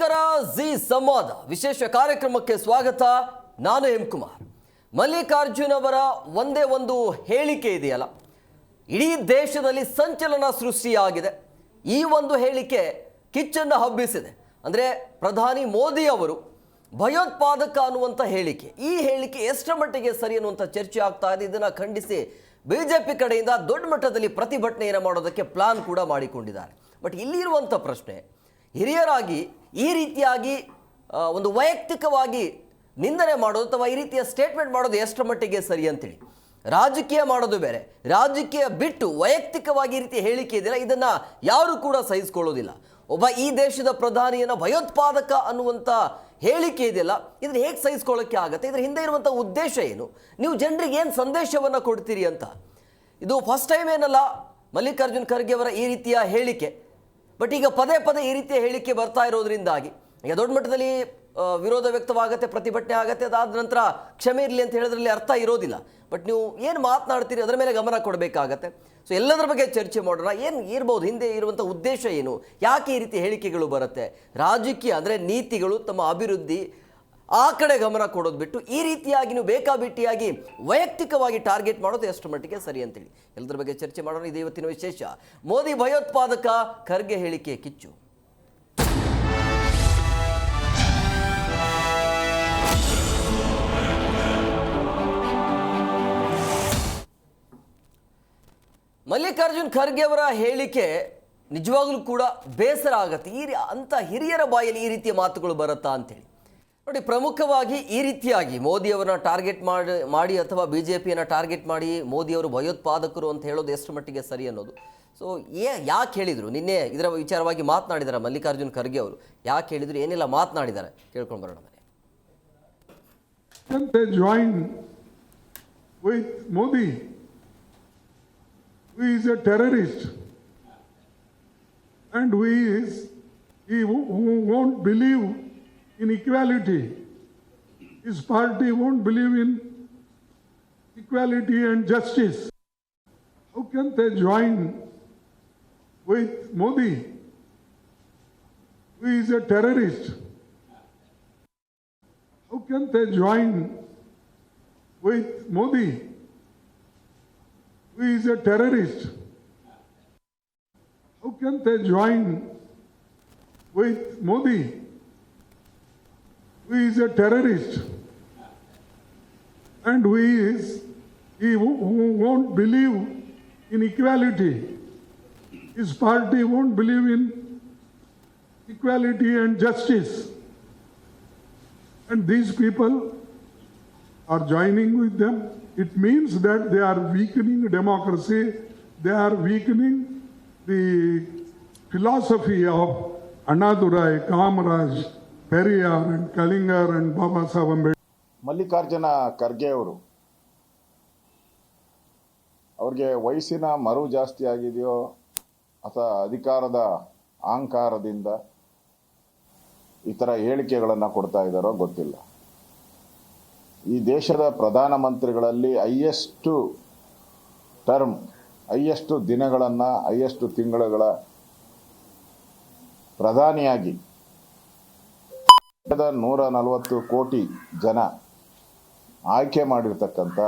ನಮಸ್ಕಾರ. ಜಿ ಸಂವಾದ ವಿಶೇಷ ಕಾರ್ಯಕ್ರಮಕ್ಕೆ ಸ್ವಾಗತ. ನಾನು ಎಂ ಕುಮಾರ್. ಮಲ್ಲಿಕಾರ್ಜುನ್ ಅವರ ಒಂದೇ ಒಂದು ಹೇಳಿಕೆ ಇದೆಯಲ್ಲ, ಇಡೀ ದೇಶದಲ್ಲಿ ಸಂಚಲನ ಸೃಷ್ಟಿಯಾಗಿದೆ. ಈ ಒಂದು ಹೇಳಿಕೆ ಕಿಚ್ಚನ್ನು ಹಬ್ಬಿಸಿದೆ. ಅಂದರೆ ಪ್ರಧಾನಿ ಮೋದಿ ಅವರು ಭಯೋತ್ಪಾದಕ ಅನ್ನುವಂಥ ಹೇಳಿಕೆ, ಈ ಹೇಳಿಕೆ ಎಷ್ಟರ ಮಟ್ಟಿಗೆ ಸರಿ ಅನ್ನುವಂಥ ಚರ್ಚೆ ಆಗ್ತಾ ಇದೆ. ಇದನ್ನು ಖಂಡಿಸಿ ಬಿಜೆಪಿ ಕಡೆಯಿಂದ ದೊಡ್ಡ ಮಟ್ಟದಲ್ಲಿ ಪ್ರತಿಭಟನೆಯನ್ನು ಮಾಡೋದಕ್ಕೆ ಪ್ಲಾನ್ ಕೂಡ ಮಾಡಿಕೊಂಡಿದ್ದಾರೆ. ಬಟ್ ಇಲ್ಲಿರುವಂಥ ಪ್ರಶ್ನೆ, ಹಿರಿಯರಾಗಿ ಈ ರೀತಿಯಾಗಿ ಒಂದು ವೈಯಕ್ತಿಕವಾಗಿ ನಿಂದನೆ ಮಾಡೋದು ಅಥವಾ ಈ ರೀತಿಯ ಸ್ಟೇಟ್ಮೆಂಟ್ ಮಾಡೋದು ಎಷ್ಟರ ಮಟ್ಟಿಗೆ ಸರಿ ಅಂತೇಳಿ. ರಾಜಕೀಯ ಮಾಡೋದು ಬೇರೆ, ರಾಜಕೀಯ ಬಿಟ್ಟು ವೈಯಕ್ತಿಕವಾಗಿ ಈ ರೀತಿ ಹೇಳಿಕೆ ಇದೆಯಲ್ಲ, ಇದನ್ನು ಯಾರು ಕೂಡ ಸಹಿಸ್ಕೊಳ್ಳೋದಿಲ್ಲ. ಒಬ್ಬ ಈ ದೇಶದ ಪ್ರಧಾನಿಯನ್ನು ಭಯೋತ್ಪಾದಕ ಅನ್ನುವಂಥ ಹೇಳಿಕೆ ಇದೆಯಲ್ಲ, ಇದನ್ನು ಹೇಗೆ ಸಹಿಸ್ಕೊಳ್ಳೋಕ್ಕೆ ಆಗುತ್ತೆ? ಇದರ ಹಿಂದೆ ಇರುವಂಥ ಉದ್ದೇಶ ಏನು? ನೀವು ಜನರಿಗೆ ಏನು ಸಂದೇಶವನ್ನು ಕೊಡ್ತೀರಿ ಅಂತ. ಇದು ಫಸ್ಟ್ ಟೈಮ್ ಏನಲ್ಲ ಮಲ್ಲಿಕಾರ್ಜುನ್ ಖರ್ಗೆ ಅವರ ಈ ರೀತಿಯ ಹೇಳಿಕೆ. ಬಟ್ ಈಗ ಪದೇ ಪದೇ ಈ ರೀತಿಯ ಹೇಳಿಕೆ ಬರ್ತಾ ಇರೋದ್ರಿಂದಾಗಿ ಈಗ ದೊಡ್ಡ ಮಟ್ಟದಲ್ಲಿ ವಿರೋಧ ವ್ಯಕ್ತವಾಗುತ್ತೆ, ಪ್ರತಿಭಟನೆ ಆಗುತ್ತೆ. ಅದಾದ ನಂತರ ಕ್ಷಮೆ ಇರಲಿ ಅಂತ ಹೇಳೋದ್ರಲ್ಲಿ ಅರ್ಥ ಇರೋದಿಲ್ಲ. ಬಟ್ ನೀವು ಏನು ಮಾತನಾಡ್ತೀರಿ ಅದರ ಮೇಲೆ ಗಮನ ಕೊಡಬೇಕಾಗತ್ತೆ. ಸೊ ಎಲ್ಲದರ ಬಗ್ಗೆ ಚರ್ಚೆ ಮಾಡೋಣ. ಏನು ಇರ್ಬೋದು, ಹಿಂದೆ ಇರುವಂಥ ಉದ್ದೇಶ ಏನು, ಯಾಕೆ ಈ ರೀತಿ ಹೇಳಿಕೆಗಳು ಬರುತ್ತೆ? ರಾಜಕೀಯ ಅಂದರೆ ನೀತಿಗಳು, ತಮ್ಮ ಅಭಿವೃದ್ಧಿ ಆ ಕಡೆ ಗಮನ ಕೊಡೋದು ಬಿಟ್ಟು ಈ ರೀತಿಯಾಗಿ ನೀವು ಬೇಕಾಬಿಟ್ಟಿಯಾಗಿ ವೈಯಕ್ತಿಕವಾಗಿ ಟಾರ್ಗೆಟ್ ಮಾಡೋದು ಎಷ್ಟು ಮಟ್ಟಿಗೆ ಸರಿ ಅಂತೇಳಿ ಎಲ್ಲದರ ಬಗ್ಗೆ ಚರ್ಚೆ ಮಾಡೋಣ. ಇದು ಇವತ್ತಿನ ವಿಶೇಷ. ಮೋದಿ ಭಯೋತ್ಪಾದಕ, ಖರ್ಗೆ ಹೇಳಿಕೆ ಕಿಚ್ಚು. ಮಲ್ಲಿಕಾರ್ಜುನ್ ಖರ್ಗೆ ಅವರ ಹೇಳಿಕೆ ನಿಜವಾಗ್ಲೂ ಕೂಡ ಬೇಸರ ಆಗತ್ತೆ. ಅಂಥ ಹಿರಿಯರ ಬಾಯಲ್ಲಿ ಈ ರೀತಿಯ ಮಾತುಗಳು ಬರುತ್ತಾ ಅಂತೇಳಿ ನೋಡಿ. ಪ್ರಮುಖವಾಗಿ ಈ ರೀತಿಯಾಗಿ ಮೋದಿಯವರನ್ನ ಟಾರ್ಗೆಟ್ ಮಾಡಿ ಅಥವಾ ಬಿ ಜೆ ಪಿಯನ್ನು ಟಾರ್ಗೆಟ್ ಮಾಡಿ ಮೋದಿಯವರು ಭಯೋತ್ಪಾದಕರು ಅಂತ ಹೇಳೋದು ಎಷ್ಟು ಮಟ್ಟಿಗೆ ಸರಿ ಅನ್ನೋದು. ಸೊ ಯಾಕೆ ಹೇಳಿದರು? ನಿನ್ನೆ ಇದರ ವಿಚಾರವಾಗಿ ಮಾತನಾಡಿದ್ದಾರೆ ಮಲ್ಲಿಕಾರ್ಜುನ್ ಖರ್ಗೆ ಅವರು. ಯಾಕೆ ಹೇಳಿದರು, ಏನೆಲ್ಲ ಮಾತನಾಡಿದ್ದಾರೆ ಕೇಳ್ಕೊಂಡು ಬರೋಣ. Join with Modi, who is a terrorist, and he won't believe in equality. His party won't believe in equality and justice. How can they join with Modi, who is a terrorist? How can they join with Modi, who is a terrorist? How can they join with Modi, who is a terrorist, and he won't believe in equality. His party won't believe in equality and justice. And these people are joining with them. It means that they are weakening democracy. They are weakening the philosophy of Annadurai, Kamaraj, Periyar and Kalingar and Baba Saheb Ambedkar. Mallikarjuna Kharge ಅವರು, ಅವ್ರಿಗೆ ವಯಸ್ಸಿನ ಮರು ಜಾಸ್ತಿ ಆಗಿದೆಯೋ ಅಥವಾ ಅಧಿಕಾರದ ಅಹಂಕಾರದಿಂದ ಈ ಥರ ಹೇಳಿಕೆಗಳನ್ನು ಕೊಡ್ತಾ ಇದ್ದಾರೋ ಗೊತ್ತಿಲ್ಲ. ಈ ದೇಶದ ಪ್ರಧಾನಮಂತ್ರಿಗಳಲ್ಲಿ ಹೈಯೆಸ್ಟು ಟರ್ಮ್, ಹೈಯೆಸ್ಟು ದಿನಗಳನ್ನು, ಹೈಯೆಸ್ಟು ತಿಂಗಳುಗಳ ಪ್ರಧಾನಿಯಾಗಿ 140 ಕೋಟಿ ಜನ ಆಯ್ಕೆ ಮಾಡಿರ್ತಕ್ಕಂಥ,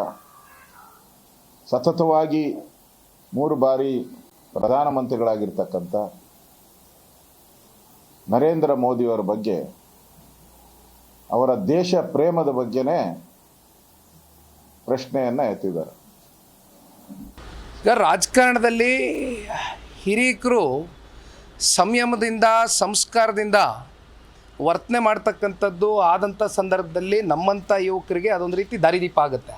ಸತತವಾಗಿ 3 ಬಾರಿ ಪ್ರಧಾನಮಂತ್ರಿಗಳಾಗಿರ್ತಕ್ಕಂಥ ನರೇಂದ್ರ ಮೋದಿಯವರ ಬಗ್ಗೆ, ಅವರ ದೇಶ ಪ್ರೇಮದ ಬಗ್ಗೆನೇ ಪ್ರಶ್ನೆಯನ್ನು ಎತ್ತಿದ್ದಾರೆ. ಈಗ ರಾಜಕಾರಣದಲ್ಲಿ ಹಿರಿಯರು ಸಂಯಮದಿಂದ, ಸಂಸ್ಕಾರದಿಂದ ವರ್ತನೆ ಮಾಡ್ತಕ್ಕಂಥದ್ದು ಆದಂಥ ಸಂದರ್ಭದಲ್ಲಿ ನಮ್ಮಂಥ ಯುವಕರಿಗೆ ಅದೊಂದು ರೀತಿ ದಾರಿದೀಪ ಆಗುತ್ತೆ.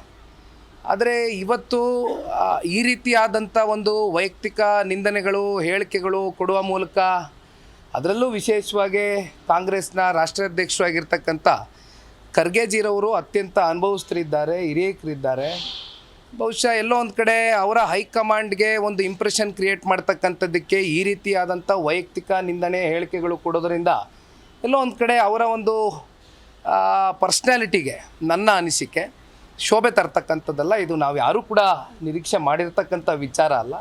ಆದರೆ ಇವತ್ತು ಈ ರೀತಿಯಾದಂಥ ಒಂದು ವೈಯಕ್ತಿಕ ನಿಂದನೆಗಳು, ಹೇಳಿಕೆಗಳು ಕೊಡುವ ಮೂಲಕ, ಅದರಲ್ಲೂ ವಿಶೇಷವಾಗಿ ಕಾಂಗ್ರೆಸ್ನ ರಾಷ್ಟ್ರಾಧ್ಯಕ್ಷರಾಗಿರ್ತಕ್ಕಂಥ ಖರ್ಗೆಜಿರವರು ಅತ್ಯಂತ ಅನುಭವಸ್ಥರಿದ್ದಾರೆ, ಹಿರಿಯರಿದ್ದಾರೆ. ಬಹುಶಃ ಎಲ್ಲೋ ಒಂದು ಕಡೆ ಅವರ ಹೈಕಮಾಂಡ್ಗೆ ಒಂದು ಇಂಪ್ರೆಷನ್ ಕ್ರಿಯೇಟ್ ಮಾಡ್ತಕ್ಕಂಥದ್ದಕ್ಕೆ ಈ ರೀತಿಯಾದಂಥ ವೈಯಕ್ತಿಕ ನಿಂದನೆ ಹೇಳಿಕೆಗಳು ಕೊಡೋದ್ರಿಂದ ಎಲ್ಲೋ ಒಂದು ಕಡೆ ಅವರ ಒಂದು ಪರ್ಸ್ನಾಲಿಟಿಗೆ ನನ್ನ ಅನಿಸಿಕೆ ಶೋಭೆ ತರ್ತಕ್ಕಂಥದ್ದಲ್ಲ. ಇದು ನಾವು ಯಾರೂ ಕೂಡ ನಿರೀಕ್ಷೆ ಮಾಡಿರ್ತಕ್ಕಂಥ ವಿಚಾರ ಅಲ್ಲ.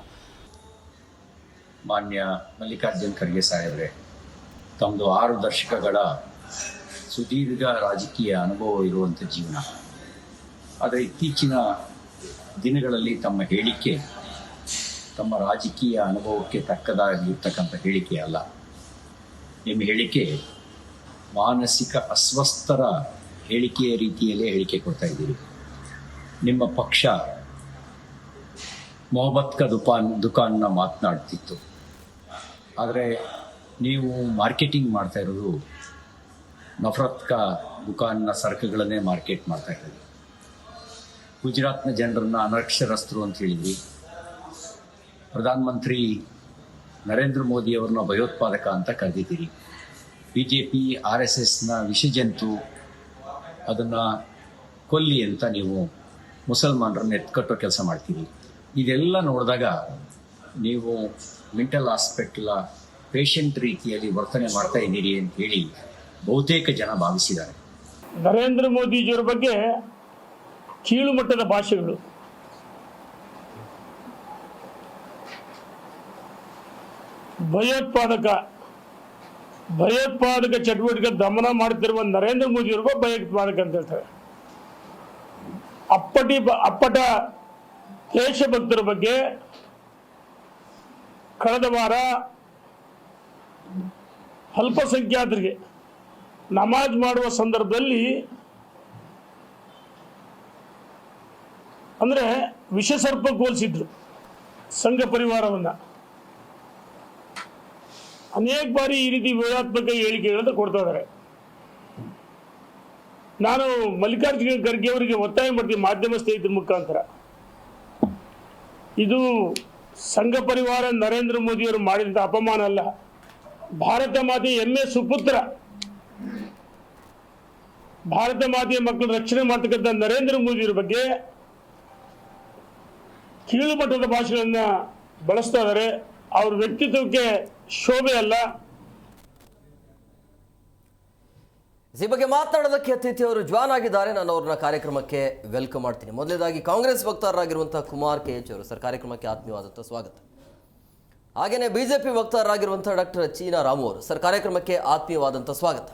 ಮಾನ್ಯ ಮಲ್ಲಿಕಾರ್ಜುನ್ ಖರ್ಗೆ ಸಾಹೇಬ್ರೆ, ತಮ್ಮದು 6 ದಶಕಗಳ ಸುದೀರ್ಘ ರಾಜಕೀಯ ಅನುಭವ ಇರುವಂಥ ಜೀವನ. ಆದರೆ ಇತ್ತೀಚಿನ ದಿನಗಳಲ್ಲಿ ತಮ್ಮ ಹೇಳಿಕೆ ತಮ್ಮ ರಾಜಕೀಯ ಅನುಭವಕ್ಕೆ ತಕ್ಕದಾಗಿರ್ತಕ್ಕಂಥ ಹೇಳಿಕೆ ಅಲ್ಲ. ನಿಮ್ಮ ಹೇಳಿಕೆ ಮಾನಸಿಕ ಅಸ್ವಸ್ಥರ ಹೇಳಿಕೆಯ ರೀತಿಯಲ್ಲೇ ಹೇಳಿಕೆ ಕೊಡ್ತಾ ಇದ್ದೀರಿ. ನಿಮ್ಮ ಪಕ್ಷ ಮೊಹಬ್ಬತ್ ಕಾ ದುಕಾನ್ನ ಮಾತನಾಡ್ತಿತ್ತು, ಆದರೆ ನೀವು ಮಾರ್ಕೆಟಿಂಗ್ ಮಾಡ್ತಾ ಇರೋದು ನಫರತ್ ಕಾ ದುಕಾನ್ನ ಸರಕುಗಳನ್ನೇ ಮಾರ್ಕೆಟ್ ಮಾಡ್ತಾ ಇದ್ದೀರಿ. ಗುಜರಾತ್ನ ಜನರನ್ನು ಅನಕ್ಷರಸ್ಥರು ಅಂತ ಹೇಳಿದ್ರಿ. ಪ್ರಧಾನಮಂತ್ರಿ ನರೇಂದ್ರ ಮೋದಿಯವರನ್ನ ಭಯೋತ್ಪಾದಕ ಅಂತ ಕರೆದಿದ್ದೀರಿ. BJP RSSನ ವಿಷಜಂತು, ಅದನ್ನು ಕೊಲ್ಲಿ ಅಂತ ನೀವು ಮುಸಲ್ಮಾನರನ್ನು ಎತ್ಕಟ್ಟೋ ಕೆಲಸ ಮಾಡ್ತೀರಿ. ಇದೆಲ್ಲ ನೋಡಿದಾಗ ನೀವು ಮೆಂಟಲ್ ಹಾಸ್ಪಿಟಲ್ ಪೇಷಂಟ್ ರೀತಿಯಲ್ಲಿ ವರ್ತನೆ ಮಾಡ್ತಾ ಇದ್ದೀರಿ ಅಂತ ಹೇಳಿ ಬಹುತೇಕ ಜನ ಭಾವಿಸಿದ್ದಾರೆ. ನರೇಂದ್ರ ಮೋದಿಜಿಯವರ ಬಗ್ಗೆ ಕೀಳು ಮಟ್ಟದ ಭಾಷೆಗಳು, ಭಯೋತ್ಪಾದಕ ಚಟುವಟಿಕೆ ದಮನ ಮಾಡುತ್ತಿರುವ ನರೇಂದ್ರ ಮೋದಿಯವ್ರಿಗೂ ಭಯೋತ್ಪಾದಕ ಅಂತ ಹೇಳ್ತಾರೆ. ಅಪ್ಪಟ ದೇಶಭಕ್ತರ ಬಗ್ಗೆ ಕಳೆದ ವಾರ ಅಲ್ಪಸಂಖ್ಯಾತರಿಗೆ ನಮಾಜ್ ಮಾಡುವ ಸಂದರ್ಭದಲ್ಲಿ ಅಂದರೆ ವಿಷಸರ್ಪ ಹೋಲಿಸಿದ್ರು ಸಂಘ ಪರಿವಾರವನ್ನ. ಅನೇಕ ಬಾರಿ ಈ ರೀತಿ ವಿವಾದಾತ್ಮಕ ಹೇಳಿಕೆಗಳನ್ನು ಕೊಡ್ತಾ ಇದ್ದಾರೆ. ನಾನು ಮಲ್ಲಿಕಾರ್ಜುನ ಖರ್ಗೆ ಅವರಿಗೆ ಒತ್ತಾಯ ಮಾಡ್ತೀನಿ ಮಾಧ್ಯಮ ಸ್ನೇಹಿತರ ಮುಖಾಂತರ, ಇದು ಸಂಘ ಪರಿವಾರ ನರೇಂದ್ರ ಮೋದಿಯವರು ಮಾಡಿದಂಥ ಅಪಮಾನ ಅಲ್ಲ. ಭಾರತ ಮಾತೆ ಹೆಮ್ಮೆ ಸುಪುತ್ರ, ಭಾರತ ಮಾತೆಯ ಮಕ್ಕಳು ರಕ್ಷಣೆ ಮಾಡ್ತಕ್ಕಂಥ ನರೇಂದ್ರ ಮೋದಿಯವರ ಬಗ್ಗೆ ಕೀಳು ಮಟ್ಟದ ಭಾಷೆಗಳನ್ನ ಬಳಸ್ತಾ ಇದ್ದಾರೆ. ಅವ್ರ ವ್ಯಕ್ತಿತ್ವಕ್ಕೆ ಶೋಭೆ ಅಲ್ಲ. ಈ ಬಗ್ಗೆ ಮಾತನಾಡೋದಕ್ಕೆ ಅತಿಥಿ ಅವರು ಜಾಯ್ನ್ ಆಗಿದ್ದಾರೆ. ನಾನು ಅವ್ರನ್ನ ಕಾರ್ಯಕ್ರಮಕ್ಕೆ ವೆಲ್ಕಮ್ ಮಾಡ್ತೀನಿ. ಮೊದಲನೇದಾಗಿ ಕಾಂಗ್ರೆಸ್ ವಕ್ತಾರರಾಗಿರುವಂತಹ ಕುಮಾರ್ KH ಅವರು ಸರ್, ಕಾರ್ಯಕ್ರಮಕ್ಕೆ ಆತ್ಮೀಯವಾದಂಥ ಸ್ವಾಗತ. ಹಾಗೆಯೇ BJP ವಕ್ತಾರರಾಗಿರುವಂಥ ಡಾಕ್ಟರ್ ಚೀನಾ ರಾಮು ಅವರು ಸರ್, ಕಾರ್ಯಕ್ರಮಕ್ಕೆ ಆತ್ಮೀಯವಾದಂಥ ಸ್ವಾಗತ.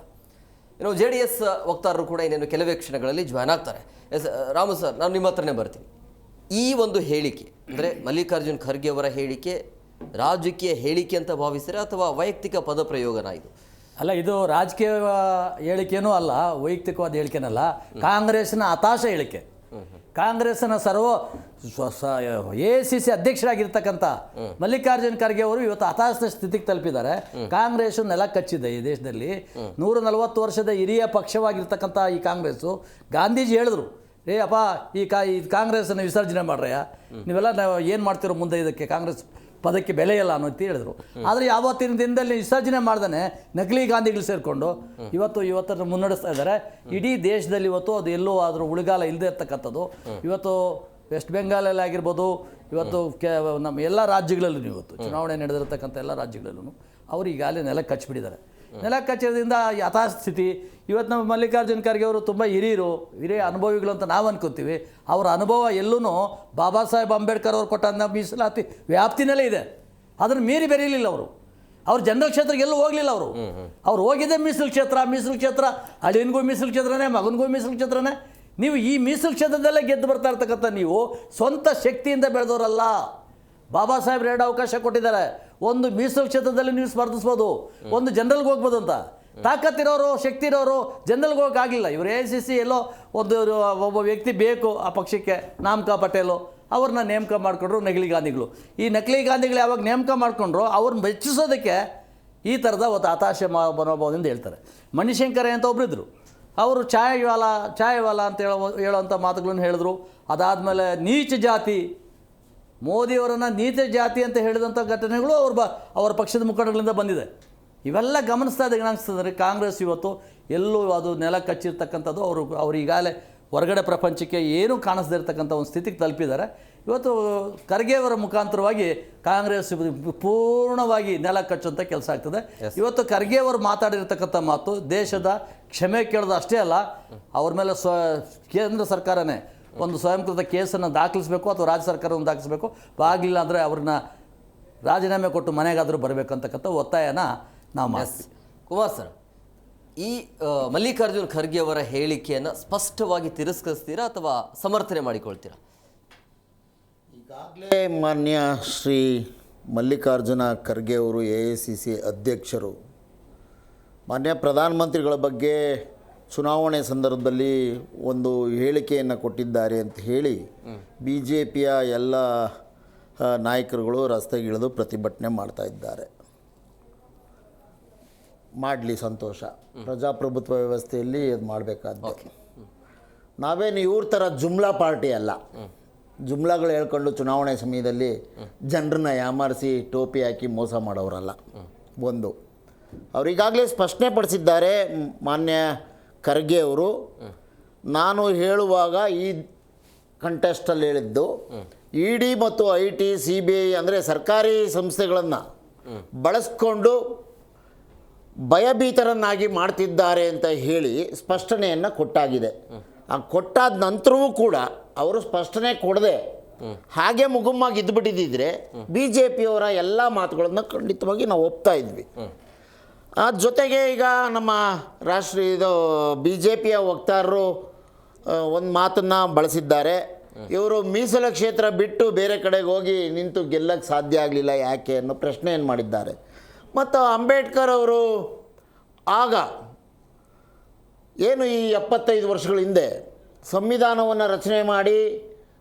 ಇನ್ನು JDS ವಕ್ತಾರರು ಕೂಡ ಇನ್ನೇನು ಕೆಲವೇ ಕ್ಷಣಗಳಲ್ಲಿ ಜಾಯ್ನ್ ಆಗ್ತಾರೆ. ರಾಮು ಸರ್, ನಾನು ನಿಮ್ಮ ಹತ್ರನೇ ಬರ್ತೀನಿ. ಈ ಒಂದು ಹೇಳಿಕೆ ಅಂದರೆ ಮಲ್ಲಿಕಾರ್ಜುನ್ ಖರ್ಗೆ ಅವರ ಹೇಳಿಕೆ ರಾಜಕೀಯ ಹೇಳಿಕೆ ಅಂತ ಭಾವಿಸಿದ್ರೆ ಅಥವಾ ವೈಯಕ್ತಿಕ ಪದಪ್ರಯೋಗನ ಇದು? ಅಲ್ಲ, ಇದು ರಾಜಕೀಯ ಹೇಳಿಕೆನೂ ಅಲ್ಲ, ವೈಯಕ್ತಿಕವಾದ ಹೇಳಿಕೆನಲ್ಲ. ಕಾಂಗ್ರೆಸ್ನ ಹತಾಶ ಹೇಳಿಕೆ. ಕಾಂಗ್ರೆಸ್ನ AICC ಅಧ್ಯಕ್ಷರಾಗಿರ್ತಕ್ಕಂಥ ಮಲ್ಲಿಕಾರ್ಜುನ್ ಖರ್ಗೆ ಅವರು ಇವತ್ತು ಹತಾಶ ಸ್ಥಿತಿಗೆ ತಲುಪಿದ್ದಾರೆ. ಕಾಂಗ್ರೆಸ್ ನೆಲ ಕಚ್ಚಿದೆ ಈ ದೇಶದಲ್ಲಿ. 140 ವರ್ಷದ ಹಿರಿಯ ಪಕ್ಷವಾಗಿರ್ತಕ್ಕಂಥ ಈ ಕಾಂಗ್ರೆಸ್ಸು, ಗಾಂಧೀಜಿ ಹೇಳಿದ್ರು, ಅಪ್ಪ ಈ ಕಾಂಗ್ರೆಸ್ಸನ್ನು ವಿಸರ್ಜನೆ ಮಾಡ್ರಯ್ಯ, ನೀವೆಲ್ಲ ಏನು ಮಾಡ್ತಿರೋ ಮುಂದೆ ಇದಕ್ಕೆ ಕಾಂಗ್ರೆಸ್ ಪದಕ್ಕೆ ಬೆಲೆ ಇಲ್ಲ ಅನ್ನೋಂತ ಹೇಳಿದ್ರು. ಆದರೆ ಯಾವತ್ತಿನ ದಿನದಲ್ಲಿ ವಿಸರ್ಜನೆ ಮಾಡ್ದೇ ನಕಲಿ ಗಾಂಧಿಗಳು ಸೇರಿಕೊಂಡು ಇವತ್ತು ಮುನ್ನಡೆಸ್ತಾ ಇದ್ದಾರೆ. ಇಡೀ ದೇಶದಲ್ಲಿ ಇವತ್ತು ಅದು ಎಲ್ಲೋ ಆದರೂ ಉಳಿಗಾಲ ಇಲ್ಲದೆ ಇರ್ತಕ್ಕಂಥದ್ದು. ಇವತ್ತು ವೆಸ್ಟ್ ಬೆಂಗಾಲಲ್ಲಿ ಆಗಿರ್ಬೋದು, ಇವತ್ತು ನಮ್ಮ ಎಲ್ಲ ರಾಜ್ಯಗಳಲ್ಲೂ ಇವತ್ತು ಚುನಾವಣೆ ನಡೆದಿರ್ತಕ್ಕಂಥ ಎಲ್ಲ ರಾಜ್ಯಗಳಲ್ಲೂ ಅವರು ಈಗಾಗಲೇ ನೆಲ ಕಚ್ಚಿಬಿಟ್ಟಿದ್ದಾರೆ. ನೆಲ ಕಚ್ಚೋದ್ರಿಂದ ಯಥಾಸ್ಥಿತಿ. ಇವತ್ತು ನಮ್ಮ ಮಲ್ಲಿಕಾರ್ಜುನ್ ಖರ್ಗೆ ಅವರು ತುಂಬ ಹಿರಿಯ ಅನುಭವಿಗಳು ಅಂತ ನಾವು ಅನ್ಕೋತೀವಿ. ಅವರ ಅನುಭವ ಎಲ್ಲೂ ಬಾಬಾ ಸಾಹೇಬ್ ಅಂಬೇಡ್ಕರ್ ಅವರು ಕೊಟ್ಟಂಥ ಮೀಸಲಾತಿ ವ್ಯಾಪ್ತಿನಲ್ಲೇ ಇದೆ. ಅದನ್ನು ಮೀರಿ ಬೆರೀಲಿಲ್ಲ ಅವರು. ಅವ್ರು ಜನರಲ್ ಕ್ಷೇತ್ರಕ್ಕೆ ಎಲ್ಲೂ ಹೋಗಲಿಲ್ಲ. ಅವ್ರು ಹೋಗಿದ್ದೆ ಮೀಸಲು ಕ್ಷೇತ್ರ, ಅಳಿಯನಿಗೂ ಮೀಸಲು ಕ್ಷೇತ್ರನೇ, ಮಗನಿಗೂ ಮೀಸಲು ಕ್ಷೇತ್ರನೇ. ನೀವು ಈ ಮೀಸಲು ಕ್ಷೇತ್ರದಲ್ಲೇ ಗೆದ್ದು ಬರ್ತಾ ಇರ್ತಕ್ಕಂಥ ನೀವು ಸ್ವಂತ ಶಕ್ತಿಯಿಂದ ಬೆಳೆದವರಲ್ಲ. ಬಾಬಾ ಸಾಹೇಬ್ 2 ಅವಕಾಶ ಕೊಟ್ಟಿದ್ದಾರೆ. ಒಂದು ಮೀಸಲು ಕ್ಷೇತ್ರದಲ್ಲಿ ನೀವು ಸ್ಪರ್ಧಿಸ್ಬೋದು, ಒಂದು ಜನರಲ್ಗೆ ಹೋಗ್ಬೋದು ಅಂತ. ತಾಕತ್ತಿರೋರು, ಶಕ್ತಿ ಇರೋರು ಜನರಲ್ಗೆ ಹೋಗೋಕ್ಕಾಗಲಿಲ್ಲ. ಇವರು AICC ಎಲ್ಲೋ ಒಬ್ಬ ವ್ಯಕ್ತಿ ಬೇಕು ಆ ಪಕ್ಷಕ್ಕೆ, ನಾಮಕಾ ಪಟೇಲು, ಅವ್ರನ್ನ ನೇಮಕ ಮಾಡಿಕೊಂಡ್ರು ನಕಲಿ ಗಾಂಧಿಗಳು. ಈ ನಕಲಿ ಗಾಂಧಿಗಳು ಯಾವಾಗ ನೇಮಕ ಮಾಡಿಕೊಂಡ್ರು ಅವ್ರನ್ನ ಮೆಚ್ಚಿಸೋದಕ್ಕೆ ಈ ಥರದ ಒಂದು ಹತಾಶ ಮನೋಭಾವದಿಂದ ಹೇಳ್ತಾರೆ. ಮಣಿಶಂಕರ ಅಂತ ಒಬ್ಬರಿದ್ದರು, ಅವರು ಚಾಯವಾಲ ಅಂತ ಹೇಳೋವಂಥ ಮಾತುಗಳನ್ನು ಹೇಳಿದ್ರು. ಅದಾದಮೇಲೆ ನೀಚ ಜಾತಿ, ಮೋದಿಯವರನ್ನು ನೀಚ ಜಾತಿ ಅಂತ ಹೇಳಿದಂಥ ಘಟನೆಗಳು ಅವರ ಪಕ್ಷದ ಮುಖಂಡಗಳಿಂದ ಬಂದಿದೆ. ಇವೆಲ್ಲ ಗಮನಿಸ್ತಾ ಇದ್ದಾಗ ಏನಾಗ್ತದೆ, ಕಾಂಗ್ರೆಸ್ ಇವತ್ತು ಎಲ್ಲೂ ಅದು ನೆಲ ಕಚ್ಚಿರ್ತಕ್ಕಂಥದ್ದು. ಅವರು ಈಗಾಗಲೇ ಹೊರಗಡೆ ಪ್ರಪಂಚಕ್ಕೆ ಏನೂ ಕಾಣಿಸ್ದೇ ಇರ್ತಕ್ಕಂಥ ಒಂದು ಸ್ಥಿತಿಗೆ ತಲುಪಿದ್ದಾರೆ. ಇವತ್ತು ಖರ್ಗೆಯವರ ಮುಖಾಂತರವಾಗಿ ಕಾಂಗ್ರೆಸ್ ಪೂರ್ಣವಾಗಿ ನೆಲ ಕಚ್ಚುವಂಥ ಕೆಲಸ ಆಗ್ತದೆ. ಇವತ್ತು ಖರ್ಗೆಯವರು ಮಾತಾಡಿರ್ತಕ್ಕಂಥ ಮಾತು ದೇಶದ ಕ್ಷಮೆ ಕೇಳೋದು ಅಷ್ಟೇ ಅಲ್ಲ, ಅವ್ರ ಮೇಲೆ ಕೇಂದ್ರ ಸರ್ಕಾರನೇ ಒಂದು ಸ್ವಯಂಕೃತ ಕೇಸನ್ನು ದಾಖಲಿಸಬೇಕು ಅಥವಾ ರಾಜ್ಯ ಸರ್ಕಾರವನ್ನು ದಾಖಲಿಸಬೇಕು. ಆಗಲಿಲ್ಲ ಅಂದರೆ ಅವ್ರನ್ನ ರಾಜೀನಾಮೆ ಕೊಟ್ಟು ಮನೆಗಾದರೂ ಬರಬೇಕು ಅಂತಕ್ಕಂಥ ಒತ್ತಾಯನ ನಾವು ಮಾಡ್ತೀವಿ. ಕುಮಾರ್ ಸರ್, ಈ ಮಲ್ಲಿಕಾರ್ಜುನ್ ಖರ್ಗೆ ಅವರ ಹೇಳಿಕೆಯನ್ನು ಸ್ಪಷ್ಟವಾಗಿ ತಿರಸ್ಕರಿಸ್ತೀರಾ ಅಥವಾ ಸಮರ್ಥನೆ ಮಾಡಿಕೊಳ್ತೀರಾ? ಈಗಾಗಲೇ ಮಾನ್ಯ ಶ್ರೀ ಮಲ್ಲಿಕಾರ್ಜುನ ಖರ್ಗೆ ಅವರು AICC ಅಧ್ಯಕ್ಷರು ಮಾನ್ಯ ಪ್ರಧಾನಮಂತ್ರಿಗಳ ಬಗ್ಗೆ ಚುನಾವಣೆ ಸಂದರ್ಭದಲ್ಲಿ ಒಂದು ಹೇಳಿಕೆಯನ್ನು ಕೊಟ್ಟಿದ್ದಾರೆ ಅಂತ ಹೇಳಿ BJPಯ ಎಲ್ಲ ನಾಯಕರುಗಳು ರಸ್ತೆಗಿಳಿದು ಪ್ರತಿಭಟನೆ ಮಾಡ್ತಾ ಇದ್ದಾರೆ. ಮಾಡಲಿ, ಸಂತೋಷ. ಪ್ರಜಾಪ್ರಭುತ್ವ ವ್ಯವಸ್ಥೆಯಲ್ಲಿ ಅದು ಮಾಡಬೇಕಾದ್ದು. ನಾವೇನು ಇವ್ರ ಥರ ಜುಮ್ಲಾ ಪಾರ್ಟಿ ಅಲ್ಲ. ಜುಮ್ಲಾಗಳು ಹೇಳ್ಕೊಂಡು ಚುನಾವಣೆ ಸಮಯದಲ್ಲಿ ಜನರನ್ನ ಯಾಮಾರಿಸಿ ಟೋಪಿ ಹಾಕಿ ಮೋಸ ಮಾಡೋರಲ್ಲ. ಒಂದು, ಅವರಿಗಾಗಲೇ ಸ್ಪಷ್ಟನೆ ಪಡಿಸಿದ್ದಾರೆ ಮಾನ್ಯ ಖರ್ಗೆ ಅವರು. ನಾನು ಹೇಳುವಾಗ ಈ ಕಂಟೆಸ್ಟಲ್ಲಿ ಹೇಳಿದ್ದು ED ಮತ್ತು IT CBI ಅಂದರೆ ಸರ್ಕಾರಿ ಸಂಸ್ಥೆಗಳನ್ನು ಬಳಸ್ಕೊಂಡು ಭಯಭೀತರನ್ನಾಗಿ ಮಾಡ್ತಿದ್ದಾರೆ ಅಂತ ಹೇಳಿ ಸ್ಪಷ್ಟನೆಯನ್ನು ಕೊಟ್ಟಾಗಿದೆ. ಆ ಕೊಟ್ಟಾದ ನಂತರವೂ ಕೂಡ ಅವರು ಸ್ಪಷ್ಟನೆ ಕೊಡದೆ ಹಾಗೆ ಮುಗುಮ್ಮಾಗಿ ಇದ್ದುಬಿಟ್ಟಿದ್ದಿದ್ರೆ BJPಯವರ ಎಲ್ಲ ಮಾತುಗಳನ್ನು ಖಂಡಿತವಾಗಿ ನಾವು ಒಪ್ತಾ ಇದ್ವಿ. ಜೊತೆಗೆ ಈಗ ನಮ್ಮ ರಾಷ್ಟ್ರೀಯ BJPಯ ವಕ್ತಾರರು ಒಂದು ಮಾತನ್ನು ಬಳಸಿದ್ದಾರೆ. ಇವರು ಮೀಸಲ ಕ್ಷೇತ್ರ ಬಿಟ್ಟು ಬೇರೆ ಕಡೆಗೆ ಹೋಗಿ ನಿಂತು ಗೆಲ್ಲಕ್ಕೆ ಸಾಧ್ಯ ಆಗಲಿಲ್ಲ ಯಾಕೆ ಅನ್ನೋ ಪ್ರಶ್ನೆಯನ್ನು ಮಾಡಿದ್ದಾರೆ. ಮತ್ತು ಅಂಬೇಡ್ಕರ್ ಅವರು ಆಗ ಏನು ಈ 75 ವರ್ಷಗಳ ಹಿಂದೆ ಸಂವಿಧಾನವನ್ನು ರಚನೆ ಮಾಡಿ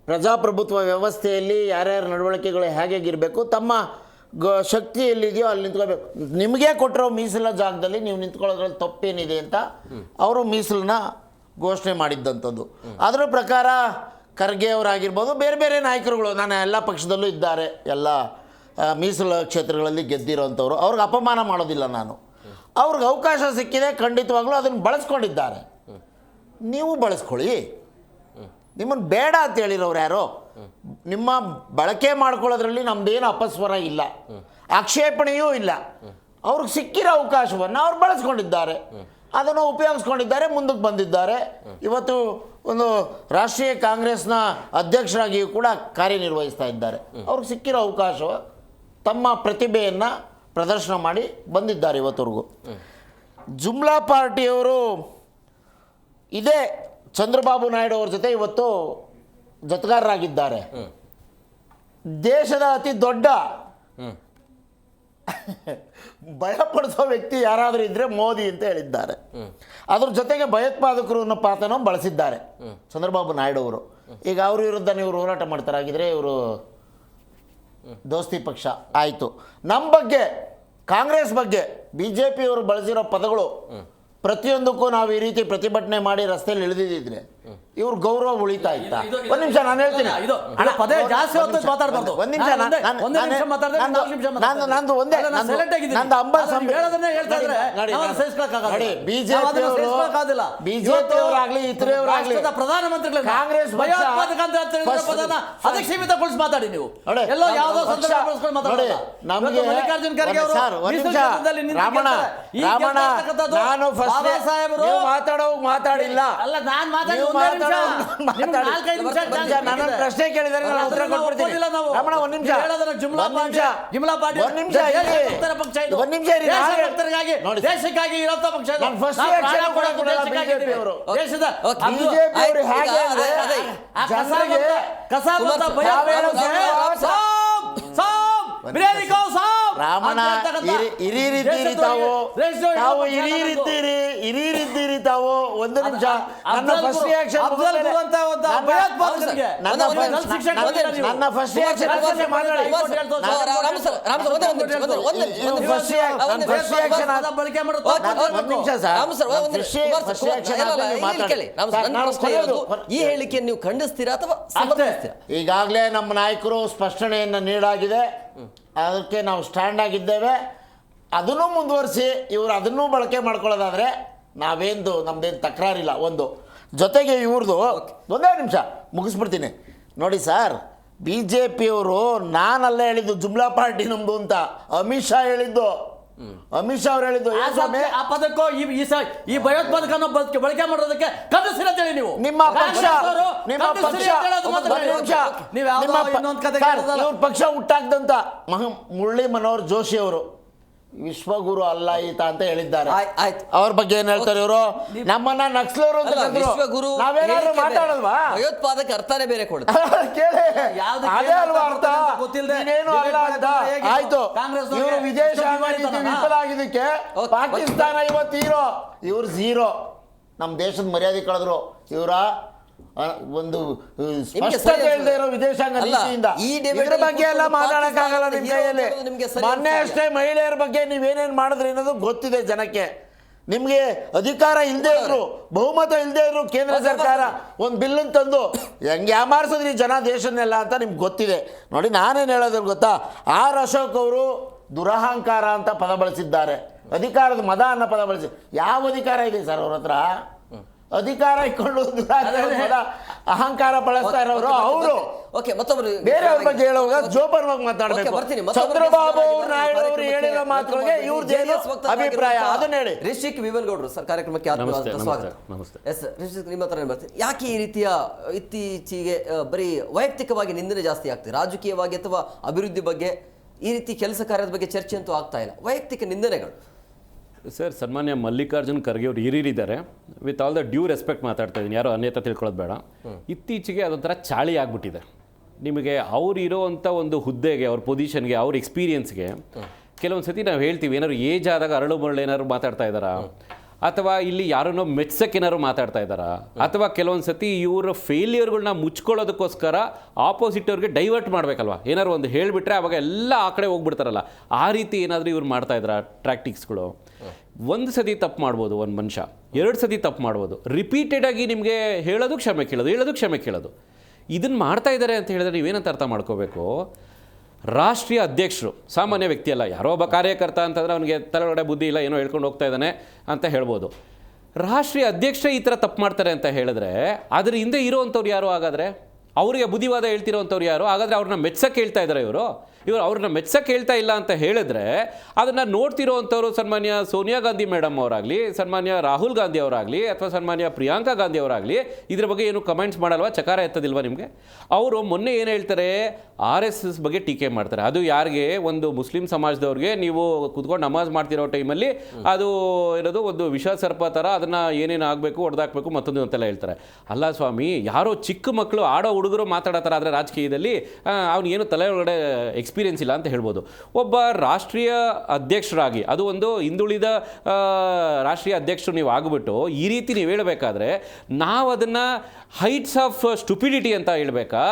ಪ್ರಜಾಪ್ರಭುತ್ವ ವ್ಯವಸ್ಥೆಯಲ್ಲಿ ಯಾರ್ಯಾರ ನಡವಳಿಕೆಗಳು ಹೇಗಿರಬೇಕು, ತಮ್ಮ ಶಕ್ತಿ ಎಲ್ಲಿದೆಯೋ ಅಲ್ಲಿ ನಿಂತ್ಕೋಬೇಕು, ನಿಮಗೆ ಕೊಟ್ಟಿರೋ ಮೀಸಲ ಜಾಗದಲ್ಲಿ ನೀವು ನಿಂತ್ಕೊಳ್ಳೋದ್ರಲ್ಲಿ ತಪ್ಪೇನಿದೆ ಅಂತ ಅವರು ಮೀಸಲನ್ನ ಘೋಷಣೆ ಮಾಡಿದ್ದಂಥದ್ದು. ಅದರ ಪ್ರಕಾರ ಖರ್ಗೆ ಅವರಾಗಿರ್ಬೋದು, ಬೇರೆ ಬೇರೆ ನಾಯಕರುಗಳು ನಾನು ಎಲ್ಲ ಪಕ್ಷದಲ್ಲೂ ಇದ್ದಾರೆ, ಎಲ್ಲ ಮೀಸಲು ಕ್ಷೇತ್ರಗಳಲ್ಲಿ ಗೆದ್ದಿರೋಂಥವ್ರು, ಅವ್ರಿಗೆ ಅಪಮಾನ ಮಾಡೋದಿಲ್ಲ ನಾನು. ಅವ್ರಿಗೆ ಅವಕಾಶ ಸಿಕ್ಕಿದೆ, ಖಂಡಿತವಾಗ್ಲೂ ಅದನ್ನು ಬಳಸ್ಕೊಂಡಿದ್ದಾರೆ. ನೀವು ಬಳಸ್ಕೊಳ್ಳಿ. ನಿಮ್ಮನ್ನು ಬೇಡ ಅಂತ ಹೇಳಿರೋರು ಯಾರೋ? ನಿಮ್ಮ ಬಳಕೆ ಮಾಡ್ಕೊಳ್ಳೋದ್ರಲ್ಲಿ ನಮ್ಮದೇನು ಅಪಸ್ವರ ಇಲ್ಲ, ಆಕ್ಷೇಪಣೆಯೂ ಇಲ್ಲ. ಅವ್ರಿಗೆ ಸಿಕ್ಕಿರೋ ಅವಕಾಶವನ್ನು ಅವ್ರು ಬಳಸ್ಕೊಂಡಿದ್ದಾರೆ, ಅದನ್ನು ಉಪಯೋಗಿಸ್ಕೊಂಡಿದ್ದಾರೆ, ಮುಂದಕ್ಕೆ ಬಂದಿದ್ದಾರೆ. ಇವತ್ತು ಒಂದು ರಾಷ್ಟ್ರೀಯ ಕಾಂಗ್ರೆಸ್ನ ಅಧ್ಯಕ್ಷರಾಗಿಯೂ ಕೂಡ ಕಾರ್ಯನಿರ್ವಹಿಸ್ತಾ ಇದ್ದಾರೆ. ಅವ್ರಿಗೆ ಸಿಕ್ಕಿರೋ ಅವಕಾಶ ತಮ್ಮ ಪ್ರತಿಭೆಯನ್ನು ಪ್ರದರ್ಶನ ಮಾಡಿ ಬಂದಿದ್ದಾರೆ ಇವತ್ತವರೆಗೂ. ಜುಮ್ಲಾ ಪಾರ್ಟಿಯವರು ಇದೇ ಚಂದ್ರಬಾಬು ನಾಯ್ಡು ಅವ್ರ ಜೊತೆ ಇವತ್ತು ಜೊತೆಗಾರರಾಗಿದ್ದಾರೆ. ದೇಶದ ಅತಿ ದೊಡ್ಡ ಭಯಪಡಿಸೋ ವ್ಯಕ್ತಿ ಯಾರಾದರೂ ಇದ್ದರೆ ಮೋದಿ ಅಂತ ಹೇಳಿದ್ದಾರೆ. ಅದ್ರ ಜೊತೆಗೆ ಭಯೋತ್ಪಾದಕರು ಅನ್ನೋ ಪಾತ್ರನ ಬಳಸಿದ್ದಾರೆ ಚಂದ್ರಬಾಬು ನಾಯ್ಡು ಅವರು. ಈಗ ಅವ್ರ ವಿರುದ್ಧ ಇವರು ಹೋರಾಟ ಮಾಡ್ತಾರಾಗಿದ್ರೆ ಇವರು ದೋಸ್ತಿ ಪಕ್ಷ ಆಯಿತು. ನಮ್ಮ ಬಗ್ಗೆ, ಕಾಂಗ್ರೆಸ್ ಬಗ್ಗೆ BJPಯವರು ಬಳಸಿರೋ ಪದಗಳು ಪ್ರತಿಯೊಂದಕ್ಕೂ ನಾವು ಈ ರೀತಿ ಪ್ರತಿಭಟನೆ ಮಾಡಿ ರಸ್ತೆಯಲ್ಲಿ ಇಳಿದಿದ್ದರೆ ಇವ್ರ ಗೌರವ ಉಳಿತಾ ಇತ್ತಾ? ಒಂದು ನಿಮಿಷ ನಾನು ಹೇಳ್ತೀನಿ. ಬಿಜೆಪಿಯವರಾಗ್ಲಿ ಇತರವರಾಗ್ಲಿ ಪ್ರಧಾನಮಂತ್ರಿಗಳು ಕಾಂಗ್ರೆಸ್ ಸೀಮಿತಗೊಳಿಸಿ ಮಾತಾಡಿ ನೀವು. ಎಲ್ಲೋ ಯಾವುದೋ ನಮಗೆ ಮಲ್ಲಿಕಾರ್ಜುನ್ ಖರ್ಗೆ ಅವರು ಮಾತಾಡಿಲ್ಲ. ಅಲ್ಲ, ನಾನು ಮಾತಾಡಿ ಪ್ರಶ್ನೆ ಕೇಳಿದರೆ ದೇಶಕ್ಕಾಗಿ ಇರೋ ಪಕ್ಷ ರಾಮಣ್ಣ ಹಿರಿಯರಿದ್ದೀರಿ ತಾವು. ಒಂದು ನಿಮಿಷ, ನನ್ನ ಫಸ್ಟ್ ರಿಯಾಕ್ಷನ್ ಈ ಹೇಳಿಕೆಯನ್ನು ನೀವು ಖಂಡಿಸ್ತೀರಾ ಅಥವಾ ಈಗಾಗಲೇ ನಮ್ಮ ನಾಯಕರು ಸ್ಪಷ್ಟನೆಯನ್ನು ನೀಡಾಗಿದೆ, ಅದಕ್ಕೆ ನಾವು ಸ್ಟ್ಯಾಂಡ್ ಆಗಿದ್ದೇವೆ. ಅದನ್ನು ಮುಂದುವರಿಸಿ ಇವರು ಅದನ್ನೂ ಬಳಕೆ ಮಾಡ್ಕೊಳ್ಳೋದಾದರೆ ನಮ್ದೇನು ತಕರಾರಿಲ್ಲ. ಒಂದು ಜೊತೆಗೆ ಇವ್ರದ್ದು ಒಂದೇ ನಿಮಿಷ ಮುಗಿಸ್ಬಿಡ್ತೀನಿ ನೋಡಿ ಸರ್. BJPಯವರು ನಾನಲ್ಲ ಹೇಳಿದ್ದು ಜುಮ್ಲಾ ಪಾರ್ಟಿ ನಮ್ದು ಅಂತ, ಅಮಿತ್ ಶಾ ಹೇಳಿದ್ದು. ಅಮಿತ್ ಶಾ ಅವ್ರು ಹೇಳಿದ್ದು ಆ ಪದಕ್ಕೂ ಈ ಭಯೋತ್ಪಾದಕನ ಬಳಕೆ ಮಾಡೋದಕ್ಕೆ ಖಂಡಿಸ್ತೀರಿ ನೀವು. ನಿಮ್ಮ ಪಕ್ಷ ಇವ್ರ ಪಕ್ಷ ಹುಟ್ಟಾಕ್ದಂತ ಮುರಳಿ ಮನೋಹರ್ ಜೋಶಿ ಅವರು ವಿಶ್ವಗುರು ಅಲ್ಲ ಈತ ಅಂತ ಹೇಳಿದ್ದಾರೆ. ಆಯ್ತು. ಅವ್ರ ಬಗ್ಗೆ ಏನ್ ಹೇಳ್ತಾರೆ ಇವರು? ನಮ್ಮನ್ನ ನಕ್ಸಲರು ಅಂತ ಅಲ್ಲ, ಕರೆದ್ರು. ವಿಶ್ವಗುರು ನಾವೇನಾದ್ರೂ ಹೇಳಿಕೆ ಬೇರೆ. ಮಾತಾಡಲ್ವಾ? ಭಯೋತ್ಪಾದಕ ಅರ್ಥನೇ ಬೇರೆ ಕೊಡುತ್ತೆ. ಕೇಳಿ, ಯಾವ್ದಕ್ಕೆ ಅದೇ ಅಲ್ವಾ ಏನ್ ಅರ್ಥ? ಮಾತಾಡ್ತಾರೆ ಅಂತ ಗೊತ್ತಿಲ್ದೆ ನೀನೇನು ಅಲ್ಲ ಅಂತ ಹೇಗೆ ಆಯ್ತು. ಕಾಂಗ್ರೆಸ್ ಇವರು ವಿದೇಶಾಂಗ ಅವ್ರಿಗೆ ನೀತಿ ಹೇಳ್ತಾರಲ್ಲ? ವಿಫಲ ಆಗಿದ್ದಕ್ಕೆ ಪಾಕಿಸ್ತಾನ ಇವತ್ತು ಹೀರೋ, ಇವ್ರು ಝೀರೋ. ನಮ್ಮ ದೇಶದ ಮರ್ಯಾದೆ ಕಳೆದ್ರು ಇವರ ಒಂದು ಸ್ಪಷ್ಟತೆ ಇಲ್ಲದೆ ಇರೋ ವಿದೇಶಾಂಗ ನೀತಿಯಿಂದ. ಇದ್ರ ಬಗ್ಗೆ ಎಲ್ಲ ಮಾತಾಡಕ್ಕಾಗಲ್ಲ ನಿಮ್ಮ ಕೈಯಲ್ಲಿ. ಮೊನ್ನೆ ಅಷ್ಟೇ ಮಹಿಳೆಯರ ಬಗ್ಗೆ ನೀವೇನೇನು ಮಾಡಿದ್ರಿ ಅನ್ನೋದು ಗೊತ್ತಿದೆ ಜನಕ್ಕೆ. ನಿಮಗೆ ಅಧಿಕಾರ ಇಲ್ಲದೆ ಇದ್ರು, ಬಹುಮತ ಇಲ್ಲದೆ ಇದ್ರು, ಕೇಂದ್ರ ಸರ್ಕಾರ ಒಂದು ಬಿಲ್ಲನ್ನು ತಂದು ಹೆಂಗೆ ಯಾಮಾರಿಸಿದ್ರಿ ಜನ ದೇಶನೆಲ್ಲ ಅಂತ ನಿಮ್ಗೆ ಗೊತ್ತಿದೆ. ನೋಡಿ, ನಾನೇನು ಹೇಳೋದ್ರ ಗೊತ್ತಾ? ಆರ್ ಅಶೋಕ್ ಅವರು ದುರಹಂಕಾರ ಅಂತ ಪದ ಬಳಸಿದ್ದಾರೆ, ಅಧಿಕಾರದ ಮದ ಅನ್ನೋ ಪದ ಬಳಸಿ. ಯಾವ ಅಧಿಕಾರ ಇದೆ ಸರ್ ಅವ್ರ ಹತ್ರ? ಅಧಿಕಾರ ಇಟ್ಕೊಂಡು ಅಹಂಕಾರ ಬಳಸ್ತಾ ಇರೋರು ಅವರು. ಓಕೆ, ಮತ್ತೊಬ್ಬರು ಬೇರೆಯವ್ರ ಬಗ್ಗೆ ಹೇಳುವಾಗ ಜೋಪಾನವಾಗಿ ಮಾತಾಡಬೇಕು. ಚಂದ್ರಬಾಬು ನಾಯ್ಡು ಅವರು ಹೇಳಿರೋ ಮಾತುಗಳಿಗೆ ಇವ್ರದ್ದೇನು ಅಭಿಪ್ರಾಯ ಅದನ್ನ ಹೇಳಿ. ರಿಷಿಕ್ ವಿವನ್ಗೌಡರು ಸರ್, ಕಾರ್ಯಕ್ರಮಕ್ಕೆ ಆತ್ಮೀಯವಾದ ಸ್ವಾಗತ. ಎಸ್ ರಿಷಿಕ್, ನಿಮ್ಮ ಹತ್ರ ಬರ್ತೀನಿ. ಯಾಕೆ ಈ ರೀತಿಯ ಇತ್ತೀಚೆಗೆ ಬರೀ ವೈಯಕ್ತಿಕವಾಗಿ ನಿಂದನೆ ಜಾಸ್ತಿ ಆಗ್ತದೆ, ರಾಜಕೀಯವಾಗಿ ಅಥವಾ ಅಭಿವೃದ್ಧಿ ಬಗ್ಗೆ ಈ ರೀತಿ ಕೆಲಸ ಕಾರ್ಯದ ಬಗ್ಗೆ ಚರ್ಚೆ ಅಂತೂ ಆಗ್ತಾ ಇಲ್ಲ, ವೈಯಕ್ತಿಕ ನಿಂದನೆಗಳು? ಸರ್, ಸನ್ಮಾನ್ಯ ಮಲ್ಲಿಕಾರ್ಜುನ್ ಖರ್ಗೆ ಅವರು ಹಿರಿಯರಿದ್ದಾರೆ. With all the due respect ಮಾತಾಡ್ತಾ ಇದ್ದೀನಿ, ಯಾರೋ ಅನ್ಯತಾ ತಿಳ್ಕೊಳ್ಳೋದು ಬೇಡ. ಇತ್ತೀಚೆಗೆ ಅದೊಂಥರ ಚಾಳಿ ಆಗಿಬಿಟ್ಟಿದೆ. ನಿಮಗೆ ಅವ್ರು ಇರೋವಂಥ ಒಂದು ಹುದ್ದೆಗೆ, ಅವ್ರ ಪೊಸಿಷನ್ಗೆ, ಅವ್ರ ಎಕ್ಸ್ಪೀರಿಯನ್ಸ್ಗೆ ಕೆಲವೊಂದು ಸತಿ ನಾವು ಹೇಳ್ತೀವಿ, ಏನಾದ್ರು ಏಜ್ ಆದಾಗ ಅರಳು ಮರಳು ಏನಾದ್ರು ಮಾತಾಡ್ತಾ ಇದ್ದಾರಾ, ಅಥವಾ ಇಲ್ಲಿ ಯಾರನ್ನೋ ಮೆಚ್ಚಕ್ಕೆ ಏನಾದ್ರು ಮಾತಾಡ್ತಾ ಇದ್ದಾರಾ, ಅಥವಾ ಕೆಲವೊಂದು ಸತಿ ಇವರ ಫೇಲ್ಯೂರ್ಗಳನ್ನ ಮುಚ್ಕೊಳ್ಳೋದಕ್ಕೋಸ್ಕರ ಆಪೋಸಿಟ್ ಅವ್ರಿಗೆ ಡೈವರ್ಟ್ ಮಾಡಬೇಕಲ್ವ, ಏನಾದ್ರು ಒಂದು ಹೇಳಿಬಿಟ್ರೆ ಅವಾಗ ಎಲ್ಲ ಆ ಕಡೆ ಹೋಗ್ಬಿಡ್ತಾರಲ್ಲ, ಆ ರೀತಿ ಏನಾದರೂ ಇವ್ರು ಮಾಡ್ತಾ ಇದ್ದಾರಾ ಟ್ಯಾಕ್ಟಿಕ್ಸ್ಗಳು? ಒಂದು ಸತಿ ತಪ್ಪು ಮಾಡ್ಬೋದು ಒಂದು ಮನುಷ್ಯ, ಎರಡು ಸತಿ ತಪ್ಪು ಮಾಡ್ಬೋದು, ರಿಪೀಟೆಡಾಗಿ ನಿಮಗೆ ಹೇಳೋದು ಕ್ಷಮೆ ಕೇಳೋದು, ಹೇಳೋದು ಕ್ಷಮೆ ಕೇಳೋದು, ಇದನ್ನು ಮಾಡ್ತಾ ಇದ್ದಾರೆ ಅಂತ ಹೇಳಿದ್ರೆ ನೀವೇನಂತ ಅರ್ಥ ಮಾಡ್ಕೋಬೇಕು? ರಾಷ್ಟ್ರೀಯ ಅಧ್ಯಕ್ಷರು ಸಾಮಾನ್ಯ ವ್ಯಕ್ತಿ ಅಲ್ಲ, ಯಾರೋ ಒಬ್ಬ ಕಾರ್ಯಕರ್ತ ಅಂತಂದರೆ ಅವನಿಗೆ ತಲೆಯೊಳಗಡೆ ಬುದ್ಧಿ ಇಲ್ಲ, ಏನೋ ಹೇಳ್ಕೊಂಡು ಹೋಗ್ತಾ ಇದ್ದಾನೆ ಅಂತ ಹೇಳ್ಬೋದು. ರಾಷ್ಟ್ರೀಯ ಅಧ್ಯಕ್ಷರೇ ಈ ಥರ ತಪ್ಪು ಮಾಡ್ತಾರೆ ಅಂತ ಹೇಳಿದ್ರೆ ಅದ್ರ ಹಿಂದೆ ಇರೋವಂಥವ್ರು ಯಾರು? ಹಾಗಾದರೆ ಅವರಿಗೆ ಬುದ್ಧಿವಾದ ಹೇಳ್ತಿರೋವಂಥವ್ರು ಯಾರು? ಹಾಗಾದರೆ ಅವ್ರನ್ನ ಮೆಚ್ಚಕ್ಕೆ ಹೇಳ್ತಾ ಇದ್ದಾರೆ ಇವರು ಅವ್ರನ್ನ ಮೆಚ್ಚಕ್ಕೆ ಹೇಳ್ತಾ ಇಲ್ಲ ಅಂತ ಹೇಳಿದ್ರೆ ಅದನ್ನು ನೋಡ್ತಿರೋವಂಥವ್ರು ಸನ್ಮಾನ್ಯ ಸೋನಿಯಾ ಗಾಂಧಿ ಮೇಡಮ್ ಅವರಾಗಲಿ, ಸನ್ಮಾನ್ಯ ರಾಹುಲ್ ಗಾಂಧಿ ಅವರಾಗಲಿ, ಅಥವಾ ಸನ್ಮಾನ್ಯ ಪ್ರಿಯಾಂಕಾ ಗಾಂಧಿ ಅವರಾಗಲಿ ಇದ್ರ ಬಗ್ಗೆ ಏನು ಕಮೆಂಟ್ಸ್ ಮಾಡಲ್ವಾ? ಚಕಾರ ಎತ್ತದಿಲ್ವಾ ನಿಮಗೆ? ಅವರು ಮೊನ್ನೆ ಏನು ಹೇಳ್ತಾರೆ, RSS ಬಗ್ಗೆ ಟೀಕೆ ಮಾಡ್ತಾರೆ. ಅದು ಯಾರಿಗೆ? ಒಂದು ಮುಸ್ಲಿಂ ಸಮಾಜದವ್ರಿಗೆ ನೀವು ಕುತ್ಕೊಂಡು ನಮಾಜ್ ಮಾಡ್ತಿರೋ ಟೈಮಲ್ಲಿ ಅದು ಇರೋದು ಒಂದು ವಿಷ ಸರ್ಪ ಥರ, ಅದನ್ನು ಏನೇನು ಆಗಬೇಕು, ಹೊಡೆದಾಕಬೇಕು, ಮತ್ತೊಂದು ಅಂತೆಲ್ಲ ಹೇಳ್ತಾರೆ. ಅಲ್ಲ ಸ್ವಾಮಿ, ಯಾರೋ ಚಿಕ್ಕ ಮಕ್ಕಳು ಆಡೋ ಹುಡುಗರು ಮಾತಾಡೋತಾರೆ, ಆದರೆ ರಾಜಕೀಯದಲ್ಲಿ ಅವನಿಗೇನು ತಲೆ ಒಳಗಡೆ ಎಕ್ಸ್ಪೀರಿಯನ್ಸ್ ಇಲ್ಲ ಅಂತ ಹೇಳ್ಬೋದು. ಒಬ್ಬ ರಾಷ್ಟ್ರೀಯ ಅಧ್ಯಕ್ಷರಾಗಿ, ಅದು ಒಂದು ಹಿಂದುಳಿದ ರಾಷ್ಟ್ರೀಯ ಅಧ್ಯಕ್ಷರು ನೀವು ಆಗಿಬಿಟ್ಟು ಈ ರೀತಿ ನೀವು ಹೇಳಬೇಕಾದ್ರೆ ನಾವು ಅದನ್ನು ಹೈಟ್ಸ್ ಆಫ್ ಸ್ಟುಪಿಡಿಟಿ ಅಂತ ಹೇಳಬೇಕಾ,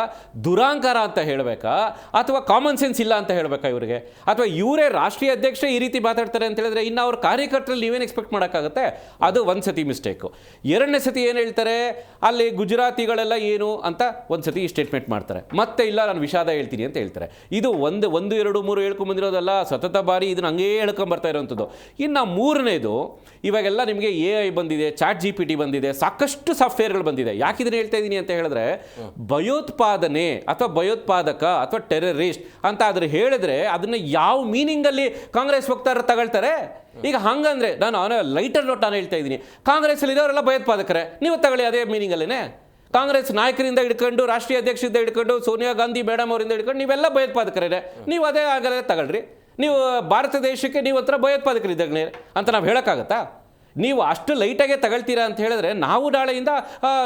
ದುರಾಂಕಾರ ಅಂತ ಹೇಳಬೇಕಾ, ಅಥವಾ ಕಾಮನ್ ಸೆನ್ಸ್ ಇಲ್ಲ ಅಂತ ಹೇಳಬೇಕಾ ಇವರಿಗೆ? ಅಥವಾ ಇವರೇ ರಾಷ್ಟ್ರೀಯ ಅಧ್ಯಕ್ಷರೇ ಈ ರೀತಿ ಮಾತಾಡ್ತಾರೆ ಅಂತ ಹೇಳಿದ್ರೆ ಇನ್ನು ಅವ್ರ ಕಾರ್ಯಕರ್ತರಲ್ಲಿ ನೀವೇನು ಎಕ್ಸ್ಪೆಕ್ಟ್ ಮಾಡೋಕ್ಕಾಗುತ್ತೆ? ಅದು ಒಂದು ಸತಿ ಮಿಸ್ಟೇಕು. ಎರಡನೇ ಸತಿ ಏನು ಹೇಳ್ತಾರೆ, ಅಲ್ಲಿ ಗುಜರಾತಿಗಳೆಲ್ಲ ಏನು ಅಂತ ಒಂದು ಸತಿ ಸ್ಟೇಟ್ಮೆಂಟ್ ಮಾಡ್ತಾರೆ, ಮತ್ತೆ ಇಲ್ಲ ನಾನು ವಿಷಾದ ಹೇಳ್ತೀನಿ ಅಂತ ಹೇಳ್ತಾರೆ. ಇದು ಒಂದು 2 3 ಹೇಳ್ಕೊಂಬಂದಿರೋದಲ್ಲ, ಸತತ ಬಾರಿ ಇದನ್ನು ಹಂಗೇ ಹೇಳ್ಕೊಂಬರ್ತಾ ಇರೋವಂಥದ್ದು. ಇನ್ನು ಮೂರನೇದು, ಇವಾಗೆಲ್ಲ ನಿಮಗೆ AI ಬಂದಿದೆ, ಚಾಟ್ GPT ಬಂದಿದೆ, ಸಾಕಷ್ಟು ಸಾಫ್ಟ್ವೇರ್ಗಳು ಬಂದಿದೆ. ಯಾಕೆ ಇದನ್ನು ಹೇಳ್ತಾ ಇದ್ದೀನಿ ಅಂತ ಹೇಳಿದ್ರೆ, ಭಯೋತ್ಪಾದನೆ ಅಥವಾ ಭಯೋತ್ಪಾದಕ ಅಥವಾ ಟೆರರಿಸ್ಟ್ ಅಂತ ಆದ್ರೆ ಹೇಳಿದ್ರೆ ಅದನ್ನು ಯಾವ ಮೀನಿಂಗಲ್ಲಿ ಕಾಂಗ್ರೆಸ್ ವಕ್ತಾರರು ತಗೊಳ್ತಾರೆ? ಈಗ ಹಂಗಂದ್ರೆ ನಾನು ಲೈಟರ್ ನೋಟ್ ನಾನು ಹೇಳ್ತಾ ಇದ್ದೀನಿ, ಕಾಂಗ್ರೆಸ್ಸಲ್ಲಿ ಇರೋರೆಲ್ಲ ಭಯೋತ್ಪಾದಕರೇ, ನೀವು ತಗೊಳ್ಳಿ ಅದೇ ಮೀನಿಂಗಲ್ಲೇ. ಕಾಂಗ್ರೆಸ್ ನಾಯಕರಿಂದ ಹಿಡ್ಕೊಂಡು, ರಾಷ್ಟ್ರೀಯ ಅಧ್ಯಕ್ಷರಿಂದ ಹಿಡ್ಕೊಂಡು, ಸೋನಿಯಾ ಗಾಂಧಿ ಮೇಡಮ್ ಅವರಿಂದ ಹಿಡ್ಕೊಂಡು ನೀವೆಲ್ಲ ಭಯೋತ್ಪಾದಕರೇ, ನೀವು ಅದೇ ಆಗಲೇ ತಗೊಳ್ರಿ. ನೀವು ಭಾರತ ದೇಶಕ್ಕೆ ನೀವು ಹತ್ರ ಭಯೋತ್ಪಾದಕರಿದ್ದಾಗಲೇ ಅಂತ ನಾವು ಹೇಳೋಕ್ಕಾಗತ್ತಾ? ನೀವು ಅಷ್ಟು ಲೈಟಾಗೆ ತಗೊಳ್ತೀರಾ ಅಂತ ಹೇಳಿದ್ರೆ ನಾವು ನಾಳೆಯಿಂದ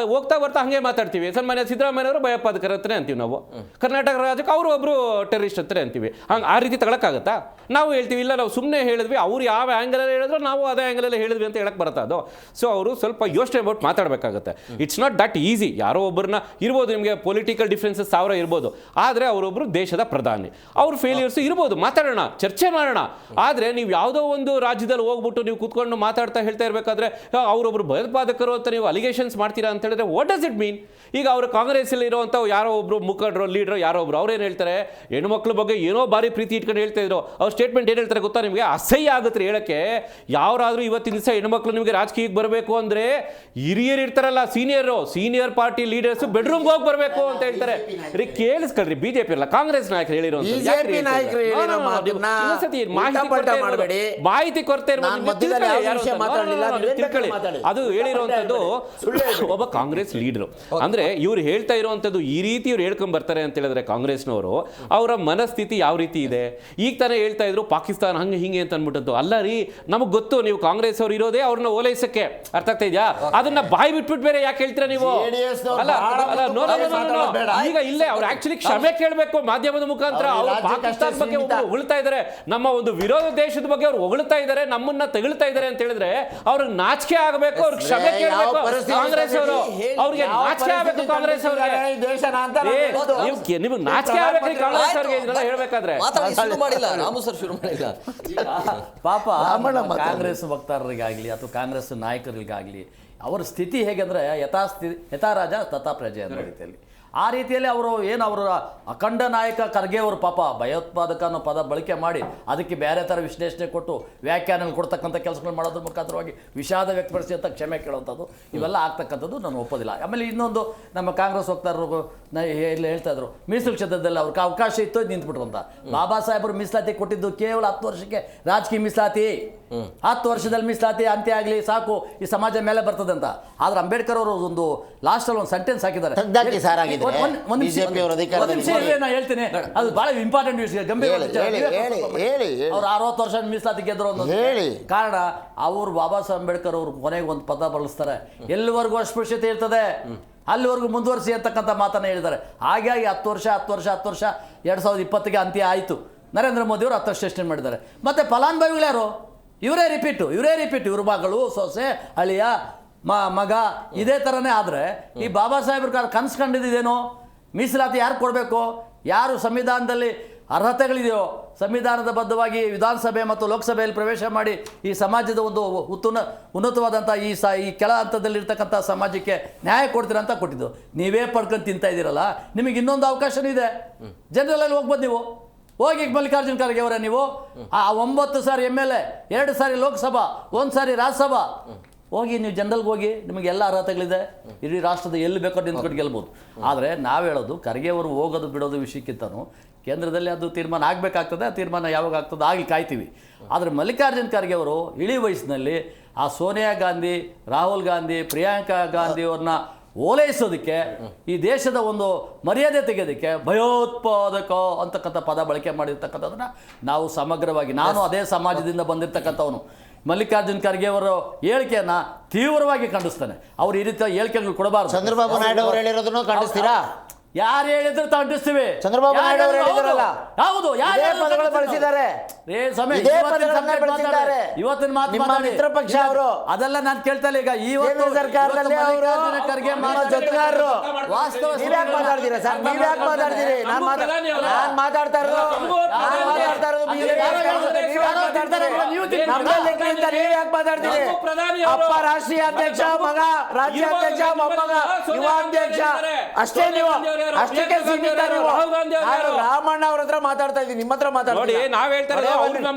ಹೋಗ್ತಾ ಬರ್ತಾ ಹಾಗೆ ಮಾತಾಡ್ತೀವಿ. ಸನ್ಮಾನ್ಯ ಸಿದ್ದರಾಮಯ್ಯವರು ಭಯೋತ್ಪಾದಕರ ಹತ್ರ ಅಂತೀವಿ ನಾವು, ಕರ್ನಾಟಕ ರಾಜ್ಯಕ್ಕೆ ಅವರು ಒಬ್ಬರು ಟೆರರಿಸ್ಟ್ ಹತ್ರ ಅಂತೀವಿ. ಹಂಗೆ ಆ ರೀತಿ ತಗೊಳಕ್ಕಾಗತ್ತಾ? ನಾವು ಹೇಳ್ತೀವಿ ಇಲ್ಲ, ನಾವು ಸುಮ್ಮನೆ ಹೇಳಿದ್ವಿ, ಅವ್ರು ಯಾವ ಆ್ಯಂಗಲಲ್ಲಿ ಹೇಳಿದ್ರು ನಾವು ಅದೇ ಆ್ಯಂಗಲಲ್ಲಿ ಹೇಳಿದ್ವಿ ಅಂತ ಹೇಳಕ್ಕೆ ಬರುತ್ತಾ ಅದು? ಸೊ ಅವರು ಸ್ವಲ್ಪ ಯೋಚನೆ ಅಬೌಟ್ ಮಾತಾಡಬೇಕಾಗತ್ತೆ. It's not that easy. ಯಾರೋ ಒಬ್ಬರನ್ನ ಇರ್ಬೋದು, ನಿಮಗೆ ಪೊಲಿಟಿಕಲ್ ಡಿಫ್ರೆನ್ಸಸ್ 1000 ಇರ್ಬೋದು, ಆದರೆ ಅವರೊಬ್ಬರು ದೇಶದ ಪ್ರಧಾನಿ, ಅವ್ರ ಫೇಲ್ಯೂರ್ಸ್ ಇರ್ಬೋದು, ಮಾತಾಡೋಣ, ಚರ್ಚೆ ಮಾಡೋಣ. ಆದರೆ ನೀವು ಯಾವುದೋ ಒಂದು ರಾಜ್ಯದಲ್ಲಿ ಹೋಗ್ಬಿಟ್ಟು ನೀವು ಕೂತ್ಕೊಂಡು ಮಾತಾಡ್ತಾ ಹೇಳ್ತಾ ಇರಬೇಕಾದ್ರೆ ಅವರೊಬ್ಬರು ಭಯೋತ್ಪಾದಕರು ಅಂತ ನೀವು ಅಲಿಗೇಷನ್ಸ್ ಮಾಡ್ತೀರಾ ಅಂತ ಹೇಳಿದ್ರೆ ವಾಟ್ ಡಸ್ ಇಟ್ ಮೀನ್? ಈಗ ಅವರು ಕಾಂಗ್ರೆಸ್ಸಲ್ಲಿ ಇರೋವಂಥ ಯಾರೋ ಒಬ್ಬರು ಮುಖಂಡರು, ಲೀಡರ್ ಯಾರೋ ಒಬ್ರು ಅವ್ರೇನು ಹೇಳ್ತಾರೆ, ಹೆಣ್ಮಕ್ಳ ಬಗ್ಗೆ ಏನೋ ಭಾರಿ ಪ್ರೀತಿ ಇಟ್ಕೊಂಡು ಹೇಳ್ತಾ ಇದ್ರು. ಅವ್ರ ಸ್ಟೇಟ್ಮೆಂಟ್ ಏನು ಹೇಳ್ತಾರೆ ಗೊತ್ತಾ ನಿಮಗೆ? ಅಸಹ್ಯ ಆಗುತ್ತೆ ಹೇಳಕ್ಕೆ. ಯಾರಾದರೂ ಇವತ್ತಿನ ದಿವಸ ಹೆಣ್ಮಕ್ಳು ನಿಮಗೆ ರಾಜಕೀಯಕ್ಕೆ ಬರಬೇಕು ಅಂದರೆ ಹಿರಿಯರು ಇರ್ತಾರಲ್ಲ, ಸೀನಿಯರ್ ಪಾರ್ಟಿ ಲೀಡರ್ಸ್ ಬೆಡ್ರೂಮ್ಗೆ ಹೋಗಿ ಬರಬೇಕು ಅಂತ ಹೇಳ್ತಾರೆ. ಕೇಳಿಸ್ಕೊಳ್ರಿ, BJP ಅಲ್ಲ ಕಾಂಗ್ರೆಸ್ ನಾಯಕರು ಹೇಳಿರೋ ಮಾಹಿತಿ ಕೊರತೆ ಮಾತಾಡಲಿಲ್ಲ, ನೀವೇನ್ ತಿಳ್ಕೊಳ್ಳಿ. ಮಾತಾಡಿ. ಅದು ಹೇಳಿರುವಂತದ್ದು ಒಬ್ಬ ಕಾಂಗ್ರೆಸ್ ಲೀಡರ್. ಅಂದ್ರೆ ಇವ್ರು ಹೇಳ್ತಾ ಇರುವಂತದ್ದು ಈ ರೀತಿ ಇವ್ರು ಹೇಳ್ಕೊಂಡ್ ಬರ್ತಾರೆ ಅಂತ ಹೇಳಿದ್ರೆ ಕಾಂಗ್ರೆಸ್ನವರು ಅವರ ಮನಸ್ಥಿತಿ ಯಾವ ರೀತಿ ಇದೆ. ಈಗ ತಾನೇ ಹೇಳ್ತಾ ಇದ್ರು ಪಾಕಿಸ್ತಾನ ಹಂಗೆ ಹಿಂಗೆ ಅಂತ ಅನ್ಬಿಟ್ಟದ್ದು. ಅಲ್ಲ ರೀ, ನಮಗ್ ಗೊತ್ತು ನೀವು ಕಾಂಗ್ರೆಸ್ ಅವ್ರು ಇರೋದೇ ಅವ್ರನ್ನ ಓಲೈಸಕ್ಕೆ. ಅರ್ಥ ಆಗ್ತಾ ಇದೆಯಾ? ಅದನ್ನ ಬಾಯಿ ಬಿಟ್ಬಿಟ್ಟು ಬೇರೆ ಯಾಕೆ ಹೇಳ್ತೀರಾ ನೀವು? ಅಲ್ಲ ಈಗ ಇಲ್ಲೇ ಅವ್ರು ಆಕ್ಚುಲಿ ಕ್ಷಮೆ ಕೇಳಬೇಕು ಮಾಧ್ಯಮದ ಮುಖಾಂತರ. ಅವ್ರು ಪಾಕಿಸ್ತಾನ ಬಗ್ಗೆ ಹೊಗಳ್ತಾ ಇದಾರೆ, ನಮ್ಮ ಒಂದು ವಿರೋಧ ದೇಶದ ಬಗ್ಗೆ ಅವ್ರು ಹೊಗಳ್ತಾ ಇದಾರೆ, ನಮ್ಮನ್ನ ತೆಗಳ್ತಾ ಇದಾರೆ ಅಂತ ಹೇಳಿದ್ರೆ ಅವ್ರಿಗೆ ನಾಚಿಕೆ ಆಗಬೇಕು, ಅವ್ರಿಗೆ ಕ್ಷಮೆ ಕೇಳಬೇಕು ಕಾಂಗ್ರೆಸ್ ಅವರು. ಅವ್ರಿಗೆ ನಾಚಿಕೆ ಆಗಬೇಕು ಕಾಂಗ್ರೆಸ್ ಅವ್ರಿಗೆ. ನಿಮ್ಗೆ ನಾಚಿಕೆ ಆಗಬೇಕು ಕಾಂಗ್ರೆಸ್ ಅವ್ರಿಗೆ ಇದನ್ನೆಲ್ಲ ಹೇಳ್ಬೇಕಾದ್ರೆ. ಶುರು ಮಾಡಿಲ್ಲ ರಾಮು ಸರ್, ಶುರು ಮಾಡಿಲ್ಲ. ಪಾಪ ಕಾಂಗ್ರೆಸ್ ವಕ್ತಾರರಿಗಾಗ್ಲಿ ಅಥವಾ ಕಾಂಗ್ರೆಸ್ ನಾಯಕರಿಗಾಗ್ಲಿ ಅವರ ಸ್ಥಿತಿ ಹೇಗೆಂದ್ರೆ ಯಥಾ ರಾಜ ತಥಾ ಪ್ರಜೆ ಅನ್ನೋ ರೀತಿಯಲ್ಲಿ. ಆ ರೀತಿಯಲ್ಲಿ ಅವರು ಏನು ಅವರ ಅಖಂಡ ನಾಯಕ ಖರ್ಗೆ ಅವರು ಪಾಪ ಭಯೋತ್ಪಾದಕ ಅನ್ನೋ ಪದ ಬಳಕೆ ಮಾಡಿ ಅದಕ್ಕೆ ಬೇರೆ ಥರ ವಿಶ್ಲೇಷಣೆ ಕೊಟ್ಟು ವ್ಯಾಖ್ಯಾನ ಕೊಡ್ತಕ್ಕಂಥ ಕೆಲಸಗಳು ಮಾಡೋದ್ರ ಮುಖಾಂತರವಾಗಿ ವಿಷಾದ ವ್ಯಕ್ತಪಡಿಸಿ ಅಂತ ಕ್ಷಮೆ ಕೇಳುವಂಥದ್ದು ಇವೆಲ್ಲ ಆಗ್ತಕ್ಕಂಥದ್ದು ನಾನು ಒಪ್ಪೋದಿಲ್ಲ. ಆಮೇಲೆ ಇನ್ನೊಂದು ನಮ್ಮ ಕಾಂಗ್ರೆಸ್ ವಕ್ತಾರರು ಹೇಳ್ತಾ ಇದ್ರು ಮೀಸಲು ಕ್ಷೇತ್ರದಲ್ಲಿ ಅವ್ರಿಗೆ ಅವಕಾಶ ಇತ್ತು ನಿಂತ್ಬಿಟ್ರು ಅಂತ. ಬಾಬಾ ಸಾಹೇಬರು ಮೀಸಲಾತಿ ಕೊಟ್ಟಿದ್ದು ಕೇವಲ 10 ವರ್ಷಕ್ಕೆ ರಾಜಕೀಯ ಮೀಸಲಾತಿ. 10 ವರ್ಷದಲ್ಲಿ ಮೀಸಲಾತಿ ಅಂತ್ಯ ಆಗಲಿ ಸಾಕು, ಈ ಸಮಾಜ ಮೇಲೆ ಬರ್ತದೆ ಅಂತ. ಆದ್ರೆ ಅಂಬೇಡ್ಕರ್ ಅವರು ಒಂದು ಲಾಸ್ಟಲ್ಲಿ ಒಂದು ಸೆಂಟೆನ್ಸ್ ಹಾಕಿದ್ದಾರೆ. ನಾನು ಹೇಳ್ತೀನಿ, ಅದು ಬಹಳ ಇಂಪಾರ್ಟೆಂಟ್ ವಿಷಯ, ಗಂಭೀರ. ಅವ್ರು 60 ವರ್ಷ ಮೀಸಲಾತಿ ಗೆದ್ರು ಅನ್ನೋದು ಕಾರಣ ಅವರು ಬಾಬಾ ಸಾಹೇಬ್ ಅಂಬೇಡ್ಕರ್ ಅವರು ಕೊನೆಗೆ ಒಂದು ಪದ ಬಳಸ್ತಾರೆ, ಎಲ್ಲಿವರೆಗೂ ಅಸ್ಪೃಶ್ಯತೆ ಇರ್ತದೆ ಅಲ್ಲಿವರೆಗೂ ಮುಂದುವರಿಸಿ ಅಂತಕ್ಕಂಥ ಮಾತನ್ನ ಹೇಳಿದ್ದಾರೆ. ಹಾಗಾಗಿ 10 ವರ್ಷ 2020ಗೆ ಅಂತ್ಯ ಆಯಿತು. ನರೇಂದ್ರ ಮೋದಿ ಅವರು 10 ವರ್ಷ ಎಕ್ಸ್ಟೆಂಡ್ ಮಾಡಿದ್ದಾರೆ. ಮತ್ತೆ ಫಲಾನುಭವಿಗಳು ಯಾರು? ಇವರೇ ರಿಪೀಟ್ ಇವ್ರ ಮಗಳು, ಸೊಸೆ, ಅಳಿಯ, ಮಗ, ಇದೇ ಥರನೇ. ಆದರೆ ಈ ಬಾಬಾ ಸಾಹೇಬ್ರ ಕನಸು ಕಂಡಿದ್ದೇನೋ ಮೀಸಲಾತಿ ಯಾರು ಕೊಡಬೇಕು, ಯಾರು ಸಂವಿಧಾನದಲ್ಲಿ ಅರ್ಹತೆಗಳಿದೆಯೋ ಸಂವಿಧಾನದ ಬದ್ಧವಾಗಿ ವಿಧಾನಸಭೆ ಮತ್ತು ಲೋಕಸಭೆಯಲ್ಲಿ ಪ್ರವೇಶ ಮಾಡಿ ಈ ಸಮಾಜದ ಒಂದು ಉನ್ನತವಾದಂಥ ಈ ಕೆಳ ಹಂತದಲ್ಲಿರ್ತಕ್ಕಂಥ ಸಮಾಜಕ್ಕೆ ನ್ಯಾಯ ಕೊಡ್ತೀರಾ ಅಂತ ಕೊಟ್ಟಿದ್ದು. ನೀವೇ ಪಡ್ಕೊಂಡು ತಿಂತಾ ಇದ್ದೀರಲ್ಲ, ನಿಮಗೆ ಇನ್ನೊಂದು ಅವಕಾಶನೂ ಇದೆ. ಜನರಲಲ್ಲಿ ಹೋಗ್ಬೋದು ನೀವು. ಹೋಗಿ ಮಲ್ಲಿಕಾರ್ಜುನ್ ಖರ್ಗೆ ಅವರೇ, ನೀವು ಆ 9 ಸಾರಿ MLA, 2 ಸಾರಿ ಲೋಕಸಭಾ, 1 ಸಾರಿ ರಾಜ್ಯಸಭಾ, ಹೋಗಿ ನೀವು ಜನರಲ್ಗೆ ಹೋಗಿ, ನಿಮಗೆಲ್ಲ ಅರ್ಹತೆಗಳಿದೆ. ಇಡೀ ರಾಷ್ಟ್ರದ ಎಲ್ಲಿ ಬೇಕೋ ನಿಂತ್ಕೊಂಡು ಗೆಲ್ಬೋದು. ಆದರೆ ನಾವು ಹೇಳೋದು ಖರ್ಗೆ ಅವರು ಹೋಗೋದು ಬಿಡೋದು ವಿಷಯಕ್ಕಿಂತನೂ ಕೇಂದ್ರದಲ್ಲಿ ಅದು ತೀರ್ಮಾನ ಆಗಬೇಕಾಗ್ತದೆ. ಆ ತೀರ್ಮಾನ ಯಾವಾಗ ಆಗ್ತದೆ ಆಗಿ ಕಾಯ್ತೀವಿ. ಆದರೆ ಮಲ್ಲಿಕಾರ್ಜುನ್ ಖರ್ಗೆ ಅವರು ಇಳಿ ವಯಸ್ಸಿನಲ್ಲಿ ಆ ಸೋನಿಯಾ ಗಾಂಧಿ, ರಾಹುಲ್ ಗಾಂಧಿ, ಪ್ರಿಯಾಂಕಾ ಗಾಂಧಿ ಅವ್ರನ್ನ ಓಲೈಸೋದಕ್ಕೆ, ಈ ದೇಶದ ಒಂದು ಮರ್ಯಾದೆ ತೆಗೆಯೋದಕ್ಕೆ ಭಯೋತ್ಪಾದಕ ಅಂತಕ್ಕಂಥ ಪದ ಬಳಕೆ ಮಾಡಿರ್ತಕ್ಕಂಥದ್ದನ್ನ ನಾವು ಸಮಗ್ರವಾಗಿ, ನಾನು ಅದೇ ಸಮಾಜದಿಂದ ಬಂದಿರತಕ್ಕಂಥವನು, ಮಲ್ಲಿಕಾರ್ಜುನ್ ಖರ್ಗೆ ಅವರ ಹೇಳಿಕೆಯನ್ನ ತೀವ್ರವಾಗಿ ಖಂಡಿಸ್ತಾನೆ. ಅವ್ರು ಈ ರೀತಿಯ ಹೇಳಿಕೆಗಳು ಕೊಡಬಾರ್ದು. ಚಂದ್ರಬಾಬು ನಾಯ್ಡು ಅವರು ಹೇಳಿರೋದನ್ನು ಖಂಡಿಸ್ತೀರಾ? ಯಾರು ಹೇಳಿದ್ರು ಖಂಡಿಸ್ತೀವಿ. ಚಂದ್ರಬಾಬು ನಾಯ್ಡು ಅವರು ಹೇಳಿದ್ರಲ್ಲ, ಹೌದು, ಪದಗಳು ಬಳಸಿದ್ದಾರೆ. ಇವತ್ತಿನ ಮಾತು ನಿಮ್ಮ ಮಿತ್ರ ಪಕ್ಷ ಅವರು ಅದೆಲ್ಲ ನಾನು ಕೇಳ್ತಾ ಇಲ್ಲ. ಈಗ ಇವತ್ತು ಸರ್ಕಾರದಲ್ಲಿ ಅವರು ಖರ್ಗೆ ಜೊತೆಗಾರರು ವಾಸ್ತವ ನೀವ್ಯಾಕೆ ಮಾತಾಡ್ತೀರಾ ಸರ್? ನೀವ್ಯಾಕೆ ಮಾತಾಡ್ತೀರಿ? ನಾನು ಮಾತಾಡ್ತಾ ಇರೋದು ನೀವ್ಯಾಕೆ ಮಾತಾಡ್ತೀರಿ? ಅಪ್ಪ ರಾಷ್ಟ್ರೀಯ ಅಧ್ಯಕ್ಷ, ಮಗ ರಾಜ್ಯಾಧ್ಯಕ್ಷ, ಮೊಮ್ಮಗ ಯುವಾಧ್ಯಕ್ಷ, ಅಷ್ಟೇ. ನೀವು ಅಷ್ಟಕ್ಕೆ ಸೀಮಿತ. ನೀವು ರಾಮಣ್ಣ ಅವ್ರ ಹತ್ರ ಮಾತಾಡ್ತಾ ಇದ್ದೀನಿ, ನಿಮ್ಮ ಹತ್ರ ಮಾತಾಡ್ತೀನಿ.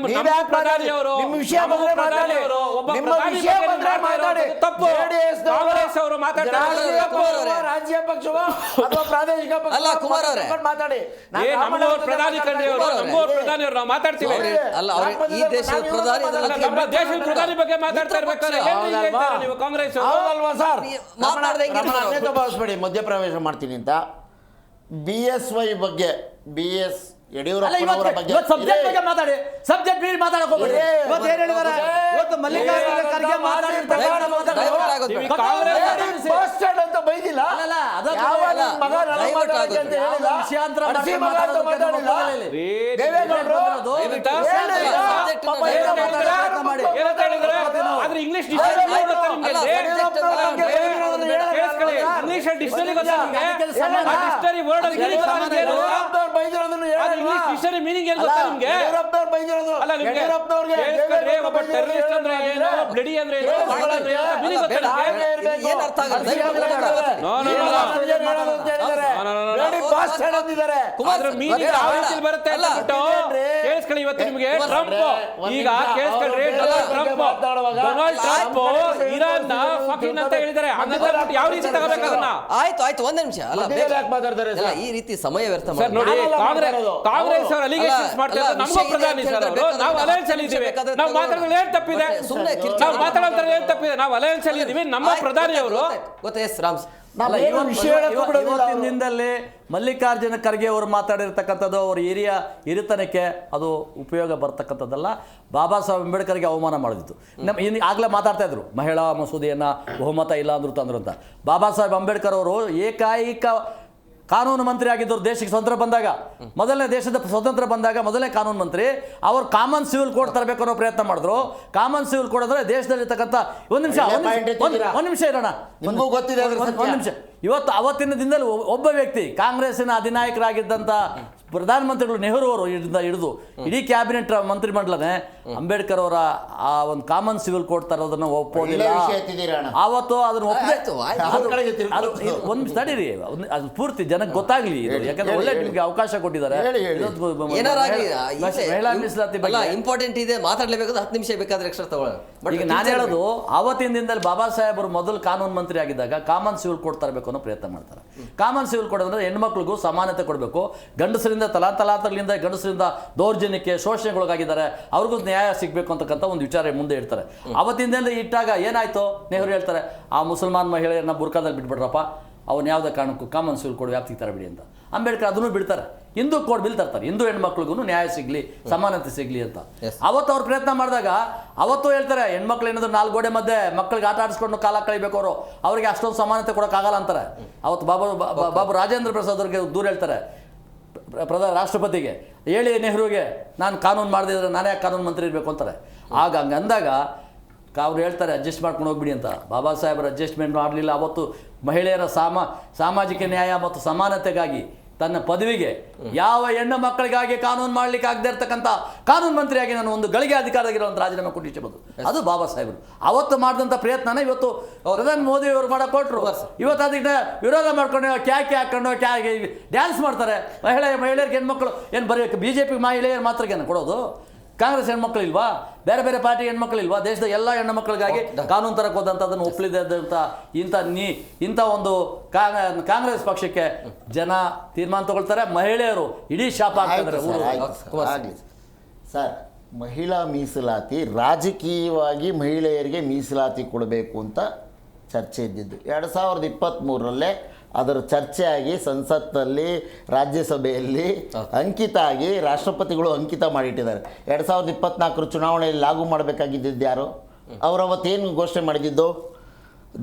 ನಿಮ್ಮ ವಿಷಯ ಬಂದ್ರೆ ಮಾತಾಡಿ, ನಿಮ್ಮ ವಿಷಯ ಬಂದ್ರೆ ಮಾತಾಡಿ. ತಪ್ಪು ರಾಜ್ಯ ಪಕ್ಷವ ಅಥವಾ ಪ್ರಾದೇಶಿಕ ಪಕ್ಷ ಅಲ್ಲ, ಕುಮಾರ್ ಅವರೇ ಮಾತಾಡಿ. ಪ್ರಧಾನಿ ಮಾತಾಡ್ತೀವಿ. ಅಲ್ಲ, ಈ ದೇಶದ ಪ್ರಧಾನಿ ಪ್ರಧಾನಿ ಬಗ್ಗೆ ಮಾತಾಡ್ತಾ ಇರ್ಬೇಕಾದ್ರೆ ನೀವು ಕಾಂಗ್ರೆಸ್ ಭಾವಿಸ್ಬೇಡಿ ಮಧ್ಯಪ್ರವೇಶ ಮಾಡ್ತೀನಿ ಅಂತ. BSY ಬಗ್ಗೆ, BS ಯಡಿಯೂರಪ್ಪನವರ ಬಗ್ಗೆ ಸಬ್ಜೆಕ್ಟ್ ಬಗ್ಗೆ ಮಾತಾಡಿ. ಸಬ್ಜೆಕ್ಟ್ ಬಿಡಿ ಮಾತಾಡಕ್ ಹೋಗ್ಬೇಡಿ. ಇವತ್ತು ಏನ್ ಹೇಳಿದಾರೆ? ಇವತ್ತು ಮಲ್ಲಿಕಾರ್ಜುನ ಖರ್ಗೆ ಮಾತಾಡಿರ್ತಾರೆ ಅಂತ ಬೈದಿಲ್ಲ. ವಿಷಯಾಂತರ ಇಂಗ್ಲಿಷ್ ಡಿಕ್ಷನರಿ ಮೀನಿಂಗ್ ಏನು ಗೊತ್ತಾ ನಿಮ್ಗೆ? ಅಲ್ಲ, ನಿಮ್ಗೆ ಒಬ್ಬ ಟೆರರಿಸ್ಟ್ ಅಂದ್ರೆ ಏನು, ಬ್ಲಡಿ ಅಂದ್ರೆ ಏನು, ಮೀನಿಂಗ್ ಗೊತ್ತಾ? ಏನ್ ಅರ್ಥ ಆಗುತ್ತೆ? ಭಾಷಣ ಅಂದಿದ್ದಾರೆ. ಅದ್ರ meaning ಯಾವ ರೀತಿಯಲ್ಲಿ ಬರುತ್ತೆ ಅಂತ ಬಿಟ್ಟು ಕೇಳಿಸ್ಕೊಳ್ಳಿ. ಇವತ್ತು ನಿಮಗೆ ಟ್ರಂಪ್ ಈಗ ಕೇಳಿಸ್ಕೊಳ್ರಿ, ಡೊನಾಲ್ಡ್ ಟ್ರಂಪ್ ಇರಾನ್ ನ ಫಕಿಂಗ್ ಅಂತ ಹೇಳಿದ್ದಾರೆ. ಹಂಗಂದ್ರೆ ಯಾವ ರೀತಿ ತಗೋಬೇಕು ಅದನ್ನ? ಆಯ್ತು ಒಂದ್ ನಿಮಿಷ ಅಲ್ಲ, ಈ ರೀತಿ ಸಮಯ ವ್ಯರ್ಥ ಸರ್ ನೋಡಿ, ಕಾಂಗ್ರೆಸ್ ಅವರು ಅಲಿಗೇಷನ್ಸ್ ಮಾಡ್ತಾರೆ. ನಮ್ಮ ಪ್ರಧಾನಿ ಸರ್ ಅವರು, ನಾವು ಅಲಯನ್ಸ್ ಅಲ್ಲಿ ಇದ್ದೀವಿ, ನಾವು ಮಾತಾಡೋದು ಏನ್ ತಪ್ಪಿದೆ? ನಾವು ಮಾತಾಡೋದು ಏನ್ ತಪ್ಪಿದೆ? ನಾವು ಅಲಯನ್ಸ್ ಅಲ್ಲಿ ಇದ್ದೀವಿ, ನಮ್ಮ ಪ್ರಧಾನಿ ಅವರು ಇವತ್ತಿನ ದಿನದಲ್ಲಿ ಮಲ್ಲಿಕಾರ್ಜುನ ಖರ್ಗೆ ಅವರು ಮಾತಾಡಿರ್ತಕ್ಕಂಥದ್ದು ಅವ್ರ ಹಿರಿತನಕ್ಕೆ ಅದು ಉಪಯೋಗ ಬರ್ತಕ್ಕಂಥದ್ದಲ್ಲ. ಬಾಬಾ ಸಾಹೇಬ್ ಅಂಬೇಡ್ಕರ್ಗೆ ಅವಮಾನ ಮಾಡಿದ್ದು. ಆಗಲೇ ಮಾತಾಡ್ತಾ ಇದ್ರು, ಮಹಿಳಾ ಮಸೂದೆಯನ್ನು ಬಹುಮತ ಇಲ್ಲ ಅಂದ್ರು ತಂದ್ರು ಅಂತ. ಬಾಬಾ ಸಾಹೇಬ್ ಅಂಬೇಡ್ಕರ್ ಅವರು ಏಕೈಕ ಕಾನೂನು ಮಂತ್ರಿ ಆಗಿದ್ದರು ದೇಶಕ್ಕೆ ಸ್ವತಂತ್ರ ಬಂದಾಗ. ಮೊದಲನೇ ದೇಶದ ಸ್ವತಂತ್ರ ಬಂದಾಗ ಮೊದಲನೇ ಕಾನೂನು ಮಂತ್ರಿ ಅವರು ಕಾಮನ್ ಸಿವಿಲ್ ಕೋಡ್ ತರಬೇಕು ಅನ್ನೋ ಪ್ರಯತ್ನ ಮಾಡಿದ್ರು. ಕಾಮನ್ ಸಿವಿಲ್ ಕೋಡ್ ಅಂದ್ರೆ ದೇಶದಲ್ಲಿರ್ತಕ್ಕಂಥ ಒಂದು ನಿಮಿಷ ಇರೋಣ, ಒಂದು ನಿಮಿಷ. ಅವತ್ತಿನ ದಿನದಲ್ಲಿ ಒಬ್ಬ ವ್ಯಕ್ತಿ ಕಾಂಗ್ರೆಸ್ಸಿನ ಅಧಿನಾಯಕರಾಗಿದ್ದಂಥ ಪ್ರಧಾನಮಂತ್ರಿಗಳು ನೆಹರು ಅವರು ಹಿಡಿದು ಇಡೀ ಕ್ಯಾಬಿನೆಟ್ ಮಂತ್ರಿಮಂಡಲನೇ ಅಂಬೇಡ್ಕರ್ ಅವರ ಆ ಒಂದು ಕಾಮನ್ ಸಿವಿಲ್ ಕೋಡ್ ತರೋದನ್ನ ಒಪ್ಪೋದಿಲ್ಲ. ಆವತ್ತು ಅದನ್ನು ಒಂದು ತಡೀರಿ, ಅದು ಪೂರ್ತಿ ಜನಕ್ಕೆ ಗೊತ್ತಾಗ್ಲಿ, ಯಾಕಂದ್ರೆ ಒಳ್ಳೆ ನಿಮ್ಗೆ ಅವಕಾಶ ಕೊಟ್ಟಿದ್ದಾರೆ. ಮಹಿಳಾ ಮೀಸಲಾತಿ ಇಂಪಾರ್ಟೆಂಟ್ ಇದೆ, ಮಾತಾಡ್ಲೇಬೇಕಾದ್ರೆ 10 ನಿಮಿಷ ಬೇಕಾದ್ರೆ ಎಕ್ಸ್ಟ್ರಾ ತಗೊಳ್ಳೋಣ. ಈಗ ನಾನು ಹೇಳೋದು, ಆವತ್ತಿನ ದಿನದಲ್ಲಿ ಬಾಬಾ ಸಾಹೇಬ್ ಅವರು ಮೊದಲು ಕಾನೂನು ಮಂತ್ರಿ ಆಗಿದ್ದಾಗ ಕಾಮನ್ ಸಿವಿಲ್ ಕೋಡ್ ತರಬೇಕು ಅನ್ನೋ ಪ್ರಯತ್ನ ಮಾಡ್ತಾರೆ. ಕಾಮನ್ ಸಿವಿಲ್ ಕೋಡ್ ಅಂದ್ರೆ ಹೆಣ್ಮಕ್ಳಿಗೂ ಸಮಾನತೆ ಕೊಡಬೇಕು. ಗಂಡಸರಿಂದ ತಲಾಂತರಗಳಿಂದ ಗಂಡಸರಿಂದ ದೌರ್ಜನ್ಯಕ್ಕೆ ಶೋಷಣೆಗೊಳಗಾಗಿದ್ದಾರೆ, ಅವ್ರಿಗೂ ನ್ಯಾಯ ಸಿಗಬೇಕು ಅಂತಕ್ಕಂಥ ಒಂದು ವಿಚಾರ ಮುಂದೆ ಇಡ್ತಾರೆ. ಅವತ್ತಿಂದ ಇಟ್ಟಾಗ ಏನಾಯ್ತು, ನೆಹರು ಹೇಳ್ತಾರೆ ಆ ಮುಸಲ್ಮಾನ್ ಮಹಿಳೆಯರನ್ನ ಬುರ್ಕಾದಲ್ಲಿ ಬಿಟ್ಬಿಡ್ರಪ್ಪ, ಅವನು ಯಾವುದೇ ಕಾರಣಕ್ಕೂ ಕಾಮನ್ ಸಿವಿಲ್ ಕೋಡ್ ವ್ಯಾಪ್ತಿಗೆ ತರಬೇಡಿ ಅಂತ. ಅಂಬೇಡ್ಕರ್ ಅದನ್ನು ಬಿಡ್ತಾರೆ, ಹಿಂದೂ ಕೋಡ್ ಬಿಲ್ ತರ್ತಾರೆ, ಹಿಂದೂ ಹೆಣ್ಮಕ್ಳಿಗೂ ನ್ಯಾಯ ಸಿಗಲಿ, ಸಮಾನತೆ ಸಿಗಲಿ ಅಂತ. ಅವತ್ತು ಅವ್ರು ಪ್ರಯತ್ನ ಮಾಡಿದಾಗ ಅವತ್ತು ಹೇಳ್ತಾರೆ, ಹೆಣ್ಮಕ್ಳು ಏನಾದ್ರು 4 ಗೋಡೆ ಮಧ್ಯೆ ಮಕ್ಕಳಿಗೆ ಆಟ ಆಡಿಸ್ಕೊಂಡು ಕಾಲ ಕಳಿಬೇಕು, ಅವರಿಗೆ ಅಷ್ಟೊಂದು ಸಮಾನತೆ ಕೊಡೋಕ್ಕಾಗಲ್ಲ ಅಂತಾರೆ. ಅವತ್ತು ಬಾಬು ರಾಜೇಂದ್ರ ಪ್ರಸಾದ್ ಅವ್ರಿಗೆ ದೂರ ಹೇಳ್ತಾರೆ ರಾಷ್ಟ್ರಪತಿಗೆ, ಹೇಳಿ ನೆಹರುಗೆ ನಾನು ಕಾನೂನು ಮಾಡದಿದ್ರೆ ನಾನೇ ಕಾನೂನು ಮಂತ್ರಿ ಇರಬೇಕು ಅಂತಾರೆ. ಆಗ ಹಂಗೆ ಅಂದಾಗ ಅವ್ರು ಹೇಳ್ತಾರೆ ಅಡ್ಜಸ್ಟ್ ಮಾಡ್ಕೊಂಡು ಹೋಗ್ಬಿಡಿ ಅಂತ. ಬಾಬಾ ಸಾಹೇಬರು ಅಡ್ಜಸ್ಟ್ಮೆಂಟ್ ಮಾಡಲಿಲ್ಲ. ಅವತ್ತು ಮಹಿಳೆಯರ ಸಾಮಾಜಿಕ ನ್ಯಾಯ ಮತ್ತು ಸಮಾನತೆಗಾಗಿ ತನ್ನ ಪದವಿಗೆ ಯಾವ ಹೆಣ್ಣು ಮಕ್ಕಳಿಗಾಗಿ ಕಾನೂನು ಮಾಡ್ಲಿಕ್ಕೆ ಆಗದೆ ಇರ್ತಕ್ಕಂಥ ಕಾನೂನು ಮಂತ್ರಿಯಾಗಿ ನಾನು ಒಂದು ಗಳಿಗೆ ಅಧಿಕಾರವಾಗಿರುವಂಥ ರಾಜೀನಾಮೆ ಕೊಟ್ಟಿರ್ಬೋದು. ಅದು ಬಾಬಾ ಸಾಹೇಬರು ಅವತ್ತು ಮಾಡಿದಂಥ ಪ್ರಯತ್ನ ಇವತ್ತು ಪ್ರಧಾನಿ ಮೋದಿ ಅವರು ಮಾಡಕ್ಕೆ ಕೊಟ್ಟರು. ಇವತ್ತು ಅದಕ್ಕೆ ವಿರೋಧ ಮಾಡ್ಕೊಂಡು ಕ್ಯಾಕಿ ಹಾಕೊಂಡು ಡ್ಯಾನ್ಸ್ ಮಾಡ್ತಾರೆ. ಮಹಿಳೆಯರಿಗೆ ಹೆಣ್ಮಕ್ಳು ಏನು ಬರೀ BJP ಮಹಿಳೆಯರು ಮಾತ್ರಗೇನು ಕೊಡೋದು? ಕಾಂಗ್ರೆಸ್ ಹೆಣ್ಮಕ್ಳು ಇಲ್ವಾ? ಬೇರೆ ಬೇರೆ ಪಾರ್ಟಿ ಹೆಣ್ಮಕ್ಳು ಇಲ್ವಾ? ದೇಶದ ಎಲ್ಲ ಹೆಣ್ಣು ಮಕ್ಕಳಿಗಾಗಿ ಕಾನೂನು ತರಕ್ಕೆ ಹೋದಂಥದ್ದನ್ನು ಒಪ್ಪಲಿದೆ ಅಂತ ಇಂಥ ಒಂದು ಕಾಂಗ್ರೆಸ್ ಪಕ್ಷಕ್ಕೆ ಜನ ತೀರ್ಮಾನ ತಗೊಳ್ತಾರೆ. ಮಹಿಳೆಯರು ಇಡೀ ಶಾಪ ಆಗ್ತಾರೆ. ಸರ್, ಮಹಿಳಾ ಮೀಸಲಾತಿ ರಾಜಕೀಯವಾಗಿ ಮಹಿಳೆಯರಿಗೆ ಮೀಸಲಾತಿ ಕೊಡಬೇಕು ಅಂತ ಚರ್ಚೆ ಇದ್ದಿದ್ದು 2023ರಲ್ಲೇ ಅದರ ಚರ್ಚೆ ಆಗಿ ಸಂಸತ್ನಲ್ಲಿ ರಾಜ್ಯಸಭೆಯಲ್ಲಿ ಅಂಕಿತ ಆಗಿ ರಾಷ್ಟ್ರಪತಿಗಳು ಅಂಕಿತ ಮಾಡಿಟ್ಟಿದ್ದಾರೆ. 2024 ಚುನಾವಣೆಯಲ್ಲಿ ಲಾಗು ಮಾಡಬೇಕಾಗಿದ್ದು ಯಾರು? ಅವರು ಅವತ್ತೇನು ಘೋಷಣೆ ಮಾಡಿದ್ದು?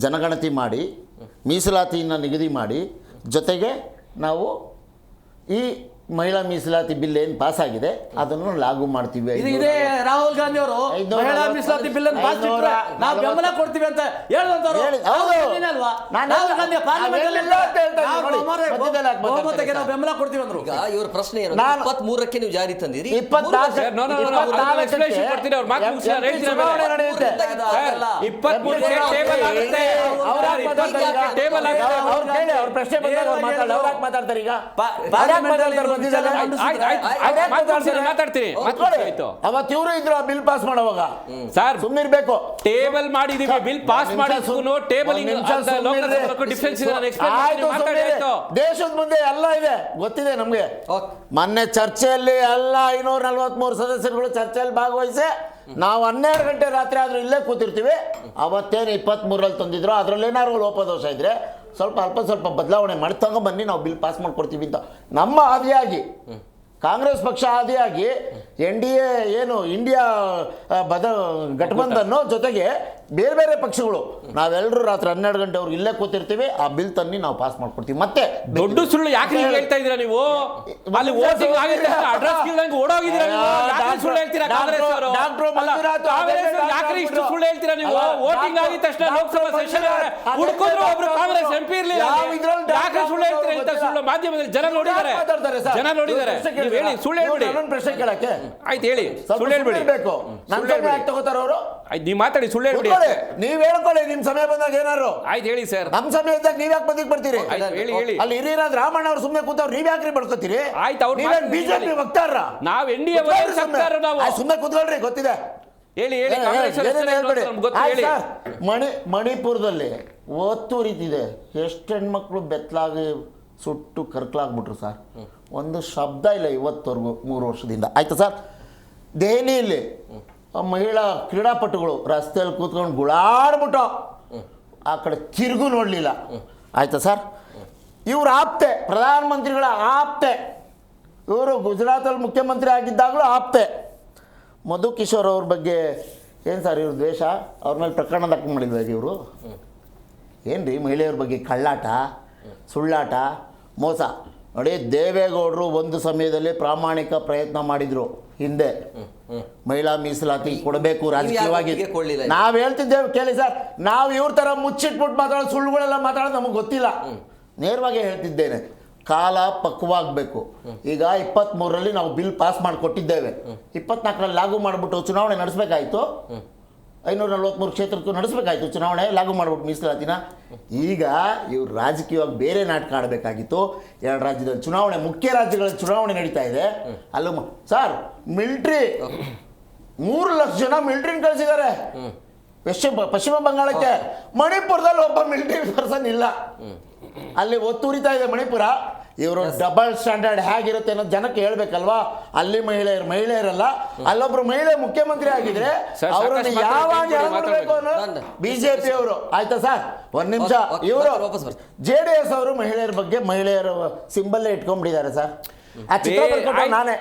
ಜನಗಣತಿ ಮಾಡಿ ಮೀಸಲಾತಿಯನ್ನು ನಿಗದಿ ಮಾಡಿ, ಜೊತೆಗೆ ನಾವು ಈ ಮಹಿಳಾ ಮೀಸಲಾತಿ ಬಿಲ್ ಏನು ಪಾಸ್ ಆಗಿದೆ ಅದನ್ನು ಲಾಗು ಮಾಡ್ತೀವಿ. ಇದೇ ರಾಹುಲ್ ಗಾಂಧಿ ಅವರು ಮಹಿಳಾ ಮೀಸಲಾತಿ ಬಿಲ್ ಅನ್ನು ಪಾಸ್ ಮಾಡಿದ್ರೆ ನಾವು ಬೆಂಬಲ ಕೊಡ್ತೀವಿ ಅಂತ ಹೇಳಿದಂತವರು ಬಹುಮತಕ್ಕೆ ನಾವು ಬೆಂಬಲ ಕೊಡ್ತೀವಿ ಅಂದ್ರು. ಈಗ ಇವ್ರ ಪ್ರಶ್ನೆ ಏನು, 23ಕ್ಕೆ ನೀವು ಜಾರಿ ತಂದಿರಿ, 23 ಇದ್ರು ಆ ಬಿಲ್ ಪಾಸ್ ಮಾಡುವಾಗ ಸರ್ ಸುಮ್ಮನಿರ್ಬೇಕು. ಟೇಬಲ್ ಮಾಡಿದೀವಿ, ಬಿಲ್ ಪಾಸ್ ಮಾಡಿ ದೇಶದ ಮುಂದೆ ಎಲ್ಲ ಇದೆ, ಗೊತ್ತಿದೆ ನಮ್ಗೆ. ಮೊನ್ನೆ ಚರ್ಚೆಯಲ್ಲಿ ಎಲ್ಲ 543 ಸದಸ್ಯರುಗಳು ಚರ್ಚೆಯಲ್ಲಿ ಭಾಗವಹಿಸಿ ನಾವು 12 ಗಂಟೆ ರಾತ್ರಿ ಆದ್ರೂ ಇಲ್ಲೇ ಕೂತಿರ್ತೀವಿ. ಅವತ್ತೇನು 23ರಲ್ಲಿ ತಂದಿದ್ರು, ಅದ್ರಲ್ಲೇನಾದ್ರು ಲೋಪದೋಷ ಇದ್ರೆ ಸ್ವಲ್ಪ ಬದಲಾವಣೆ ಮಾಡಿ ತಗೊಂಡ್ಬನ್ನಿ, ನಾವು ಬಿಲ್ ಪಾಸ್ ಮಾಡ್ಕೊಡ್ತೀವಿ ಅಂತ ನಮ್ಮ ಆದಿಯಾಗಿ ಕಾಂಗ್ರೆಸ್ ಪಕ್ಷ ಆದಿಯಾಗಿ NDA ಏನು ಇಂಡಿಯಾ ಗಠಬಂಧನ್ ಜೊತೆಗೆ ಬೇರೆ ಬೇರೆ ಪಕ್ಷಗಳು ನಾವೆಲ್ಲರೂ ರಾತ್ರಿ 12 ಗಂಟೆವರೆಗೂ ಇಲ್ಲೇ ಕೂತಿರ್ತೀವಿ, ಆ ಬಿಲ್ ತನ್ನಿ ನಾವು ಪಾಸ್ ಮಾಡ್ಕೊಡ್ತೀವಿ. ಮತ್ತೆ ದೊಡ್ಡ ಸುಳ್ಳು ಯಾಕೆ ಹೇಳ್ತಾ ಇದ್ದೀರಾ ನೀವು? ಅಲ್ಲಿ ವೋಟಿಂಗ್ ಆಗಿದೆ, ಅಡ್ರೆಸ್ ಇಲ್ಲಂಗೆ ಓಡೋಗಿದ್ದೀರಾ ನೀವು. ಯಾಕೆ ಸುಳ್ಳು ಹೇಳ್ತೀರಾ ಕಾಂಗ್ರೆಸ್ ಅವರು? ಯಾಕೆ ಇಷ್ಟು ಸುಳ್ಳು ಹೇಳ್ತೀರಾ ನೀವು? ವೋಟಿಂಗ್ ಆಗಿದ ತಕ್ಷಣ ಲೋಕಸಭಾ ಸೆಷನ್ ಹುಡುಕಿದ್ರು ಒಬ್ರು ಕಾಂಗ್ರೆಸ್ MP ಇರಲಿಲ್ಲ, ಯಾಕೆ ಸುಳ್ಳು ಹೇಳ್ತೀರಾ? ಇಂಥ ಸುಳ್ಳು ಮಾಧ್ಯಮದಲ್ಲಿ ಜನ ನೋಡಿದ್ದಾರೆ, ಜನ ನೋಡಿದ್ದಾರೆ. ನೀವು ಹೇಳಿ, ಸುಳ್ಳು ಹೇಳ್ಬಿಡಿ. ಪ್ರಶ್ನೆ ಕೇಳಕ್ಕೆ ಆಯ್ತು ಹೇಳಿ, ಸುಳ್ಳು ಹೇಳ್ಬಿಡಿ. ತಗೋತಾರ ಅವರು. ಆಯ್ತು ನೀವು ಮಾತಾಡಿ, ಸುಳ್ಳು ಹೇಳ್ಬಿಡಿ. ನೀವ್ ಹೇಳ್ಕೊಳ್ಳಿ ನಿಮ್ ಸಮಯ ಬಂದಾಗ ಏನಾರು. ಆಯ್ತು ಹೇಳಿ ಸರ್. ನಮ್ ಸಮಯ ಇದ್ದಾಗ ನೀವ್ ಯಾಕೆ ಬದಿಗೆ ಬರ್ತೀರಿ? ಹೇಳಿ ಹೇಳಿ. ಅಲ್ಲಿ ಹಿರಿಯರಾದ ರಾಮಣ್ಣ ಅವ್ರು ಸುಮ್ಮನೆ ಕೂತವ್ರು, ನೀವ್ ಯಾಕ್ರಿ ಬಡ್ಕೋತೀರಿ? ಆಯ್ತು, ಅವ್ರು ಬಿಜೆಪಿ ವಕ್ತಾರ, ನಾವ್ ಎನ್ಡಿಎ ನಾವು ಸುಮ್ಮನೆ ಕೂತ್ಕೊಳ್ರಿ, ಗೊತ್ತಿದೆ. ಹೇಳಿ ಹೇಳಿ. ಮಣಿಪುರದಲ್ಲಿ ಒತ್ತುರಿತಿದೆ, ಎಷ್ಟು ಹೆಣ್ಮಕ್ಳು ಬೆತ್ತಲಾಗಿ ಸುಟ್ಟು ಕರ್ಕಲಾಗ್ಬಿಟ್ರು ಸರ್. ಒಂದು ಶಬ್ದ ಇಲ್ಲ ಇವತ್ತವರೆಗೂ 3 ವರ್ಷದಿಂದ. ಆಯ್ತಾ ಸರ್? ದೆಹಲಿಯಲ್ಲಿ ಮಹಿಳಾ ಕ್ರೀಡಾಪಟುಗಳು ರಸ್ತೆಯಲ್ಲಿ ಕೂತ್ಕೊಂಡು ಗುಳಾಡ್ಬಿಟ್ಟು ಆ ಕಡೆ ತಿರುಗು ನೋಡಲಿಲ್ಲ. ಆಯ್ತಾ ಸರ್? ಇವ್ರ ಆಪ್ತೆ, ಪ್ರಧಾನಮಂತ್ರಿಗಳ ಆಪ್ತೆ, ಇವರು ಗುಜರಾತಲ್ಲಿ ಮುಖ್ಯಮಂತ್ರಿ ಆಗಿದ್ದಾಗಲೂ ಆಪ್ತೆ ಮಧು ಕಿಶೋರ್ ಅವ್ರ ಬಗ್ಗೆ ಏನು ಸರ್ ಇವ್ರ ದ್ವೇಷ? ಅವ್ರ ಮೇಲೆ ಪ್ರಕರಣ ದಾಖಲು ಮಾಡಿಲ್ವಾಗ ಇವರು? ಏನು ರೀ ಮಹಿಳೆಯರ ಬಗ್ಗೆ ಕಳ್ಳಾಟ, ಸುಳ್ಳಾಟ, ಮೋಸ? ನೋಡಿ, ದೇವೇಗೌಡರು ಒಂದು ಸಮಯದಲ್ಲಿ ಪ್ರಾಮಾಣಿಕ ಪ್ರಯತ್ನ ಮಾಡಿದರು ಹಿಂದೆ, ಮಹಿಳಾ ಮೀಸಲಾತಿ ಕೊಡಬೇಕು ರಾಜಕೀಯವಾಗಿ. ನಾವು ಹೇಳ್ತಿದ್ದೇವೆ ಕೇಳಿ ಸರ್, ನಾವು ಇವ್ರ ಥರ ಮುಚ್ಚಿಟ್ಬಿಟ್ಟು ಮಾತಾಡೋದು, ಸುಳ್ಳುಗಳೆಲ್ಲ ಮಾತಾಡೋದು ನಮಗೆ ಗೊತ್ತಿಲ್ಲ. ನೇರವಾಗಿ ಹೇಳ್ತಿದ್ದೇನೆ, ಕಾಲ ಪಕ್ವಾಗಬೇಕು. ಈಗ 23ರಲ್ಲಿ ನಾವು ಬಿಲ್ ಪಾಸ್ ಮಾಡಿಕೊಟ್ಟಿದ್ದೇವೆ, 24ರಲ್ಲಿ ಲಾಗು ಮಾಡಿಬಿಟ್ಟು ಚುನಾವಣೆ ನಡೆಸಬೇಕಾಯಿತು. 543 ಕ್ಷೇತ್ರಕ್ಕೂ ನಡೆಸಬೇಕಾಯಿತು ಚುನಾವಣೆ, ಲಾಗು ಮಾಡಿಬಿಟ್ಟು ಮೀಸಲಾತಿನ. ಈಗ ಇವ್ರು ರಾಜಕೀಯವಾಗಿ ಬೇರೆ ನಾಟಕ ಆಡಬೇಕಾಗಿತ್ತು. 2 ರಾಜ್ಯದಲ್ಲಿ ಚುನಾವಣೆ, ಮುಖ್ಯ ರಾಜ್ಯಗಳಲ್ಲಿ ಚುನಾವಣೆ ನಡೀತಾ ಇದೆ. ಅಲ್ಲೂ ಸರ್ ಮಿಲಿಟ್ರಿ 3 ಲಕ್ಷ ಜನ ಮಿಲಿಟ್ರಿನ ಕಳಿಸಿದ್ದಾರೆ ಪಶ್ಚಿಮ ಬಂಗಾಳಕ್ಕೆ. ಮಣಿಪುರದಲ್ಲಿ ಒಬ್ಬ ಮಿಲಿಟರಿ ಪರ್ಸನ್ ಇಲ್ಲ. ಅಲ್ಲಿ ಒತ್ತುರಿತಾ ಇದೆ ಮಣಿಪುರ. ಇವರು ಡಬಲ್ ಸ್ಟ್ಯಾಂಡರ್ಡ್ ಹೇಗಿರುತ್ತೆ ಅನ್ನೋದು ಜನಕ್ಕೆ ಹೇಳ್ಬೇಕಲ್ವಾ? ಅಲ್ಲಿ ಮಹಿಳೆಯರಲ್ಲ, ಅಲ್ಲೊಬ್ರು ಮಹಿಳೆ ಮುಖ್ಯಮಂತ್ರಿ ಆಗಿದ್ರೆ ಅವರನ್ನು ಯಾವಾಗ ಹೇಳ್ಬೇಕು ಅನ್ನೋ ಬಿಜೆಪಿ ಅವರು. ಆಯ್ತಾ ಸರ್? 1 ನಿಮಿಷ. ಇವರು JDS ಅವರು ಮಹಿಳೆಯರ ಬಗ್ಗೆ ಮಹಿಳೆಯರ ಸಿಂಬಲ್ಲೇ ಇಟ್ಕೊಂಡ್ಬಿಟ್ಟಿದ್ದಾರೆ ಸರ್. ಆ ಚಿತ್ರ ಬರ್ಕೊಂಡು ನಾನೇ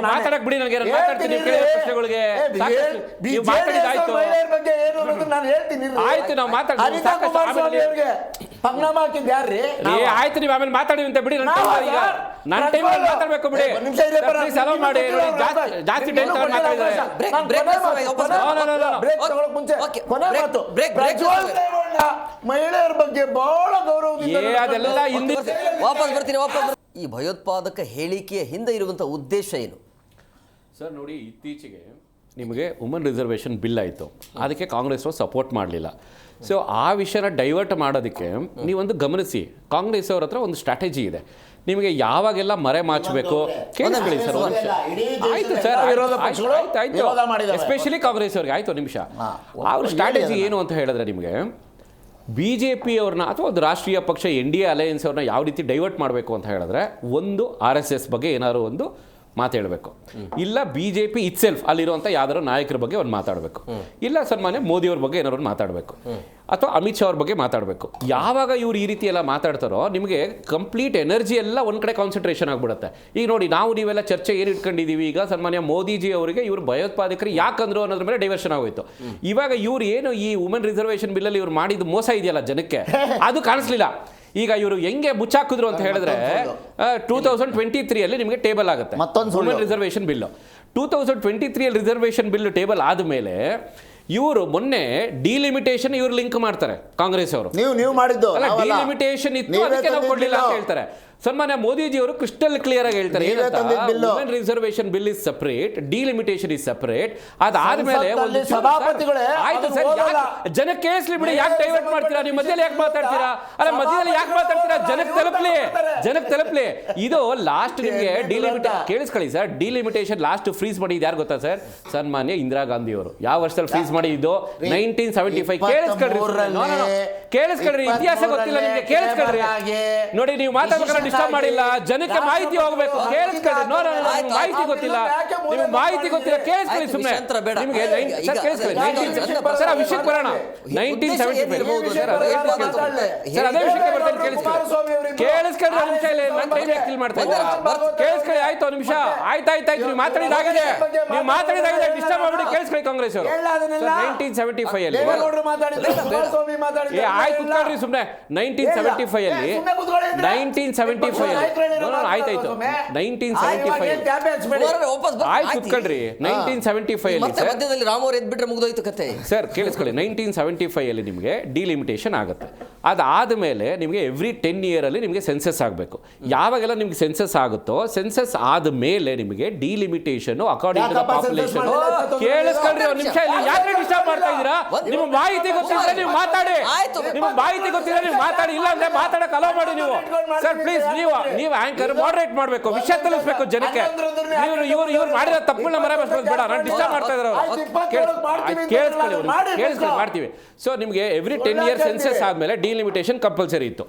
ಮಾತಾಡಕ್ ಬಿಡಿ, ನನಗೆ ಮಾತಾಡ್ತೀನಿ ಪ್ರಶ್ನೆಗಳಿಗೆ. ಆಯ್ತು, ನಾವು ಮಾತಾಡ್ತೀವಿ. ಆಯ್ತು, ನೀವು ಆಮೇಲೆ ಮಾತಾಡಿ ಅಂತ ಬಿಡಿ. ನನ್ನ ಟೈಮ್ ಮಾತಾಡ್ಬೇಕು ಬಿಡಿ. ಸಲವ್ ಮಾಡಿ, ಜಾಸ್ತಿ ಟೈಮ್ ಮಾತಾಡಿದ್ರೆ ಮಹಿಳೆಯರ ಬಗ್ಗೆ ಬಹಳ ಗೌರವ. ಅದೆಲ್ಲ ಹಿಂದೆ ವಾಪಸ್ ಬರ್ತೀನಿ. ಈ ಭಯೋತ್ಪಾದಕ ಹೇಳಿಕೆಯ ಹಿಂದೆ ಇರುವಂಥ ಉದ್ದೇಶ ಏನು ಸರ್? ನೋಡಿ, ಇತ್ತೀಚೆಗೆ ನಿಮಗೆ ವುಮನ್ ರಿಸರ್ವೇಷನ್ ಬಿಲ್ ಆಯಿತು, ಅದಕ್ಕೆ ಕಾಂಗ್ರೆಸ್ ಸಪೋರ್ಟ್ ಮಾಡಲಿಲ್ಲ. ಸೊ ಆ ವಿಷಯನ ಡೈವರ್ಟ್ ಮಾಡೋದಕ್ಕೆ ನೀವೊಂದು ಗಮನಿಸಿ, ಕಾಂಗ್ರೆಸ್ ಅವ್ರ ಹತ್ರ ಒಂದು ಸ್ಟ್ರಾಟಜಿ ಇದೆ. ನಿಮಗೆ ಯಾವಾಗೆಲ್ಲ ಮರೆ ಮಾಚಬೇಕು ಕೇಳಿಸ್ಕೊಳ್ಳಿ ಸರ್. ಆಯ್ತು ಸರ್, ಆಯ್ತು, ಎಸ್ಪೆಷಲಿ ಕಾಂಗ್ರೆಸ್ ಅವ್ರಿಗೆ. ಆಯ್ತು ನಿಮಿಷ. ಅವ್ರ ಸ್ಟ್ರಾಟಜಿ ಏನು ಅಂತ ಹೇಳಿದ್ರೆ, ನಿಮಗೆ BJP ಅವ್ರನ್ನ ಅಥವಾ ಒಂದು ರಾಷ್ಟ್ರೀಯ ಪಕ್ಷ NDA ಅಲಯನ್ಸ್ ಅವ್ರನ್ನ ಯಾವ ರೀತಿ ಡೈವರ್ಟ್ ಮಾಡಬೇಕು ಅಂತ ಹೇಳಿದ್ರೆ, ಒಂದು RSS ಬಗ್ಗೆ ಏನಾದ್ರು ಒಂದು ಮಾತು ಹೇಳಬೇಕು, ಇಲ್ಲ BJP ಇಟ್ಸೆಲ್ಫ್ ಅಲ್ಲಿರುವಂಥ ಯಾವ್ದಾರು ನಾಯಕರ ಬಗ್ಗೆ ಒಂದು ಮಾತಾಡಬೇಕು, ಇಲ್ಲ ಸನ್ಮಾನ್ಯ ಮೋದಿಯವ್ರ ಬಗ್ಗೆ ಏನಾದ್ರು ಒಂದು ಮಾತಾಡಬೇಕು, ಅಥವಾ ಅಮಿತ್ ಶಾ ಅವ್ರ ಬಗ್ಗೆ ಮಾತಾಡಬೇಕು. ಯಾವಾಗ ಇವ್ರು ಈ ರೀತಿ ಎಲ್ಲ ಮಾತಾಡ್ತಾರೋ ನಿಮಗೆ ಕಂಪ್ಲೀಟ್ ಎನರ್ಜಿ ಎಲ್ಲ ಒಂದು ಕಡೆ ಕಾನ್ಸಂಟ್ರೇಷನ್ ಆಗಿಬಿಡುತ್ತೆ. ಈಗ ನೋಡಿ, ನೀವೆಲ್ಲ ಚರ್ಚೆ ಏನು ಇಟ್ಕೊಂಡಿದ್ದೀವಿ, ಈಗ ಸನ್ಮಾನ್ಯ ಮೋದಿಜಿ ಅವರಿಗೆ ಇವರು ಭಯೋತ್ಪಾದಕರು ಯಾಕಂದ್ರು ಅನ್ನೋದ್ರ ಮೇಲೆ ಡೈವರ್ಷನ್ ಆಗೋಯ್ತು. ಇವಾಗ ಇವ್ರು ಏನು ಈ ವುಮೆನ್ ರಿಸರ್ವೇಷನ್ ಬಿಲ್ಲಲ್ಲಿ ಇವ್ರು ಮಾಡಿದ್ದು ಮೋಸ ಇದೆಯಲ್ಲ ಜನಕ್ಕೆ, ಅದು ಕಾಣಿಸ್ಲಿಲ್ಲ. ಈಗ ಇವರು ಹೆಂಗೆ ಮುಚ್ಚಾಕಿದ್ರು ಅಂತ ಹೇಳಿದ್ರೆ, 2023 ನಿಮಗೆ ಟೇಬಲ್ ಆಗುತ್ತೆ women reservation bill. 2023 reservation bill table ಆದಮೇಲೆ ಇವರು ಮೊನ್ನೆ ಡಿಲಿಮಿಟೇಷನ್ ಇವರು ಲಿಂಕ್ ಮಾಡ್ತಾರೆ ಕಾಂಗ್ರೆಸ್ ಅವರು. ನೀವು ಮಾಡಿದ್ದು ಡಿಲಿಮಿಟೇಷನ್ ಇತ್ತು, ಅದಕ್ಕೆ ನಾವು ಕೊಡಲಿಲ್ಲ ಅಂತ ಹೇಳ್ತಾರೆ. ಸನ್ಮಾನ್ಯ ಮೋದಿಜಿ ಅವರು ಕ್ರಿಸ್ಟಲ್ ಕ್ಲಿಯರ್ ಆಗಿ ಹೇಳ್ತಾರೆ, women reservation bill is separate, delimitation is separate. ಅದಾದ್ಮೇಲೆ ಆಯ್ತು ಸರ್, ಜನಕ್ಕೆ ಕೇಳಿಸ್ಲಿ ಬಿಡಿ, ಯಾಕೆ ಡೈವರ್ಟ್ ಮಾಡ್ತೀರಾ? ನೀವು ಮಧ್ಯದಲ್ಲಿ ಯಾಕೆ ಮಾತಾಡ್ತೀರಾ? ಅಲ್ಲ, ಮಧ್ಯದಲ್ಲಿ ಯಾಕೆ ಮಾತಾಡ್ತೀರಾ? ಜನಕ್ಕೆ ತಲುಪ್ಲಿ. ಇದು ಲಾಸ್ಟ್ ನಿಮಗೆ ಕೇಳಿಸ್ಕೊಳ್ಳಿ ಸರ್, ಡಿಲಿಮಿಟೇಷನ್ ಲಾಸ್ಟ್ ಫ್ರೀಸ್ ಮಾಡಿದ್ದು ಯಾರು ಗೊತ್ತಾ ಸರ್? ಸನ್ಮಾನ್ಯ ಇಂದಿರಾ ಗಾಂಧಿ ಅವರು. ಯಾವ ವರ್ಷದಲ್ಲಿ ಫ್ರೀಸ್ ಮಾಡಿದ್ದು? 1975. ಕೇಳಿಸ್ಕೊಳ್ರಿ, ಇತಿಹಾಸ ಗೊತ್ತಿಲ್ಲ ನಿಮಗೆ, ಕೇಳಿಸ್ಕೊಳ್ರಿ. ನೋಡಿ, ನೀವು ಮಾತಾಡ್ಬೇಕಾದ್ರೆ ಡಿಸ್ಟರ್ಬ್ ಮಾಡಿಲ್ಲ, ಜನಕ್ಕೆ ಮಾಹಿತಿ ಹೋಗ್ಬೇಕು, ಕೇಳಿಸ್ಕೊಳ್ಳಿ. ಮಾಹಿತಿ ಗೊತ್ತಿಲ್ಲ, ನಿಮ್ಗೆ ಮಾಹಿತಿ ಗೊತ್ತಿಲ್ಲ, ಕೇಳಿಸ್ಕೊಳ್ಳಿ ಸುಮ್ಮನೆ. ನಿಮಗೆ ಸರ್ ಆ ವಿಷಯಕ್ಕೆ ಬರೋಣ. 1975 ಸರ್, ಅದೇ ವಿಷಯಕ್ಕೆ ಬರ್ತೇನೆ, ಕೇಳಿಸ್ಕೊಳ್ಳಿ. ನನ್ನ ಟೈಮ್ ಯಾಕೆ ಕಿಲ್ ಮಾಡ್ತಾ ಇದ್ದೀರಾ? ಕೇಳಿಸ್ಕೊಳ್ಳಿ. ಆಯ್ತು, ಒಂದು ನಿಮಿಷ. ಆಯ್ತಾಯ್ತು, ನೀವು ಮಾತಾಡಿದಾಗಿದೆ, ಡಿಸ್ಟರ್ಬ್ ಮಾಡ್ಬಿಡಿ. ಕೇಳಿಸ್ಕೊಳ್ಳಿ ಕಾಂಗ್ರೆಸ್ ಅವರು 1975 ಅಲ್ಲಿ. ಆಯ್ತು, ಕುತ್ಕೊಳ್ರಿ ಸುಮ್ಮನೆ. 1975 ಆಯ್ತಾಯ್ತು 1975 ವಾಪಸ್ ಆಯ್ತು ಕುತ್ಕೊಳ್ರಿ 1975 ಅಲ್ಲಿ ಮತ್ತೆ ಮಧ್ಯದಲ್ಲಿ ರಾಮ್ ಅವ್ರು ಎದ್ಬಿಟ್ರೆ ಮುಗಿದೋಯ್ತು ಕತೆ. ಸರ್ ಕೇಳಿಸ್ಕೊಳ್ಳಿ, 1975 ಅಲ್ಲಿ ನಿಮಗೆ ಡಿಲಿಮಿಟೇಷನ್ ಆಗುತ್ತೆ. ಅದಾದಮೇಲೆ ನಿಮಗೆ ಎವ್ರಿ 10 year ಅಲ್ಲಿ ನಿಮಗೆ ಸೆನ್ಸಸ್ ಆಗಬೇಕು. ಯಾವಾಗೆಲ್ಲ ನಿಮ್ಗೆ ಸೆನ್ಸಸ್ ಆಗುತ್ತೋ ಸೆನ್ಸಸ್ ಆದಮೇಲೆ ನಿಮಗೆ delimitation according to the population. ಕೇಳಿಸ್ಕೊಳ್ರಿ ಒಂದು ನಿಮಿಷ, ಇಲ್ಲಿ ಯಾಕೆ ಡಿಸ್ಟರ್ಬ್ ಮಾಡ್ತಾ ಇದ್ದೀರಾ? ನಿಮ್ಮ ಮಾಹಿತಿ ಗೊತ್ತಿದ್ರೆ ನೀವು ಮಾತಾಡಿ, ನಿಮ್ಮ ಮಾಹಿತಿ ಗೊತ್ತಿದ್ರೆ ನೀವು ಮಾತಾಡಿ, ಇಲ್ಲ ಅಂದ್ರೆ ಮಾತಾಡಕ್ಕೆ ಅಲೋ ಮಾಡಿ ನೀವು. ಸರ್ ಪ್ಲೀಸ್, ನೀವು ಆಂಕರ್ ಮಾಡ್ರೇಟ್ ಮಾಡಬೇಕು, ವಿಷಯ ತಿಳಿಸ್ಬೇಕು ಜನಕ್ಕೆ. ಇವ್ರು ಮಾಡಿರೋ ತಪ್ಪುಗಳನ್ನ ಮರೆಮಾಚೋದು ಬೇಡ. ನಾನು ಡಿಸ್ಟರ್ಬ್ ಮಾಡ್ತಾ ಇದ್ದಾರೆ ಅವರು. ಕೇಳಿಸ್ಕೊಳ್ಳಿ, ಮಾಡ್ತೀವಿ. ಸೊ ನಿಮಗೆ ಎವ್ರಿ 10 year ಸೆನ್ಸಸ್ ಆದಮೇಲೆ ಡಿಲಿಮಿಟೇಷನ್ ಕಂಪಲ್ಸರಿ ಇತ್ತು.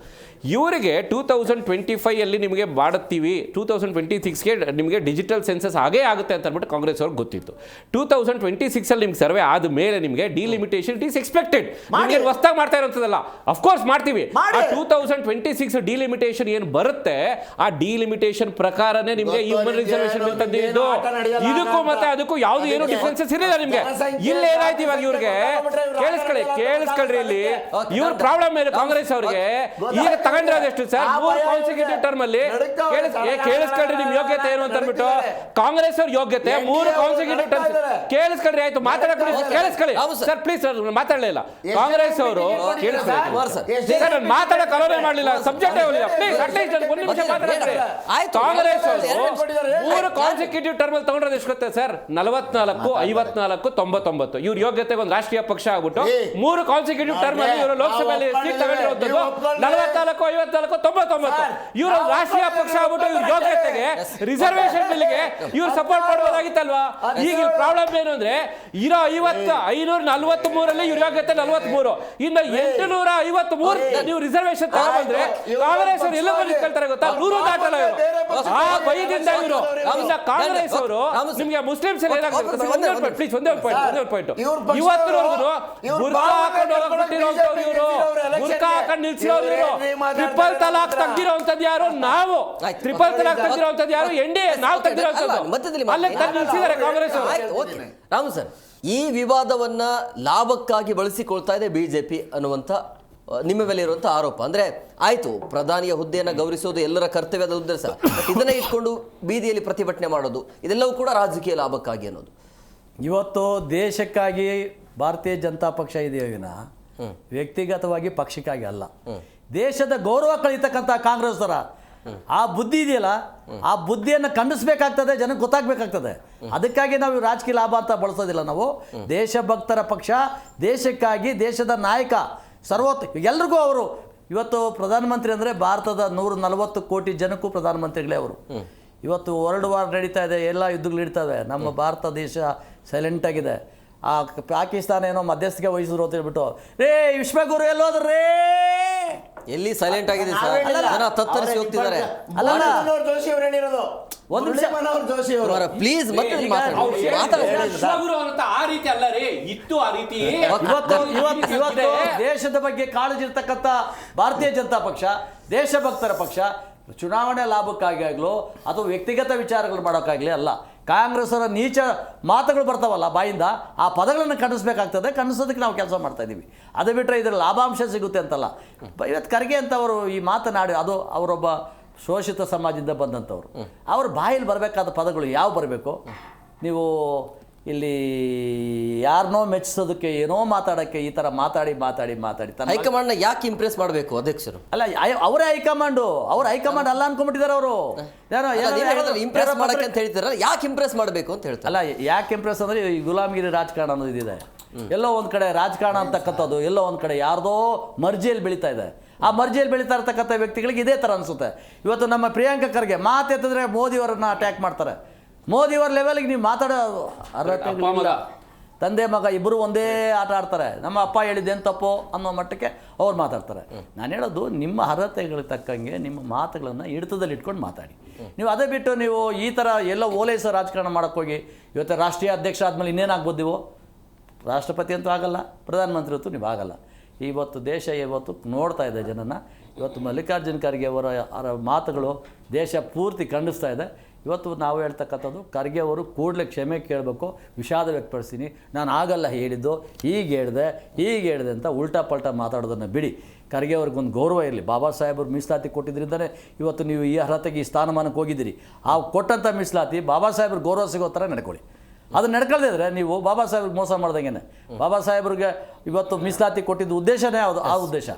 ಇವರಿಗೆ 2025 ಅಲ್ಲಿ ನಿಮಗೆ ಮಾಡುತ್ತೀವಿ, 2026ಗೆ ನಿಮಗೆ ಡಿಜಿಟಲ್ ಸೆನ್ಸಸ್ ಆಗೇ ಆಗುತ್ತೆ ಅಂತ ಅಂದ್ಬಿಟ್ಟು ಕಾಂಗ್ರೆಸ್ ಅವ್ರಿಗೆ ಗೊತ್ತಿತ್ತು. 2026 ಅಲ್ಲಿ ನಿಮ್ಗೆ ಸರ್ವೆ ಆದ ಮೇಲೆ ನಿಮಗೆ ಡಿಲಿಮಿಟೇಷನ್ ಇಟ್ ಈಸ್ ಎಕ್ಸ್ಪೆಕ್ಟೆಡ್. ನಿಮಗೆ ಹೊಸದಾಗಿ ಮಾಡ್ತಾ ಇರೋಂಥದ್ದಲ್ಲ, ಅಫ್ಕೋರ್ಸ್ ಮಾಡ್ತೀವಿ. ಆ 2026 ಡಿಲಿಮಿಟೇಷನ್ ಏನು ಬರುತ್ತೆ ಆ ಡಿಲಿಮಿಟೇಷನ್ ಪ್ರಕಾರನೇ ನಿಮಗೆ ಹ್ಯೂಮನ್ ರಿಸರ್ವೇಷನ್ ಬಿಲ್ ತಂದಿದ್ದು. ಇದಕ್ಕೂ ಮತ್ತೆ ಅದಕ್ಕೂ ಯಾವ್ದು ಏನು ಡಿಫ್ರೆನ್ಸಸ್ ಇರಲಿಲ್ಲ ನಿಮಗೆ. ಇಲ್ಲಿ ಏನಾಯ್ತು ಇವಾಗ ಇವ್ರಿಗೆ ಕೇಳಿಸ್ಕೊಳ್ರಿ, ಇಲ್ಲಿ ಇವ್ರ ಪ್ರಾಬ್ಲಮ್ ಏನು ಕಾಂಗ್ರೆಸ್ ಅವ್ರಿಗೆ ಈಗ ತಗೊಂಡಿರೋದೆಷ್ಟು ಸರ್? 3 ಕಾನ್ಸಿಕ್ಯೂಟಿವ್ ಟರ್ಮ್ ಅಲ್ಲಿ. ಕೇಳಿಸ್ಕೊಳ್ರಿ ನಿಮ್ ಯೋಗ್ಯತೆ ಏನು ಅಂತ ಅಂದ್ಬಿಟ್ಟು. ಕಾಂಗ್ರೆಸ್ ಅವ್ರ ಯೋಗ್ಯತೆ 3 ಕಾನ್ಸಿಕ್ಯೂಟಿವ್ ಟರ್ಮ್. ಕೇಳಿಸ್ಕೊಳ್ರಿ, ಆಯ್ತು ಮಾತಾಡಕ್ಕೆ ಕೇಳಿಸ್ಕೊಳ್ಳಿ ಸರ್ ಪ್ಲೀಸ್. ಮಾತಾಡಲಿಲ್ಲ ಕಾಂಗ್ರೆಸ್ ಅವರು, ಸರ್ ಮಾತಾಡಕ್ಕೆ ಅಲೋನೆ ಮಾಡಲಿಲ್ಲ, ಸಬ್ಜೆಕ್ಟ್ ಹೋಗಲಿಲ್ಲ. ಪ್ಲೀಸ್ ಅಟ್ಲೀಸ್ಟ್ ಒಂದು ನಿಮಿಷ ಮಾತಾಡ್ತಾರೆ. ಕಾಂಗ್ರೆಸ್ ಅವರು 3 ಕಾನ್ಸಿಕ್ಯೂಟಿವ್ ಟರ್ಮ್ ಅಲ್ಲಿ ತಗೊಂಡ್ರೆ ಎಷ್ಟು ಗೊತ್ತೆ ಸರ್? 44, 54, 99. ಇವ್ರ ಯೋಗ್ಯತೆ ಒಂದು ರಾಷ್ಟ್ರೀಯ ಪಕ್ಷ ಆಗ್ಬಿಟ್ಟು 3 ಕಾನ್ಸಿಕ್ಯೂಟಿವ್ ಟರ್ಮ್ ಅಲ್ಲಿ ಇವರು ಲೋಕಸಭೆಯಲ್ಲಿ ಸೀಟ್ ತಗೊಂಡಿರುವಂತದ್ದು 44, 54, 99. ಇವರು ರಾಷ್ಟ್ರೀಯ ಪಕ್ಷ ಆಗ್ಬಿಟ್ಟು ಇವ್ರ ಯೋಗ್ಯತೆಗೆ ರಿಸರ್ವೇಶನ್ ಬಿಲ್ಗೆ ಇವ್ರು ಸಪೋರ್ಟ್ ಮಾಡಬಹುದಾಗಿತ್ತಲ್ವಾ? ಈಗ ಪ್ರಾಬ್ಲಮ್ ಏನು ಅಂದ್ರೆ ಇರೋ 543 ಇವ್ರ ಯೋಗ್ಯತೆ 43, ಇನ್ನು 853 ನೀವು ರಿಸರ್ವೇಶನ್ ತಗೊಂಡ್ಬಂದ್ರೆ ಕಾಂಗ್ರೆಸ್ ಅವರು ಎಲ್ಲ ನಿಂತ್ಕೊಳ್ತಾರೆ ಗೊತ್ತಾ? 100 ದಾಟಲ್ಲ ಇವರು. ಆ ಭಯದಿಂದ ಇವರು ಕಾಂಗ್ರೆಸ್ ಅವರು ನಿಮ್ಗೆ ಮುಸ್ಲಿಮ್ಸ್ ಎಲ್ಲ ಏನಾಗ್ತದೆ? ಒಂದೇ ಪಾಯಿಂಟ್ ಇವತ್ತಿನವರೆಗೂ ಬುರ್ಕಾ ಹಾಕೊಂಡು ಹೋಗ್ಬಿಟ್ಟಿರೋಂಥವ್ರು ಇವರು, ಬುರ್ಕಾ ಹಾಕೊಂಡು ನಿಲ್ಸಿರೋರು ಇವರು. ಟ್ರಿಪಲ್ ತಲಾಕ್ ತೆಗ್ದಿರೋಂಥದ್ದು ಯಾರು? ನಾವು. ಟ್ರಿಪಲ್ ತಲಾಕ್ ತೆಗ್ದಿರೋಂಥದ್ದು ಯಾರು? NDA. ನಾವು ತೆಗ್ದಿರೋಂಥದ್ದು ಅಲ್ಲೇ ತಂದು ನಿಲ್ಸಿದ್ದಾರೆ ಕಾಂಗ್ರೆಸ್ ಅವರು. ರಾಮು ಸರ್, ಈ ವಿವಾದವನ್ನ ಲಾಭಕ್ಕಾಗಿ ಬಳಸಿಕೊಳ್ತಾ ಇದೆ ಬಿಜೆಪಿ ಅನ್ನುವಂಥ ನಿಮ್ಮ ಮೇಲೆ ಇರುವಂಥ ಆರೋಪ. ಅಂದರೆ ಆಯಿತು, ಪ್ರಧಾನಿಯ ಹುದ್ದೆಯನ್ನು ಗೌರವಿಸೋದು ಎಲ್ಲರ ಕರ್ತವ್ಯದ ಉದ್ದೇಶ, ಬಟ್ ಇದನ್ನೇ ಇಟ್ಕೊಂಡು ಬೀದಿಯಲ್ಲಿ ಪ್ರತಿಭಟನೆ ಮಾಡೋದು ಇದೆಲ್ಲವೂ ಕೂಡ ರಾಜಕೀಯ ಲಾಭಕ್ಕಾಗಿ ಅನ್ನೋದು. ಇವತ್ತು ದೇಶಕ್ಕಾಗಿ ಭಾರತೀಯ ಜನತಾ ಪಕ್ಷ ಇದೆಯೋ ವಿನಃ ವ್ಯಕ್ತಿಗತವಾಗಿ ಪಕ್ಷಕ್ಕಾಗಿ ಅಲ್ಲ. ದೇಶದ ಗೌರವ ಕಳೀತಕ್ಕಂಥ ಕಾಂಗ್ರೆಸ್ ಅವರ ಆ ಬುದ್ಧಿ ಇದೆಯಲ್ಲ, ಆ ಬುದ್ಧಿಯನ್ನು ಖಂಡಿಸ್ಬೇಕಾಗ್ತದೆ, ಜನಕ್ಕೆ ಗೊತ್ತಾಗಬೇಕಾಗ್ತದೆ. ಅದಕ್ಕಾಗಿ ನಾವು ರಾಜಕೀಯ ಲಾಭ ಅಂತ ಬಳಸೋದಿಲ್ಲ. ನಾವು ದೇಶಭಕ್ತರ ಪಕ್ಷ, ದೇಶಕ್ಕಾಗಿ ದೇಶದ ನಾಯಕ, ಎಲ್ರಿಗೂ ಅವರು. ಇವತ್ತು ಪ್ರಧಾನಮಂತ್ರಿ ಅಂದರೆ ಭಾರತದ 140 ಕೋಟಿ ಜನಕ್ಕೂ ಪ್ರಧಾನಮಂತ್ರಿಗಳೇ ಅವರು. ಇವತ್ತು ವರ್ಲ್ಡ್ ವಾರ್ ನಡೀತಾ ಇದೆ, ಎಲ್ಲ ಯುದ್ಧಗಳು ನಡೀತವೆ, ನಮ್ಮ ಭಾರತ ದೇಶ ಸೈಲೆಂಟಾಗಿದೆ. ಆ ಪಾಕಿಸ್ತಾನ ಏನೋ ಮಧ್ಯಸ್ಥಿಕೆ ವಹಿಸಿದ್ರು ಅಂತ ಹೇಳ್ಬಿಟ್ಟು, ರೇ ವಿಶ್ವಗುರು ಎಲ್ಲೋದ್ರೇ, ಎಲ್ಲಿ ಸೈಲೆಂಟ್ ಆಗಿದೆ ಸರ್? ಜನ ತತ್ತರಿಸಿ ಹೋಗ್ತಿದ್ದಾರೆ. ಒಂದು ನಿಮಿಷ ಪ್ಲೀಸ್, ಮತ್ತೆ ಆ ರೀತಿ ಅಲ್ಲ ರೀ, ಇತ್ತು ಆ ರೀತಿ. ಇವತ್ತು ದೇಶದ ಬಗ್ಗೆ ಕಾಳಜಿ ಇರ್ತಕ್ಕಂಥ ಭಾರತೀಯ ಜನತಾ ಪಕ್ಷ, ದೇಶಭಕ್ತರ ಪಕ್ಷ, ಚುನಾವಣೆ ಲಾಭಕ್ಕಾಗಿ ಆಗಲೋ ಅಥವಾ ವ್ಯಕ್ತಿಗತ ವಿಚಾರಗಳು ಮಾಡೋಕ್ಕಾಗಲಿ ಅಲ್ಲ. ಕಾಂಗ್ರೆಸ್ ಅವರ ನೀಚ ಮಾತುಗಳು ಬರ್ತಾವಲ್ಲ ಬಾಯಿಂದ, ಆ ಪದಗಳನ್ನು ಖಂಡಿಸ್ಬೇಕಾಗ್ತದೆ. ಖಂಡಿಸೋದಕ್ಕೆ ನಾವು ಕೆಲಸ ಮಾಡ್ತಾ ಇದ್ದೀವಿ. ಅದು ಬಿಟ್ಟರೆ ಇದರ ಲಾಭಾಂಶ ಸಿಗುತ್ತೆ ಅಂತಲ್ಲ. ಇವತ್ತು ಖರ್ಗೆ ಅಂತವರು ಈ ಮಾತನಾಡಿ, ಅದು ಅವರೊಬ್ಬ ಶೋಷಿತ ಸಮಾಜದಿಂದ ಬಂದಂಥವ್ರು. ಅವ್ರ ಬಾಯಲ್ಲಿ ಬರಬೇಕಾದ ಪದಗಳು ಯಾವ ಬರಬೇಕು? ನೀವು ಇಲ್ಲಿ ಯಾರನ್ನೋ ಮೆಚ್ಚಿಸೋದಕ್ಕೆ, ಏನೋ ಮಾತಾಡೋಕ್ಕೆ ಈ ಥರ ಮಾತಾಡಿ ಹೈಕಮಾಂಡ್ನ ಯಾಕೆ ಇಂಪ್ರೆಸ್ ಮಾಡಬೇಕು ಅಧ್ಯಕ್ಷರು? ಅಲ್ಲ, ಅವರೇ ಹೈಕಮಾಂಡು. ಅವ್ರು ಹೈಕಮಾಂಡ್ ಅಲ್ಲ ಅನ್ಕೊಂಡ್ಬಿಟ್ಟಿದ್ದಾರೆ ಅವರು. ಇಂಪ್ರೆಸ್ ಮಾಡಕ್ಕೆ ಅಂತ ಹೇಳ್ತಾರೆ, ಯಾಕೆ ಇಂಪ್ರೆಸ್ ಮಾಡಬೇಕು ಅಂತ ಹೇಳ್ತಾರೆ. ಅಲ್ಲ, ಯಾಕೆ ಇಂಪ್ರೆಸ್ ಅಂದರೆ ಈ ಗುಲಾಮಗಿರಿ ರಾಜಕಾರಣ ಅನ್ನೋದು ಇದಿದೆ. ಎಲ್ಲೋ ಒಂದು ಕಡೆ ರಾಜಕಾರಣ ಅಂತಕ್ಕಂಥದ್ದು ಎಲ್ಲೋ ಒಂದು ಕಡೆ ಯಾರ್ದೋ ಮರ್ಜಿಯಲ್ಲಿ ಬೆಳೀತಾ ಇದೆ. ಆ ಮರ್ಜಿಯಲ್ಲಿ ಬೆಳೀತಾ ಇರ್ತಕ್ಕಂಥ ವ್ಯಕ್ತಿಗಳಿಗೆ ಇದೇ ಥರ ಅನಿಸುತ್ತೆ. ಇವತ್ತು ನಮ್ಮ ಪ್ರಿಯಾಂಕ ಖರ್ಗೆ ಮಾತೆತ್ತಿದ್ರೆ ಮೋದಿಯವರನ್ನ ಅಟ್ಯಾಕ್ ಮಾಡ್ತಾರೆ. ಮೋದಿಯವರ ಲೆವೆಲ್ಗೆ ನೀವು ಮಾತಾಡೋ ಅರ್ಹತೆ, ತಂದೆ ಮಗ ಇಬ್ಬರು ಒಂದೇ ಆಟ ಆಡ್ತಾರೆ. ನಮ್ಮ ಅಪ್ಪ ಹೇಳಿದ್ದೇನು ತಪ್ಪೋ ಅನ್ನೋ ಮಟ್ಟಕ್ಕೆ ಅವ್ರು ಮಾತಾಡ್ತಾರೆ. ನಾನು ಹೇಳೋದು, ನಿಮ್ಮ ಅರ್ಹತೆಗಳಿಗೆ ತಕ್ಕಂಗೆ ನಿಮ್ಮ ಮಾತುಗಳನ್ನು ಹಿಡಿತದಲ್ಲಿ ಇಟ್ಕೊಂಡು ಮಾತಾಡಿ. ನೀವು ಅದೇ ಬಿಟ್ಟು ನೀವು ಈ ಥರ ಎಲ್ಲ ಓಲೈಸ ರಾಜಕಾರಣ ಮಾಡೋಕ್ಕೋಗಿ ಇವತ್ತು ರಾಷ್ಟ್ರೀಯ ಅಧ್ಯಕ್ಷ ಆದಮೇಲೆ ಇನ್ನೇನಾಗ್ಬೋದು? ನೀವು ರಾಷ್ಟ್ರಪತಿ ಅಂತೂ ಆಗಲ್ಲ, ಪ್ರಧಾನಮಂತ್ರಿ ಅಂತೂ ನೀವು ಆಗಲ್ಲ. ಇವತ್ತು ದೇಶ ಇವತ್ತು ನೋಡ್ತಾ ಇದೆ ಜನನ. ಇವತ್ತು ಮಲ್ಲಿಕಾರ್ಜುನ ಖರ್ಗೆ ಅವರ ಮಾತುಗಳು ದೇಶ ಪೂರ್ತಿ ಖಂಡಿಸ್ತಾ ಇದೆ. ಇವತ್ತು ನಾವು ಹೇಳ್ತಕ್ಕಂಥದ್ದು ಖರ್ಗೆ ಅವರು ಕೂಡಲೇ ಕ್ಷಮೆ ಕೇಳಬೇಕು, ವಿಷಾದ ವ್ಯಕ್ತಪಡಿಸ್ತೀನಿ, ನಾನು ಆಗಲ್ಲ ಹೇಳಿದ್ದು, ಹೀಗೆ ಹೇಳಿದೆ ಅಂತ ಉಲ್ಟಾ ಪಲ್ಟಾ ಮಾತಾಡೋದನ್ನು ಬಿಡಿ. ಖರ್ಗೆ ಅವ್ರಿಗೊಂದು ಗೌರವ ಇರಲಿ. ಬಾಬಾ ಸಾಹೇಬರು ಮೀಸಲಾತಿ ಕೊಟ್ಟಿದ್ದರಿಂದಲೇ ಇವತ್ತು ನೀವು ಈ ಅರ್ಹತೆಗೆ ಈ ಸ್ಥಾನಮಾನಕ್ಕೆ ಹೋಗಿದ್ದೀರಿ. ಆ ಕೊಟ್ಟಂಥ ಮೀಸಲಾತಿ ಬಾಬಾ ಸಾಹೇಬ್ರಿಗೆ ಗೌರವ ಸಿಗೋ ಥರ ನಡ್ಕೊಳ್ಳಿ. ಅದನ್ನು ನಡ್ಕೊಳ್ದಿದ್ರೆ ನೀವು ಬಾಬಾ ಸಾಹೇಬ್ರಿಗೆ ಮೋಸ ಮಾಡ್ದಂಗೆ. ಬಾಬಾ ಸಾಹೇಬ್ರಿಗೆ ಇವತ್ತು ಮೀಸಲಾತಿ ಕೊಟ್ಟಿದ್ದು ಉದ್ದೇಶನೇ ಆ ಉದ್ದೇಶ.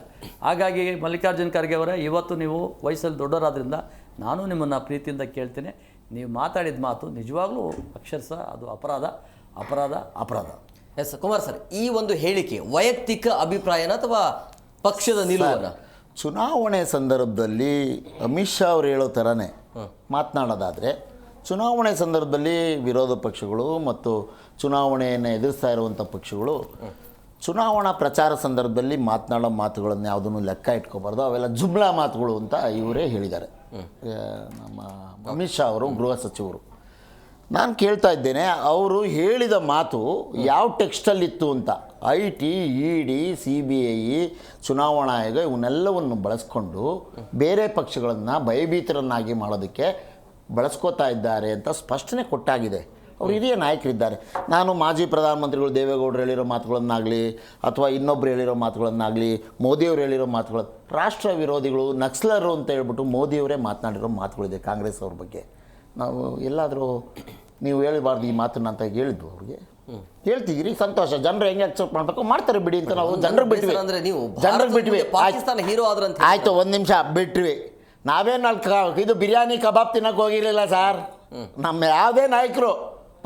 ಹಾಗಾಗಿ ಮಲ್ಲಿಕಾರ್ಜುನ್ ಖರ್ಗೆ ಅವರೇ, ಇವತ್ತು ನೀವು ವಯಸ್ಸಲ್ಲಿ ದೊಡ್ಡವರಾದ್ರಿಂದ ನಾನು ನಿಮ್ಮನ್ನು ಪ್ರೀತಿಯಿಂದ ಕೇಳ್ತೇನೆ, ನೀವು ಮಾತಾಡಿದ ಮಾತು ನಿಜವಾಗ್ಲೂ ಅಕ್ಷರಶಃ ಅದು ಅಪರಾಧ. ಎಸ್ ಕುಮಾರ್ ಸರ್, ಈ ಒಂದು ಹೇಳಿಕೆ ವೈಯಕ್ತಿಕ ಅಭಿಪ್ರಾಯನ ಅಥವಾ ಪಕ್ಷದ ನಿಲುವನ್ನ? ಚುನಾವಣೆ ಸಂದರ್ಭದಲ್ಲಿ ಅಮಿತ್ ಶಾ ಅವರು ಹೇಳೋ ಥರನೇ ಮಾತನಾಡೋದಾದರೆ, ಚುನಾವಣೆ ಸಂದರ್ಭದಲ್ಲಿ ವಿರೋಧ ಪಕ್ಷಗಳು ಮತ್ತು ಚುನಾವಣೆಯನ್ನು ಎದುರಿಸ್ತಾ ಇರುವಂಥ ಪಕ್ಷಗಳು ಚುನಾವಣಾ ಪ್ರಚಾರ ಸಂದರ್ಭದಲ್ಲಿ ಮಾತನಾಡೋ ಮಾತುಗಳನ್ನು ಯಾವುದನ್ನು ಲೆಕ್ಕ ಇಟ್ಕೋಬಾರ್ದು, ಅವೆಲ್ಲ ಜುಮ್ಲಾ ಮಾತುಗಳು ಅಂತ ಇವರೇ ಹೇಳಿದ್ದಾರೆ. ನಮ್ಮ ಅಮಿತ್ ಶಾ ಅವರು, ಗೃಹ ಸಚಿವರು. ನಾನು ಕೇಳ್ತಾ ಇದ್ದೇನೆ, ಅವರು ಹೇಳಿದ ಮಾತು ಯಾವ ಟೆಕ್ಸ್ಟಲ್ಲಿತ್ತು ಅಂತ. IT, ED, CBI, ಚುನಾವಣಾ ಆಯೋಗ ಇವನ್ನೆಲ್ಲವನ್ನು ಬಳಸ್ಕೊಂಡು ಬೇರೆ ಪಕ್ಷಗಳನ್ನು ಭಯಭೀತರನ್ನಾಗಿ ಮಾಡೋದಕ್ಕೆ ಬಳಸ್ಕೋತಾ ಇದ್ದಾರೆ ಅಂತ ಸ್ಪಷ್ಟನೆ ಕೊಟ್ಟಾಗಿದೆ. ಅವರು ಹಿರಿಯ ನಾಯಕರಿದ್ದಾರೆ. ನಾನು ಮಾಜಿ ಪ್ರಧಾನಮಂತ್ರಿಗಳು ದೇವೇಗೌಡರು ಹೇಳಿರೋ ಮಾತುಗಳನ್ನಾಗಲಿ ಅಥವಾ ಇನ್ನೊಬ್ಬರು ಹೇಳಿರೋ ಮಾತುಗಳನ್ನಾಗಲಿ, ಮೋದಿಯವರು ಹೇಳಿರೋ ಮಾತುಗಳು, ರಾಷ್ಟ್ರ ವಿರೋಧಿಗಳು, ನಕ್ಸಲರು ಅಂತ ಹೇಳ್ಬಿಟ್ಟು ಮೋದಿಯವರೇ ಮಾತನಾಡಿರೋ ಮಾತುಗಳಿದೆ ಕಾಂಗ್ರೆಸ್ ಅವ್ರ ಬಗ್ಗೆ. ನಾವು ಎಲ್ಲಾದರೂ ನೀವು ಹೇಳಬಾರ್ದು ಈ ಮಾತನ್ನ ಅಂತ ಹೇಳಿದ್ವು ಅವ್ರಿಗೆ. ಹೇಳ್ತಿದ್ದೀರಿ, ಸಂತೋಷ. ಜನರು ಹೆಂಗೆ ಅಕ್ಸೆಪ್ಟ್ ಮಾಡಬೇಕು ಮಾಡ್ತಾರೆ ಬಿಡಿ ಅಂತ ನಾವು ಜನರಿಗೆ ಬಿಟ್ವಿ. ಅಂದ್ರೆ ನೀವು ಜನರಿಗೆ ಬಿಟ್ವಿ. ಪಾಕಿಸ್ತಾನ ಹೀರೋ ಆದ್ರಂತ ಆಯಿತು, ಒಂದು ನಿಮಿಷ ಬಿಟ್ವಿ. ನಾವೇನು ಇದು ಬಿರಿಯಾನಿ ಕಬಾಬ್ ತಿನ್ನಕ್ಕೆ ಹೋಗಿರಲಿಲ್ಲ ಸರ್. ನಮ್ಮ ಯಾವುದೇ ನಾಯಕರು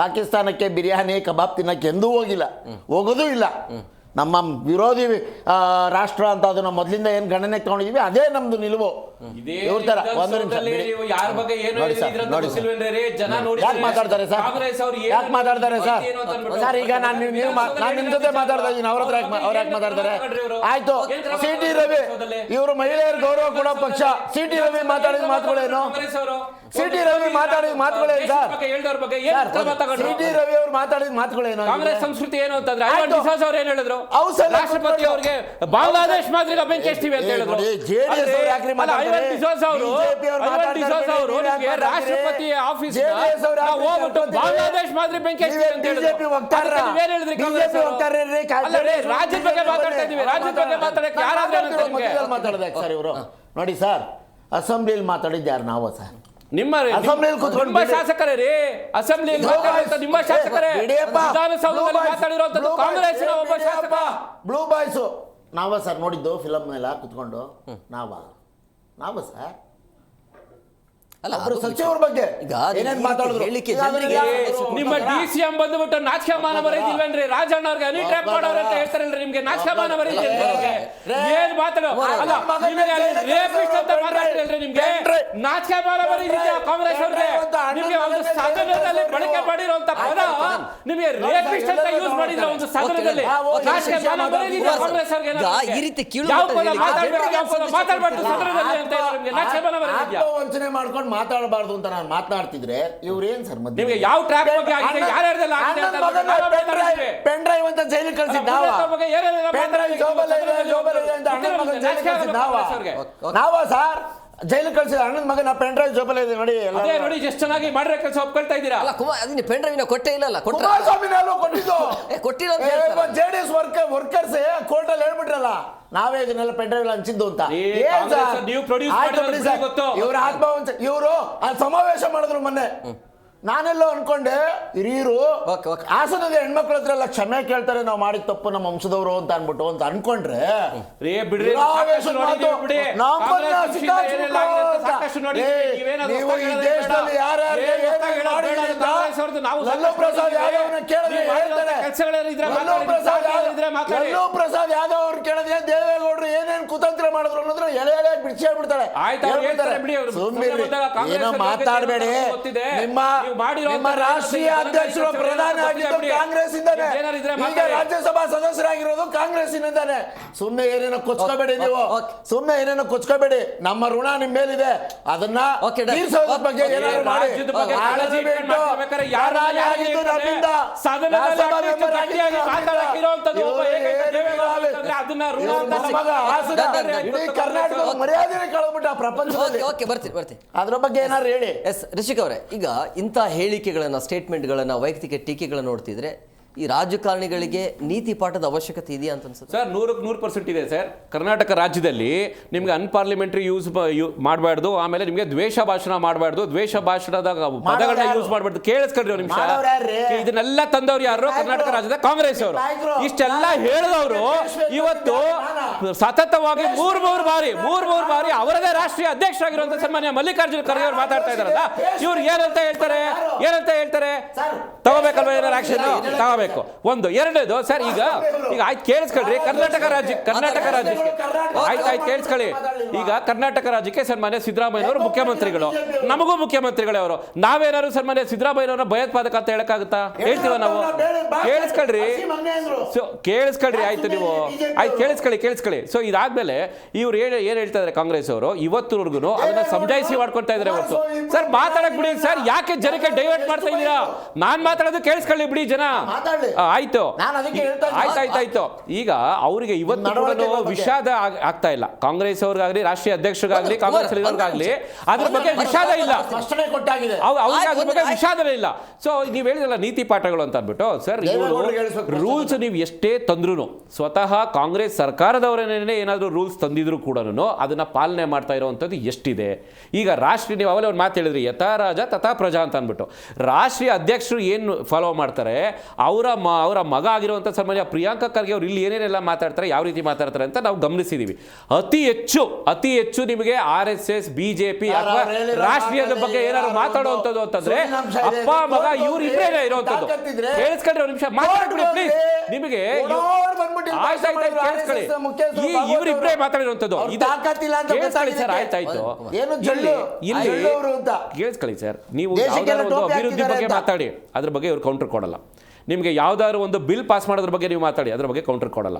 ಪಾಕಿಸ್ತಾನಕ್ಕೆ ಬಿರಿಯಾನಿ ಕಬಾಬ್ ತಿನ್ನಕ್ಕೆ ಎಂದೂ ಹೋಗಿಲ್ಲ, ಹೋಗೋದೂ ಇಲ್ಲ. ನಮ್ಮ ವಿರೋಧಿ ರಾಷ್ಟ್ರ ಅಂತ ಅದನ್ನು ಮೊದಲಿಂದ ಏನು ಗಣನೆಗೆ ತಗೊಂಡಿದ್ದೀವಿ, ಅದೇ ನಮ್ಮದು ನಿಲುವು. ಇವ್ರ ಥರ ಒಂದು ನಿಮಿಷ ಯಾಕೆ ಮಾತಾಡ್ತಾರೆ ಸರ್? ಯಾಕೆ ಮಾತಾಡ್ತಾರೆ ಸರ್? ಸರ್ ಈಗ ನಾನು ನಿಮ್ಮ ಜೊತೆ ಮಾತಾಡ್ತಾ ಇದ್ದೀನಿ, ಅವ್ರ ಹತ್ರ ಅವ್ರು ಯಾಕೆ ಮಾತಾಡ್ತಾರೆ? ಆಯ್ತು, CT ರವಿ ಇವರು ಮಹಿಳೆಯರ ಗೌರವ ಕೊಡೋ ಪಕ್ಷ. CT ರವಿ ಮಾತಾಡಿದ ಮಾತುಗಳೇನು? CT ರವಿ ಮಾತಾಡಿದ ಮಾತುಗಳೇನು ಸರ್? CT ರವಿ ಅವ್ರು ಮಾತಾಡಿದ ಮಾತುಗಳೇನು? ಕಾಂಗ್ರೆಸ್ ಸಂಸ್ಕೃತಿ ಏನು ಅಂತಂದ್ರೆ ಏನ್ ಹೇಳಿದ್ರು? ರಾಷ್ಟ್ರಪತಿ ಅವರಿಗೆ ಬಾಂಗ್ಲಾದೇಶ್ ಮಾದರಿಗ ಬೆಂಕಿ ಹಚ್ತೀವಿ ಅಂತ ಹೇಳಿದ್ರು. ರಾಷ್ಟ್ರಪತಿ ಆಫೀಸ್ ಹೋಗ್ಬಿಟ್ಟು ಬಾಂಗ್ಲಾದೇಶ್ ಮಾದರಿ ಬೆಂಕಿ ಹಚ್ತೀವಿ ಅಂತ ಹೇಳಿದ್ರು. ರಾಜ್ಯದ ಬಗ್ಗೆ ಮಾತಾಡ್ತಾ ಇದೀವಿ, ರಾಜ್ಯದ ಬಗ್ಗೆ ಮಾತಾಡಕ್ಕೆ ಯಾರಾದ್ರೂ ಮಾತಾಡ್ಬೇಕು ಸರ್ ಇವರು. ನೋಡಿ ಸರ್, ಅಸೆಂಬ್ಲಿಯಲ್ಲಿ ಮಾತಾಡಿದ್ದು ಯಾರು? ನಾವು ಸರ್ ನಿಮ್ಮ ಅಸೆಂಬ್ಲಿಯಲ್ಲಿ ಕೂತ್ಕೊಂಡು ನಿಮ್ಮ ಶಾಸಕರೇ ರೀ, ಅಸೆಂಬ್ಲಿಯಲ್ಲಿ ನಿಮ್ಮ ಶಾಸಕರೇ, ವಿಧಾನಸೌಧದಲ್ಲಿ ಮಾತಾಡಿರೋಂಥದ್ದು ಕಾಂಗ್ರೆಸ್ನ ಒಬ್ಬ ಶಾಸಕ. ಬ್ಲೂ ಬಾಯ್ಸು ನಾವ ಸರ್ ನೋಡಿದ್ದು ಫಿಲಮ್ ಎಲ್ಲ ಕೂತ್ಕೊಂಡು. ನಾವ ಸರ್ ಅಲ್ಲ, ಸಚಿವರ ಬಗ್ಗೆ ಏನೇನು ಮಾತಾಡಿದ್ರು? ನಿಮ್ಮ DCM ಬಂದ್ಬಿಟ್ಟು ನಾಚಿಕೆಮಾನ ಬರೀದಿಲ್ವೇನ್ರಿ? ರಾಜಣ್ಣ ಅವ್ರಿಗೆ ಹನಿ ಟ್ರ್ಯಾಪ್ ಮಾಡೋರು ಅಂತ ಹೇಳ್ತಾರಲ್ರಿ, ನಿಮ್ಗೆ ನಾಚಿಕೆಮಾನ ಬರೀದಿಲ್ಲ? ಏನ್ ಮಾತಾಡೋ ಅಲ್ಲ, ರೇಪಿಸ್ಟ್ ಅಂತ ಮಾತಾಡ್ತಿರಲ್ರಿ, ನಿಮ್ಗೆ ನಾಚಿಕೆಮಾನ ಬರೀದಿದ್ಯಾ ಕಾಂಗ್ರೆಸ್ ಅವ್ರಿಗೆ? ನಿಮ್ಗೆ ಒಂದು ಸದನದಲ್ಲಿ ಬಳಕೆ ಮಾಡಿರುವಂತ ಪದ ನಿಮ್ಗೆ ರೇಪಿಸ್ಟ್ ಅಂತ ಯೂಸ್ ಮಾಡಿದ್ರೆ ಒಂದು ಸದನದಲ್ಲಿ ನಾಚಿಕೆಮಾನ ಬರೀದಿದ್ಯಾ ಕಾಂಗ್ರೆಸ್ ಅವ್ರಿಗೆ? ಈ ರೀತಿ ಯಾವ ಪದ ಮಾತಾಡ್ಬೇಕು, ಯಾವ ಪದ ಮಾತಾಡ್ಬಾರ್ದು ಸದನದಲ್ಲಿ ಅಂತ ನಿಮ್ಗೆ ನಾಚಿಕೆಮಾನ ಬರೀದಿದ್ಯಾ? ವಂಚನೆ ಮಾಡ್ಕೊಂಡು ಮಾತಾಡಬಾರ್ದು ಅಂತ ನಾನು ಮಾತನಾಡ್ತಿದ್ರೆ ಇವ್ರೇನ್ ಸರ್ ಮಧ್ಯೆ ನಿಮಗೆ ಯಾವ ಟ್ರ್ಯಾಕ್ ಬಗ್ಗೆ ಆಗಿದೆ, ಯಾರ್ಯಾರ್ದೆಲ್ಲ ಆಗಿದೆ ಅಂತ ಪೆನ್ ಡ್ರೈವ್ ಅಂತ ಜೈಲಿಗೆ ಕಳಿಸಿದ್ದ ಪೆನ್ ಡ್ರೈವ್ ಜೋಬಲ್ ಇದೆ ಅಂತ ಅಣ್ಣನ ಮಗನ ಜೈಲಿಗೆ ಕಳಿಸಿದ್ದ ನಾವ ಸರ್. ಜೈಲಿಗೆ ಕಳಿಸಿದ ಅಣ್ಣನ ಮಗನ ಪೆನ್ ಡ್ರೈವ್ ಜೋಬಲ್ ಇದೆ ನೋಡಿ. ಅದೇ ನೋಡಿ ಎಷ್ಟು ಚೆನ್ನಾಗಿ ಮಾಡಿರೋ ಕೆಲಸ ಒಪ್ಕೊಳ್ತಾ ಇದ್ದೀರಾ. ಅಲ್ಲ ಅದನ್ನ ಪೆನ್ ಡ್ರೈವ್ ಕೊಟ್ಟೇ ಇಲ್ಲ, ಕುಮಾರಸ್ವಾಮಿನಲ್ಲೂ ಕೊಟ್ಟಿದ್ದು ಕೊಟ್ಟಿಲ್ಲ. JDS ವರ್ಕರ್ಸ್ ಕೋರ್ಟ್ ಅಲ್ಲಿ ಹೇಳ್ಬಿಟ್ರಲ್ಲ, ನಾವೇ ಇದನ್ನೆಲ್ಲ ಪೆನ್ ಡ್ರೈವ್ ಹಂಚಿದ್ದು ಅಂತ. ಇವ್ರ ಆತ್ಮವಂಚ ಇವರು ಸಮಾವೇಶ ಮಾಡಿದ್ರು ಮೊನ್ನೆ. ನಾನೆಲ್ಲೋ ಅನ್ಕೊಂಡೆ ಹಿರಿಯರು ಹಾಸನದ ಹೆಣ್ಮಕ್ಳ ಹತ್ರ ಎಲ್ಲ ಕ್ಷಮೆ ಕೇಳ್ತಾರೆ, ನಾವು ಮಾಡಿದ ತಪ್ಪು ನಮ್ಮ ವಂಶದವರು ಅಂತ ಅನ್ಬಿಟ್ಟು ಅಂತ ಅನ್ಕೊಂಡ್ರೆ ನೀವು ಈ ದೇಶದಲ್ಲಿ ಯಾರ್ಯಾರು ಪ್ರಸಾದ್ ಯಾದವ್ ಅವ್ರು ಕೇಳಿದ್ರೆ ದೇವೇಗೌಡರು ಏನೇನ್ ಕುತಂತ್ರ ಮಾಡಿದ್ರು ಅನ್ನೋದ್ರ ಎಳೆ ಬಿಡಿಸಿ ಹೇಳ್ಬಿಡ್ತಾರೆ. ಏನೋ ಮಾತಾಡಬೇಡಿ. ನಿಮ್ಮ ರಾಷ್ಟ್ರೀಯ ಅಧ್ಯಕ್ಷರು ಪ್ರಧಾನಿ ಆಗಿದ್ದು ಕಾಂಗ್ರೆಸ್ ಇಂದಾನೆ, ಈಗ ರಾಜ್ಯಸಭಾ ಸದಸ್ಯರಾಗಿರೋದು ಕಾಂಗ್ರೆಸ್ ಇಂದಾನೆ. ಸುಮ್ಮನೆ ಏನೇನೋ ಕೊಚ್ಕೋಬೇಡಿ ನೀವು, ಸುಮ್ಮನೆ ಏನೇನೋ ಕೊಚ್ಕೋಬೇಡಿ. ನಮ್ಮ ಋಣ ನಿಮ್ ಮೇಲಿದೆ, ಅದನ್ನ ತೀರ್ಸೋದ್ರ ಬಗ್ಗೆ ಏನಾದ್ರು ಮಾಡಿ. ಕಾಳಜಿ ಇಟ್ಕೊಂಡು ಮಾತಾಡ್ಬೇಕಾದ್ರೆ ಯಾರು ಸದನದಲ್ಲಿ ಅಟ್ಲೀಸ್ಟ್ ಗಟ್ಟಿಯಾಗಿ ಮಾತಾಡಕ್ಕೆ ಇರೋಂಥದ್ದು ಒಬ್ಬ ಏಕೈಕ ದೇವೇಗೌಡ ಅಂತಂದ್ರೆ ಅದನ್ನ ಋಣ ಅಂತ ಪ್ರಪಂಚದಲ್ಲಿ. ಓಕೆ ಬರ್ತೀನಿ ಅದ್ರ ಬಗ್ಗೆ ಏನಾದ್ರು ಹೇಳಿ. ಎಸ್ ರಿಷಿಕ್ ಅವರೇ, ಈಗ ಇಂಥ ಹೇಳಿಕೆಗಳನ್ನ ಸ್ಟೇಟ್ಮೆಂಟ್ಗಳನ್ನ ವೈಯಕ್ತಿಕ ಟೀಕೆಗಳನ್ನ ನೋಡ್ತಿದ್ರೆ ಈ ರಾಜಕಾರಣಿಗಳಿಗೆ ನೀತಿ ಪಾಠದ ಅವಶ್ಯಕತೆ ಇದೆಯಾ ಅಂತ ಅನ್ಸುತ್ತೆ ಸರ್? 100% ಇದೆ ಸರ್. ಕರ್ನಾಟಕ ರಾಜ್ಯದಲ್ಲಿ ನಿಮ್ಗೆ ಅನ್ಪಾರ್ಲಿಮೆಂಟರಿ ಯೂಸ್ ಮಾಡಬಾರ್ದು, ಆಮೇಲೆ ನಿಮಗೆ ದ್ವೇಷ ಭಾಷಣ ಮಾಡಬಾರ್ದು, ದ್ವೇಷ ಭಾಷಣದ ಪದಗಳನ್ನ ಯೂಸ್ ಮಾಡಬಾರ್ದು. ಕೇಳಿಸ್ಕೊಂಡ್ರಿ ಒಂದು ನಿಮಿಷ, ಇದನ್ನೆಲ್ಲ ತಂದವ್ರು ಯಾರು? ಕರ್ನಾಟಕ ರಾಜ್ಯದ ಕಾಂಗ್ರೆಸ್ ಅವರು. ಇಷ್ಟೆಲ್ಲ ಹೇಳಿದವರು ಇವತ್ತು ಸತತವಾಗಿ ಮೂರ್ ಬಾರಿ ಅವರದೇ ರಾಷ್ಟ್ರೀಯ ಅಧ್ಯಕ್ಷರಾಗಿರುವಂತ ಸನ್ಮಾನ್ಯ ಮಲ್ಲಿಕಾರ್ಜುನ ಖರ್ಗೆ ಅವರು ಮಾತಾಡ್ತಾ ಇದಾರಲ್ಲ, ಇವ್ರು ಏನಂತ ಹೇಳ್ತಾರೆ ತಗೋಬೇಕಲ್ವ ಏನಾರು ಆಕ್ಷನ್ ತಗೋಬೇಕು. ಒಂದು ಎರಡನೇದು ಸರ್, ಈಗ ಆಯ್ತು ಕೇಳಿಸ್ಕೊಳ್ರಿ, ಕರ್ನಾಟಕ ರಾಜ್ಯಕ್ಕೆ ಆಯ್ತು ಕೇಳಿಸ್ಕೊಳ್ಳಿ. ಈಗ ಕರ್ನಾಟಕ ರಾಜ್ಯಕ್ಕೆ ಸನ್ಮಾನ್ಯ ಸಿದ್ದರಾಮಯ್ಯನವರು ಮುಖ್ಯಮಂತ್ರಿಗಳು, ನಮಗೂ ಮುಖ್ಯಮಂತ್ರಿಗಳೇ ಅವರು. ನಾವೇನಾದ್ರು ಸನ್ಮಾನ್ಯ ಸಿದ್ದರಾಮಯ್ಯನವರ ಭಯೋತ್ಪಾದಕ ಅಂತ ಹೇಳಕ್ಕಾಗುತ್ತಾ? ಹೇಳ್ತೀವ ನಾವು? ಕೇಳಿಸ್ಕೊಳ್ರಿ ಆಯ್ತು ನೀವು ಆಯ್ತು ಕೇಳಿಸ್ಕೊಳ್ಳಿ. ಸೊ ಇದಾದ್ಮೇಲೆ ಇವ್ರು ಏನ್ ಹೇಳ್ತಾ ಇದಾರೆ ಕಾಂಗ್ರೆಸ್ ಅವರು, ಇವತ್ತುವರೆಗೂ ಅದನ್ನ ಸಮಜಾಯಿಸಿ ಮಾಡ್ಕೊಳ್ತಾ ಇದಾರೆ ಹೊರತು ಸರ್ ಮಾತಾಡಕ್ ಬಿಡಿ ಸರ್, ಯಾಕೆ ಜನಕ್ಕೆ ಡೈವರ್ಟ್ ಮಾಡ್ತಾ ಇದ್ದೀರಾ? ನಾನ್ ಮಾತಾಡೋದು ಕೇಳಿಸ್ಕೊಳ್ಳಿ ಬಿಡಿ ಜನ. ಆಯ್ತು. ಈಗ ಅವರಿಗೆ ಇವತ್ತು ವಿಷಾದ ಆಗ್ತಾ ಇಲ್ಲ, ಕಾಂಗ್ರೆಸ್ ಅವ್ರಿಗಾಗ್ಲಿ ರಾಷ್ಟ್ರೀಯ ಅಧ್ಯಕ್ಷರಿಗಾಗ್ಲಿ ಕಾಂಗ್ರೆಸ್ ಲೀಡರ್ಗಾಗ್ಲಿ ಅದ್ರ ಬಗ್ಗೆ ವಿಷಾದ ಇಲ್ಲ, ಅವ್ರಿಗೆ ಅದ್ರ ಬಗ್ಗೆ ವಿಷಾದವೇ ಇಲ್ಲ. ಸೊ ನೀವ್ ಹೇಳಿದ್ರಲ್ಲ ನೀತಿ ಪಾಠಗಳು ಅಂತ ಅಂದ್ಬಿಟ್ಟು, ಸರ್ ರೂಲ್ಸ್ ನೀವು ಎಷ್ಟೇ ತಂದ್ರು ಸ್ವತಃ ಕಾಂಗ್ರೆಸ್ ಸರ್ಕಾರದವರೇನೇ ಏನಾದ್ರು ರೂಲ್ಸ್ ತಂದಿದ್ರು ಕೂಡ ಅದನ್ನ ಪಾಲನೆ ಮಾಡ್ತಾ ಇರುವಂತದ್ದು ಎಷ್ಟಿದೆ. ಈಗ ರಾಷ್ಟ್ರೀಯ ನೀವು ಅವಲೇ ಒಂದು ಮಾತು ಹೇಳಿದ್ರಿ, ಯಥಾ ರಾಜ ತಥಾ ಪ್ರಜಾ ಅಂತ ಅಂದ್ಬಿಟ್ಟು, ರಾಷ್ಟ್ರೀಯ ಅಧ್ಯಕ್ಷರು ಏನು ಫಾಲೋ ಮಾಡ್ತಾರೆ, ಅವರ ಮಗ ಆಗಿರುವಂಥ ಸನ್ಮಾನ್ಯ ಪ್ರಿಯಾಂಕಾ ಖರ್ಗೆ ಅವರು ಇಲ್ಲಿ ಏನೇನೆಲ್ಲ ಮಾತಾಡ್ತಾರೆ, ಯಾವ ರೀತಿ ಮಾತಾಡ್ತಾರೆ ಅಂತ ನಾವು ಗಮನಿಸಿದೀವಿ. ಅತಿ ಹೆಚ್ಚು ನಿಮಗೆ RSS BJP ಅಥವಾ ರಾಷ್ಟ್ರೀಯದ ಬಗ್ಗೆ ಏನಾದ್ರು ಮಾತಾಡುವಂಥದ್ದು ಅಂತಂದ್ರೆ ಅಪ್ಪ ಮಗ ಇವ್ರು ಇಬ್ಬರೇ ಇರುವಂಥದ್ದು. ಕೇಳಿಸ್ಕೊಂಡ್ರೆ ಒಂದು ನಿಮಿಷ ಮಾತಾಡ್ಬಿಡಿ ಪ್ಲೀಸ್. ನಿಮಗೆ ಕೇಳಿಸ್ಕೊಳ್ಳಿ, ಇವರಿಬ್ಬರೇ ಮಾತಾಡಿರುವಂಥದ್ದು ಕೇಳಿಸ್ಕೊಳ್ಳಿ ಸರ್. ಆಯ್ತಾಯ್ತು, ಇಲ್ಲಿ ಕೇಳಿಸ್ಕೊಳ್ಳಿ ಸರ್. ನೀವು ಯಾವ್ದಾದ್ರು ಒಂದು ಅಭಿವೃದ್ಧಿ ಬಗ್ಗೆ ಮಾತಾಡಿ, ಅದ್ರ ಬಗ್ಗೆ ಇವ್ರು ಕೌಂಟರ್ ಕೊಡಲ್ಲ. ನಿಮಗೆ ಯಾವ್ದಾದ್ರು ಒಂದು ಬಿಲ್ ಪಾಸ್ ಮಾಡೋದ್ರ ಬಗ್ಗೆ ನೀವು ಮಾತಾಡಿ, ಅದ್ರ ಬಗ್ಗೆ ಕೌಂಟರ್ ಕೊಡಲ್ಲ.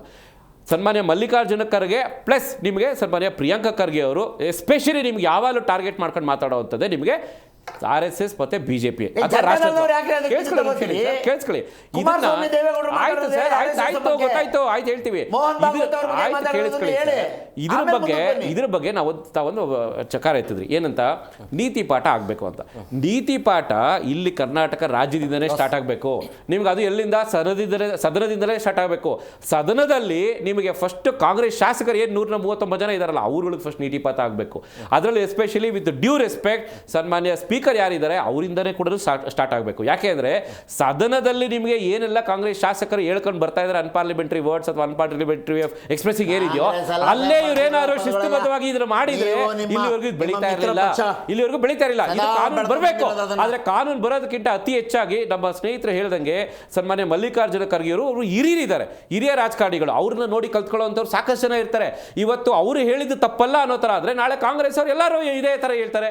ಸನ್ಮಾನ್ಯ ಮಲ್ಲಿಕಾರ್ಜುನ ಖರ್ಗೆ ಪ್ಲಸ್ ನಿಮಗೆ ಸನ್ಮಾನ್ಯ ಪ್ರಿಯಾಂಕಾ ಖರ್ಗೆ ಅವರು ಎಸ್ಪೆಷಲಿ ನಿಮ್ಗೆ ಯಾವಾಗಲೂ ಟಾರ್ಗೆಟ್ ಮಾಡ್ಕೊಂಡು ಮಾತಾಡುವಂಥದ್ದೇ ನಿಮಗೆ RSS ಮತ್ತೆ BJP. ಕೇಳಿಸ್ಕೊಳ್ಳಿ, ಗೊತ್ತಾಯ್ತು ಹೇಳ್ತೀವಿ. ಕೇಳಿಸ್ಕೊಳ್ಳಿ, ಇದ್ರ ಬಗ್ಗೆ ನಾವು ತಾವೊಂದು ಚಕಾರ ಎತ್ತಿದ್ರಿ, ಏನಂತ ನೀತಿ ಪಾಠ ಆಗ್ಬೇಕು ಅಂತ. ನೀತಿ ಪಾಠ ಇಲ್ಲಿ ಕರ್ನಾಟಕ ರಾಜ್ಯದಿಂದನೇ ಸ್ಟಾರ್ಟ್ ಆಗಬೇಕು. ನಿಮ್ಗೆ ಅದು ಎಲ್ಲಿಂದ? ಸದನದಿಂದಲೇ ಸ್ಟಾರ್ಟ್ ಆಗಬೇಕು. ಸದನದಲ್ಲಿ ನಿಮಗೆ ಫಸ್ಟ್ ಕಾಂಗ್ರೆಸ್ ಶಾಸಕರು ಏನು 139 ಜನ ಇದಾರಲ್ಲ, ಅವ್ರುಗಳಿಗೆ ಫಸ್ಟ್ ನೀತಿ ಪಾಠ ಆಗಬೇಕು. ಅದರಲ್ಲಿ ಎಸ್ಪೆಷಲಿ ವಿತ್ ಡ್ಯೂ ರೆಸ್ಪೆಕ್ಟ್ ಸನ್ಮಾನ್ಯ ಸ್ಪೀಕರ್ ಯಾರಿದ್ದಾರೆ ಅವರಿಂದನೇ ಕೂಡ ಸ್ಟಾರ್ಟ್ ಆಗಬೇಕು. ಯಾಕೆ ಅಂದ್ರೆ ಸದನದಲ್ಲಿ ನಿಮಗೆ ಏನೆಲ್ಲ ಕಾಂಗ್ರೆಸ್ ಶಾಸಕರು ಹೇಳ್ಕೊಂಡು ಬರ್ತಾ ಇದ್ದಾರೆ ಅನ್ಪಾರ್ಲಿಮೆಂಟರಿ ವರ್ಡ್ಸ್ ಅಥವಾ ಅನ್ಪಾರ್ಲಿಮೆಂಟರಿ ಎಕ್ಸ್ಪ್ರೆಸಿಂಗ್ ಏನಿದೆಯೋ ಅಲ್ಲೇ ಇವ್ರೇನಾದ್ರು ಶಿಸ್ತುಬದ್ಧವಾಗಿ ಇದನ್ನ ಮಾಡಿದ್ರೆ ಇಲ್ಲಿವರೆಗೂ ಬೆಳೀತಾ ಇರಲಿಲ್ಲ. ಇದು ಕಾನೂನು ಬರಬೇಕು. ಆದ್ರೆ ಕಾನೂನು ಬರೋದಕ್ಕಿಂತ ಅತಿ ಹೆಚ್ಚಾಗಿ ನಮ್ಮ ಸ್ನೇಹಿತರು ಹೇಳ್ದಂಗೆ ಸನ್ಮಾನ್ಯ ಮಲ್ಲಿಕಾರ್ಜುನ ಖರ್ಗೆ ಅವರು ಹಿರಿಯ ರಾಜಕಾರಣಿಗಳು, ಅವ್ರನ್ನ ನೋಡಿ ಕಲ್ತ್ಕೊಳ್ಳುವಂಥವ್ರು ಸಾಕಷ್ಟು ಜನ ಇರ್ತಾರೆ. ಇವತ್ತು ಅವರು ಹೇಳಿದ್ದು ತಪ್ಪಲ್ಲ ಅನ್ನೋ ತರ ಆದ್ರೆ ನಾಳೆ ಕಾಂಗ್ರೆಸ್ ಅವ್ರು ಎಲ್ಲರೂ ಇದೇ ತರ ಹೇಳ್ತಾರೆ.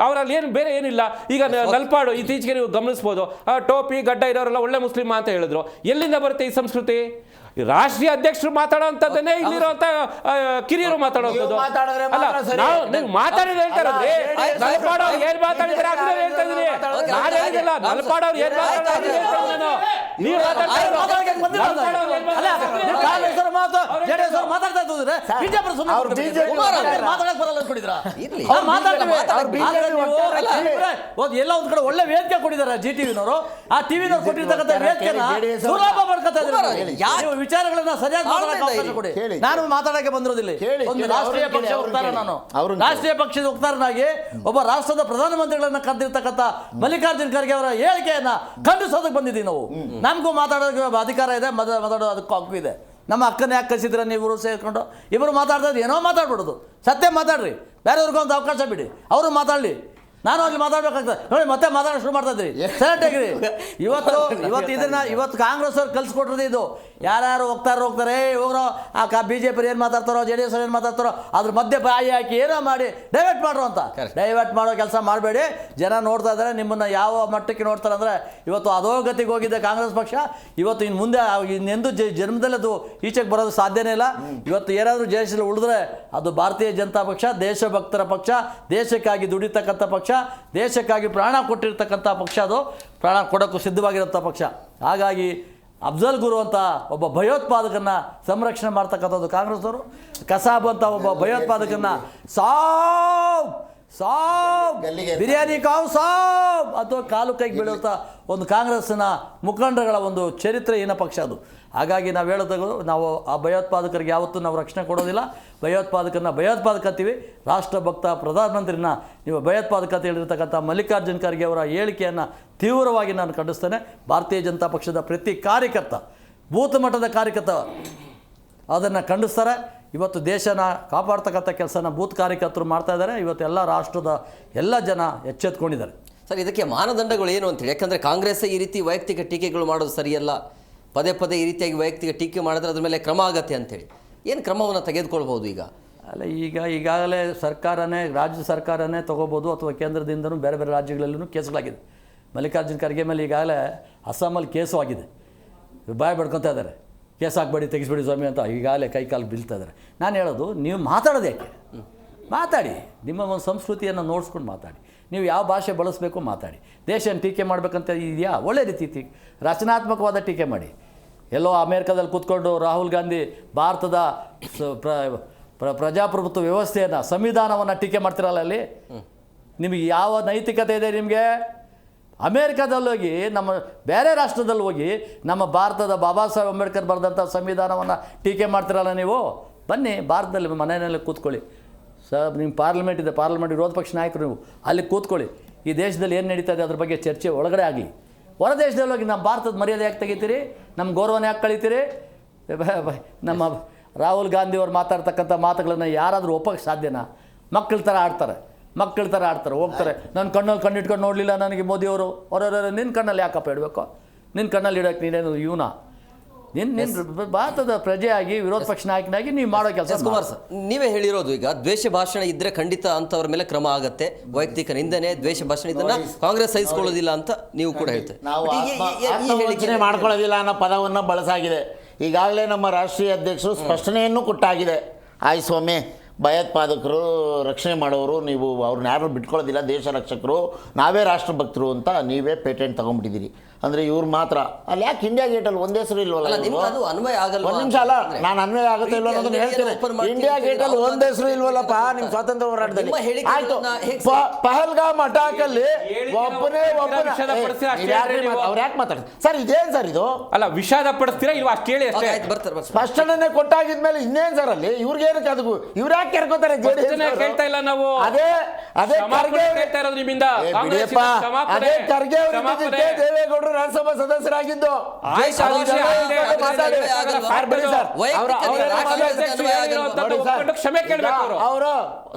ಅವರಲ್ಲಿ ಏನು ಬೇರೆ ಏನಿಲ್ಲ. ಈಗ ನಲ್ಪಾಡು ಇತ್ತೀಚೆಗೆ ನೀವು ಗಮನಿಸ್ಬೋದು, ಟೋಪಿ ಗಡ್ಡ ಇರೋರೆಲ್ಲ ಒಳ್ಳೆ ಮುಸ್ಲಿಮ ಅಂತ ಹೇಳಿದ್ರು. ಎಲ್ಲಿಂದ ಬರುತ್ತೆ ಈ ಸಂಸ್ಕೃತಿ? ರಾಷ್ಟ್ರೀಯ ಅಧ್ಯಕ್ಷರು ಮಾತಾಡುವಂಥದ್ದನ್ನೇ ಇಲ್ಲಿರುವಂತ ಕಿರಿಯರು ಮಾತಾಡುವಂಥದ್ದು ಅಲ್ಲ. ನೀವು ಮಾತಾಡಿದ್ರೆ ಹೇಳ್ತಾರಲ್ರಿ, ನಲ್ಪಾಡವ್ರು ಏನ್ ಮಾತಾಡಿದ್ರೆ ಅದನ್ನ ಹೇಳ್ತಾ ಇದೀನಿ. ನಾನು ಹೇಳಿದಿಲ್ಲ, ನಲ್ಪಾಡವ್ರು ಏನ್ ಮಾತಾಡಿದ್ರೆ ನಾನು ನೀವು ಎಲ್ಲ ಒಂದ್ ಕಡೆ ಒಳ್ಳೆ ವೇದಿಕೆ ಕೊಟ್ಟಿದ್ದಾರೆ GTV-ನವರು. ಆ ಟಿವಿನವ್ರು ಕೊಟ್ಟಿರ್ತಕ್ಕಂಥ ವೇದಿಕೆನ ಸುಲಭ ಮಾಡ್ಕೊತಾ ಇದ್ದಾರೆ. ವಿಚಾರಗಳನ್ನ ಸರಿಯಾಗಿ ಮಾತಾಡಕ್ಕೆ ಅವಕಾಶ ಕೊಡಿ. ನಾನು ಮಾತಾಡಕ್ಕೆ ಬಂದಿರೋದಿಲ್ಲ. ಒಂದು ರಾಷ್ಟ್ರೀಯ ಪಕ್ಷ ವಕ್ತಾರ, ನಾನು ರಾಷ್ಟ್ರೀಯ ಪಕ್ಷದ ವಕ್ತಾರನಾಗಿ ಒಬ್ಬ ರಾಷ್ಟ್ರದ ಪ್ರಧಾನಮಂತ್ರಿಗಳನ್ನ ಕರೆದಿರ್ತಕ್ಕಂಥ ಮಲ್ಲಿಕಾರ್ಜುನ ಖರ್ಗೆ ಅವರ ಹೇಳಿಕೆಯನ್ನ ಖಂಡಿಸೋದಕ್ಕೆ ಬಂದಿದ್ದೀವಿ ನಾವು. ನಮಗೂ ಮಾತಾಡೋದಕ್ಕೆ ಅಧಿಕಾರ ಇದೆ, ಮಾತಾಡೋದಕ್ಕೂ ಹಕ್ಕು ಇದೆ. ನಮ್ಮ ಅಕ್ಕನ ಯಾಕೆ ಕಳಿಸಿದ್ರೆ ನೀವು ಸೇರ್ಕೊಂಡು ಇಬ್ಬರು ಮಾತಾಡ್ತಾ ಏನೋ ಮಾತಾಡ್ಬಿಡೋದು. ಸತ್ಯ ಮಾತಾಡ್ರಿ, ಬೇರೆಯವ್ರಿಗೂ ಒಂದು ಅವಕಾಶ ಬಿಡಿ, ಅವರು ಮಾತಾಡಲಿ. ನಾನು ಅಲ್ಲಿ ಮಾತಾಡ್ಬೇಕಾಗ್ತದೆ ನೋಡಿ, ಮತ್ತೆ ಮಾತಾಡೋಕೆ ಶುರು ಮಾಡ್ತಾ ಇದ್ರಿ. ಸೆಲೆಕ್ಟ್ ಆಗಿರಿ. ಇವತ್ತು ಕಾಂಗ್ರೆಸ್ ಅವ್ರು ಕಲ್ಸ್ಕೊಟ್ರದ್ದು ಇದು. ಯಾರ್ಯಾರು ಹೋಗ್ತಾರೆ ಹೋಗ್ರೋ ಆ ಬಿ ಜೆ ಪಿ ಏನು ಮಾತಾಡ್ತಾರೋ ಜೆ ಡಿ ಎಸ್ ಏನು ಮಾತಾಡ್ತಾರೋ ಅದ್ರ ಮಧ್ಯೆ ಬಾಯಿ ಹಾಕಿ ಏನೋ ಮಾಡಿ ಡೈವರ್ಟ್ ಮಾಡ್ರು ಅಂತ. ಡೈವರ್ಟ್ ಮಾಡೋ ಕೆಲಸ ಮಾಡಬೇಡಿ. ಜನ ನೋಡ್ತಾ ಇದ್ದಾರೆ ನಿಮ್ಮನ್ನು ಯಾವ ಮಟ್ಟಕ್ಕೆ ನೋಡ್ತಾರೆ ಅಂದರೆ ಇವತ್ತು ಅಧೋಗತಿಗೆ ಹೋಗಿದ್ದೆ ಕಾಂಗ್ರೆಸ್ ಪಕ್ಷ, ಇವತ್ತು ಇನ್ನು ಮುಂದೆ ಇನ್ನೆಂದು ಜನ್ಮದಲ್ಲಿ ಅದು ಈಚೆಗೆ ಬರೋದು ಸಾಧ್ಯನೇ ಇಲ್ಲ. ಇವತ್ತು ಏನಾದರೂ ದೇಶದಲ್ಲಿ ಉಳಿದ್ರೆ ಅದು ಭಾರತೀಯ ಜನತಾ ಪಕ್ಷ, ದೇಶಭಕ್ತರ ಪಕ್ಷ, ದೇಶಕ್ಕಾಗಿ ದುಡಿತಕ್ಕಂಥ ಪಕ್ಷ, ದೇಶಕ್ಕಾಗಿ ಪ್ರಾಣ ಕೊಟ್ಟಿರ್ತಕ್ಕಂಥ ಪಕ್ಷ, ಅದು ಪ್ರಾಣ ಕೊಡೋಕ್ಕೂ ಸಿದ್ಧವಾಗಿರೋಂಥ ಪಕ್ಷ. ಹಾಗಾಗಿ ಅಫ್ಜಲ್ ಗುರು ಅಂತ ಒಬ್ಬ ಭಯೋತ್ಪಾದಕನ್ನ ಸಂರಕ್ಷಣೆ ಮಾಡ್ತಕ್ಕಂಥದ್ದು ಕಾಂಗ್ರೆಸ್ನವರು. ಕಸಾಬ್ ಅಂತ ಒಬ್ಬ ಭಯೋತ್ಪಾದಕನ್ನ ಸಾವ್ ಬಿರಿಯಾನಿ ಕಾವು ಸಾವ್ ಅಥವಾ ಕಾಲು ಕೈಗೆ ಬೀಳುವಂಥ ಒಂದು ಕಾಂಗ್ರೆಸ್ಸಿನ ಮುಖಂಡಗಳ ಒಂದು ಚರಿತ್ರೆಹೀನ ಪಕ್ಷ ಅದು. ಹಾಗಾಗಿ ನಾವು ಹೇಳೋದು, ನಾವು ಆ ಭಯೋತ್ಪಾದಕರಿಗೆ ಯಾವತ್ತೂ ನಾವು ರಕ್ಷಣೆ ಕೊಡೋದಿಲ್ಲ. ಭಯೋತ್ಪಾದಕ ಅಂತೀವಿ. ರಾಷ್ಟ್ರಭಕ್ತ ಪ್ರಧಾನಮಂತ್ರಿನ ನೀವು ಭಯೋತ್ಪಾದಕ ಅಂತ ಹೇಳಿರ್ತಕ್ಕಂಥ ಮಲ್ಲಿಕಾರ್ಜುನ್ ಖರ್ಗೆ ಅವರ ಹೇಳಿಕೆಯನ್ನು ತೀವ್ರವಾಗಿ ನಾನು ಖಂಡಿಸ್ತೇನೆ. ಭಾರತೀಯ ಜನತಾ ಪಕ್ಷದ ಪ್ರತಿ ಕಾರ್ಯಕರ್ತ, ಬೂತ್ ಮಟ್ಟದ ಕಾರ್ಯಕರ್ತ ಅದನ್ನು ಖಂಡಿಸ್ತಾರೆ. ಇವತ್ತು ದೇಶನ ಕಾಪಾಡ್ತಕ್ಕಂಥ ಕೆಲಸನ ಬೂತ್ ಕಾರ್ಯಕರ್ತರು ಮಾಡ್ತಾ ಇದ್ದಾರೆ. ಇವತ್ತು ಎಲ್ಲ ರಾಷ್ಟ್ರದ ಎಲ್ಲ ಜನ ಎಚ್ಚೆತ್ಕೊಂಡಿದ್ದಾರೆ. ಸರ್, ಇದಕ್ಕೆ ಮಾನದಂಡಗಳು ಏನು ಅಂತೇಳಿ, ಯಾಕಂದರೆ ಕಾಂಗ್ರೆಸ್ ಈ ರೀತಿ ವೈಯಕ್ತಿಕ ಟೀಕೆಗಳು ಮಾಡೋದು ಸರಿಯಲ್ಲ, ಪದೇ ಪದೇ ಈ ರೀತಿಯಾಗಿ ವೈಯಕ್ತಿಕ ಟೀಕೆ ಮಾಡಿದ್ರೆ ಅದ್ರ ಮೇಲೆ ಕ್ರಮ ಆಗತ್ತೆ ಅಂತೇಳಿ ಏನು ಕ್ರಮವನ್ನು ತೆಗೆದುಕೊಳ್ಬೋದು ಈಗ? ಅಲ್ಲ, ಈಗಾಗಲೇ ರಾಜ್ಯ ಸರ್ಕಾರನೇ ತೊಗೋಬೋದು ಅಥವಾ ಕೇಂದ್ರದಿಂದನೂ ಬೇರೆ ಬೇರೆ ರಾಜ್ಯಗಳಲ್ಲೂ ಕೇಸುಗಳಾಗಿದೆ. ಮಲ್ಲಿಕಾರ್ಜುನ್ ಖರ್ಗೆ ಮೇಲೆ ಈಗಾಗಲೇ ಅಸ್ಸಾಮಲ್ಲಿ ಕೇಸು ಆಗಿದೆ. ಬಾಯ್ ಬಡ್ಕೊತಾ ಇದ್ದಾರೆ, ಕೇಸ್ ಹಾಕ್ಬೇಡಿ, ತೆಗಿಸ್ಬೇಡಿ ಸ್ವಾಮಿ ಅಂತ ಈಗಾಗಲೇ ಕೈಕಾಲು ಬೀಳ್ತಾ ಇದ್ದಾರೆ. ನಾನು ಹೇಳೋದು, ನೀವು ಮಾತಾಡೋದು ಯಾಕೆ? ಮಾತಾಡಿ, ನಿಮ್ಮ ಒಂದು ಸಂಸ್ಕೃತಿಯನ್ನು ನೋಡಿಸ್ಕೊಂಡು ಮಾತಾಡಿ. ನೀವು ಯಾವ ಭಾಷೆ ಬಳಸಬೇಕು ಮಾತಾಡಿ. ದೇಶನ ಟೀಕೆ ಮಾಡಬೇಕಂತ ಇದೆಯಾ? ಒಳ್ಳೆ ರೀತಿ ರಚನಾತ್ಮಕವಾದ ಟೀಕೆ ಮಾಡಿ. ಎಲ್ಲೋ ಅಮೇರಿಕಾದಲ್ಲಿ ಕೂತ್ಕೊಂಡು ರಾಹುಲ್ ಗಾಂಧಿ ಭಾರತದ ಪ್ರಜಾಪ್ರಭುತ್ವ ವ್ಯವಸ್ಥೆಯನ್ನು, ಸಂವಿಧಾನವನ್ನು ಟೀಕೆ ಮಾಡ್ತಿರಲ್ಲ, ಅಲ್ಲಿ ನಿಮಗೆ ಯಾವ ನೈತಿಕತೆ ಇದೆ ನಿಮಗೆ? ಅಮೇರಿಕಾದಲ್ಲಿ ಹೋಗಿ, ನಮ್ಮ ಬೇರೆ ರಾಷ್ಟ್ರದಲ್ಲಿ ಹೋಗಿ ನಮ್ಮ ಭಾರತದ ಬಾಬಾ ಸಾಹೇಬ್ ಅಂಬೇಡ್ಕರ್ ಬರೆದಂಥ ಸಂವಿಧಾನವನ್ನು ಟೀಕೆ ಮಾಡ್ತಿರಲ್ಲ ನೀವು. ಬನ್ನಿ, ಭಾರತದಲ್ಲಿ ಮನೆಯಲ್ಲಿ ಕೂತ್ಕೊಳ್ಳಿ. ನಿಮ್ಮ ಪಾರ್ಲಿಮೆಂಟ್ ಇದೆ, ಪಾರ್ಲಿಮೆಂಟ್ ವಿರೋಧ ಪಕ್ಷ ನಾಯಕರು ನೀವು, ಅಲ್ಲಿ ಕೂತ್ಕೊಳ್ಳಿ. ಈ ದೇಶದಲ್ಲಿ ಏನು ನಡೀತಾ ಇದೆ ಅದ್ರ ಬಗ್ಗೆ ಚರ್ಚೆ ಒಳಗಡೆ ಆಗಲಿ. ಹೊರ ದೇಶದಲ್ಲಿ ಹೋಗಿ ನಮ್ಮ ಭಾರತದ ಮರ್ಯಾದೆ ಯಾಕೆ ತೆಗಿತೀರಿ? ನಮ್ಮ ಗೌರವನ ಯಾಕೆ ಕಳೀತೀರಿ? ನಮ್ಮ ರಾಹುಲ್ ಗಾಂಧಿಯವ್ರು ಮಾತಾಡ್ತಕ್ಕಂಥ ಮಾತುಗಳನ್ನು ಯಾರಾದರೂ ಒಪ್ಪಕ್ಕೆ ಸಾಧ್ಯನಾ? ಮಕ್ಕಳ ಥರ ಆಡ್ತಾರೆ, ಹೋಗ್ತಾರೆ. ನನ್ನ ಕಣ್ಣಲ್ಲಿ ಕಣ್ಣಿಟ್ಕೊಂಡು ನೋಡಲಿಲ್ಲ ನನಗೆ ಮೋದಿಯವರು. ನಿನ್ನ ಕಣ್ಣಲ್ಲಿ ಯಾಕಪ್ಪ ಇಡಬೇಕು? ನಿನ್ನ ಕಣ್ಣಲ್ಲಿ ಇಡೋಕ್ಕೆ ನೀನೇನು ಇವನ? ನಿನ್ನ ಭಾರತದ ಪ್ರಜೆಯಾಗಿ, ವಿರೋಧ ಪಕ್ಷ ನಾಯಕನಾಗಿ ನೀವು ಮಾಡೋ ಕೆಲಸ. ಕುಮಾರ್ ಸರ್, ನೀವೇ ಹೇಳಿರೋದು, ಈಗ ದ್ವೇಷ ಭಾಷಣ ಇದ್ದರೆ ಖಂಡಿತ ಅಂಥವ್ರ ಮೇಲೆ ಕ್ರಮ ಆಗತ್ತೆ. ವೈಯಕ್ತಿಕ ನಿಂದನೆ, ದ್ವೇಷ ಭಾಷಣ ಇದನ್ನು ಕಾಂಗ್ರೆಸ್ ಸಹಿಸ್ಕೊಳ್ಳೋದಿಲ್ಲ ಅಂತ ನೀವು ಕೂಡ ಹೇಳ್ತೀವಿ. ನಾವು ಮಾಡ್ಕೊಳ್ಳೋದಿಲ್ಲ ಅನ್ನೋ ಪದವನ್ನು ಬಳಸಾಗಿದೆ. ಈಗಾಗಲೇ ನಮ್ಮ ರಾಷ್ಟ್ರೀಯ ಅಧ್ಯಕ್ಷರು ಸ್ಪಷ್ಟನೆಯನ್ನು ಕೊಟ್ಟಾಗಿದೆ. ಆಯ್ ಸ್ವಾಮಿ, ಭಯೋತ್ಪಾದಕರು ರಕ್ಷಣೆ ಮಾಡೋರು ನೀವು, ಅವ್ರನ್ನ ಯಾರು ಬಿಟ್ಕೊಳ್ಳೋದಿಲ್ಲ, ದೇಶ ರಕ್ಷಕರು, ನಾವೇ ರಾಷ್ಟ್ರಭಕ್ತರು ಅಂತ ನೀವೇ ಪೇಟೆಂಟ್ ತೊಗೊಂಡ್ಬಿಟ್ಟಿದ್ದೀರಿ. ಅಂದರೆ ಇವ್ರು ಮಾತ್ರ ಅಲ್ಲಿ ಯಾಕೆ ಇಂಡಿಯಾ ಗೇಟಲ್ಲಿ ಒಂದೇ ಹೆಸರು ಇಲ್ವಲ್ಲ? ಒಂದು ನಿಮಿಷ ಅಲ್ಲ, ನಾನು ಅನ್ವಯ ಆಗುತ್ತೆ ಇಲ್ವ ಅನ್ನೋದನ್ನ ಹೇಳ್ತೇನೆ. ಇಂಡಿಯಾ ಗೇಟಲ್ಲಿ ಒಂದೇ ಹೆಸರು ಇಲ್ವಲ್ಲಪ್ಪ ನಿಮ್ಮ ಸ್ವಾತಂತ್ರ್ಯ ಹೋರಾಟದಲ್ಲಿ? ಆಯ್ತು, ಪಹಲ್ಗಾಮ್ ಅಟ್ಯಾಕಲ್ಲಿ ಒಬ್ಬನೇ ಅವ್ರು ಯಾಕೆ ಮಾತಾಡ್ತಾರೆ ಸರ್? ಇದೇನು ಸರ್ ಇದು? ಅಲ್ಲ, ವಿಷಾದ ಪಡಿಸ್ತೀರಾ ಇಲ್ವಾ? ಅಷ್ಟು ಕೇಳಿ ಅಷ್ಟೇ. ಸ್ಪಷ್ಟನೆ ಕೊಟ್ಟಾಗಿದ್ಮೇಲೆ ಇನ್ನೇನು ಸರ್ ಅಲ್ಲಿ? ಇವ್ರಿಗೇನಕ್ಕೆ ಅದಕ್ಕೂ ಇವ್ರು ಯಾಕೆ ಕೆರ್ಕೋತಾರೆ? ಕೇಳ್ತಾ ಇಲ್ಲ ನಾವು. ಅದೇ ಖರ್ಗೆ ಕೇಳ್ತಾ ಇರೋದು ನಿಮ್ಮಿಂದ. ಅದೇ ಖರ್ಗೆ ಅವರಿಗೆ ದೇವೇಗೌಡರು ರಾಜ್ಯಸಭಾ ಸದಸ್ಯರಾಗಿದ್ದು. ಅವರು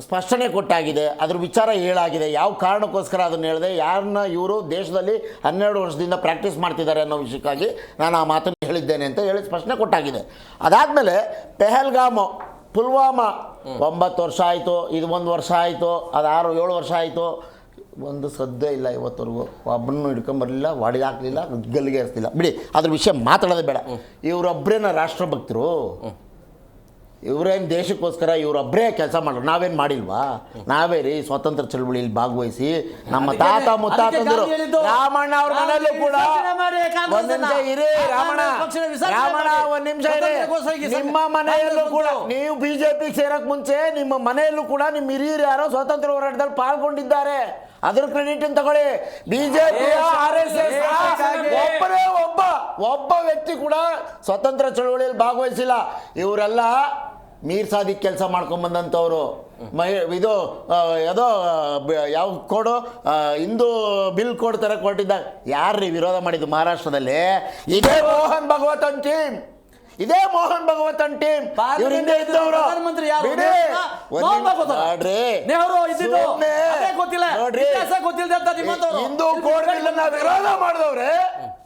ಸ್ಪಷ್ಟನೆ ಕೊಟ್ಟಾಗಿದೆ, ಅದ್ರ ವಿಚಾರ ಹೇಳಾಗಿದೆ, ಯಾವ ಕಾರಣಕ್ಕೋಸ್ಕರ ಅದನ್ನ ಹೇಳಿದೆ, ಯಾರನ್ನ ಇವರು ದೇಶದಲ್ಲಿ 12 ವರ್ಷದಿಂದ ಪ್ರಾಕ್ಟೀಸ್ ಮಾಡ್ತಿದ್ದಾರೆ ಅನ್ನೋ ವಿಷಯಕ್ಕಾಗಿ ನಾನು ಆ ಮಾತನ್ನು ಹೇಳಿದ್ದೇನೆ ಅಂತ ಹೇಳಿ ಸ್ಪಷ್ಟನೆ ಕೊಟ್ಟಾಗಿದೆ. ಅದಾದಮೇಲೆ ಪೆಹಲ್ಗಾಮು, ಪುಲ್ವಾಮಾ 9 ವರ್ಷ ಆಯಿತು, ಇದು 1 ವರ್ಷ ಆಯಿತು, ಅದು 6-7 ವರ್ಷ ಆಯಿತು, ಒಂದು ಸದ್ದೇ ಇಲ್ಲ ಇವತ್ತವರೆಗೂ. ಒಬ್ಬನೂ ಹಿಡ್ಕೊಂಬರಲಿಲ್ಲ, ಹಾಕಲಿಲ್ಲ, ಗಲ್ಲಿಗೆ ಹರಿಸಲಿಲ್ಲ. ಬಿಡಿ, ಅದ್ರ ವಿಷಯ ಮಾತಾಡೋದೇ ಬೇಡ. ಇವರೊಬ್ಬರೇನ ರಾಷ್ಟ್ರಭಕ್ತರು? ಇವರೇನು ದೇಶಕ್ಕೋಸ್ಕರ ಇವರೊಬ್ಬರೇ ಕೆಲಸ ಮಾಡೋರು? ನಾವೇನು ಮಾಡಿಲ್ವಾ? ನಾವೇ ರೀ ಸ್ವಾತಂತ್ರ್ಯ ಚಳವಳಿಯಲ್ಲಿ ಭಾಗವಹಿಸಿ ನಮ್ಮ ತಾತ ಮುತ್ತಾತಂದರು ರಾಮಣ್ಣ ಅವ್ರ ಮನೆಯಲ್ಲೂ ಕೂಡ ಒಂದು ನಿಮಿಷ ಇರಿ, ರಾಮಣ್ಣ ಒಂದು ನಿಮಿಷ ಇರಿ. ನಿಮ್ಮ ಮನೆಯಲ್ಲೂ ಕೂಡ ನೀವು ಬಿಜೆಪಿ ಸೇರಕ್ ಮುಂಚೆ ನಿಮ್ಮ ಮನೆಯಲ್ಲೂ ಕೂಡ ನಿಮ್ಮ ಹಿರಿಯರು ಯಾರೋ ಸ್ವಾತಂತ್ರ್ಯ ಹೋರಾಟದಲ್ಲಿ ಪಾಲ್ಗೊಂಡಿದ್ದಾರೆ. ಅದ್ರ ಕ್ರೆಡಿಟ್ ತಗೊಳ್ಳಿ. ಬಿಜೆಪಿ RSS ಒಬ್ಬರೇ ಒಬ್ಬ ವ್ಯಕ್ತಿ ಕೂಡ ಸ್ವಾತಂತ್ರ್ಯ ಚಳವಳಿಯಲ್ಲಿ ಭಾಗವಹಿಸಿಲ್ಲ. ಇವರೆಲ್ಲ ಮೀರ್ ಸಾದಿಕ್ ಕೆಲಸ ಮಾಡ್ಕೊಂಬಂದಂಥವ್ರು. ಇದು ಯಾವುದೋ ಯಾವ ಕೋಡು, ಹಿಂದೂ ಬಿಲ್ ಕೋಡ್ ಥರ ಕೊಟ್ಟಿದ್ದಾಗ ಯಾರ್ರೀ ವಿರೋಧ ಮಾಡಿದ್ದು ಮಹಾರಾಷ್ಟ್ರದಲ್ಲಿ? ಇದೇ ಮೋಹನ್ ಭಗವತನ್ ಟೀಮ್, ಇದೇ ಮೋಹನ್ ಭಗವತನ್ ಟೀಮ್. ಇವ್ರ ಹಿಂದೆ ಇದ್ದವರು ನೋಡ್ರಿ, ಹಿಂದೂ ಕೋಡ್ ಬಿಲ್ ವಿರೋಧ ಮಾಡಿದವ್ರೆ.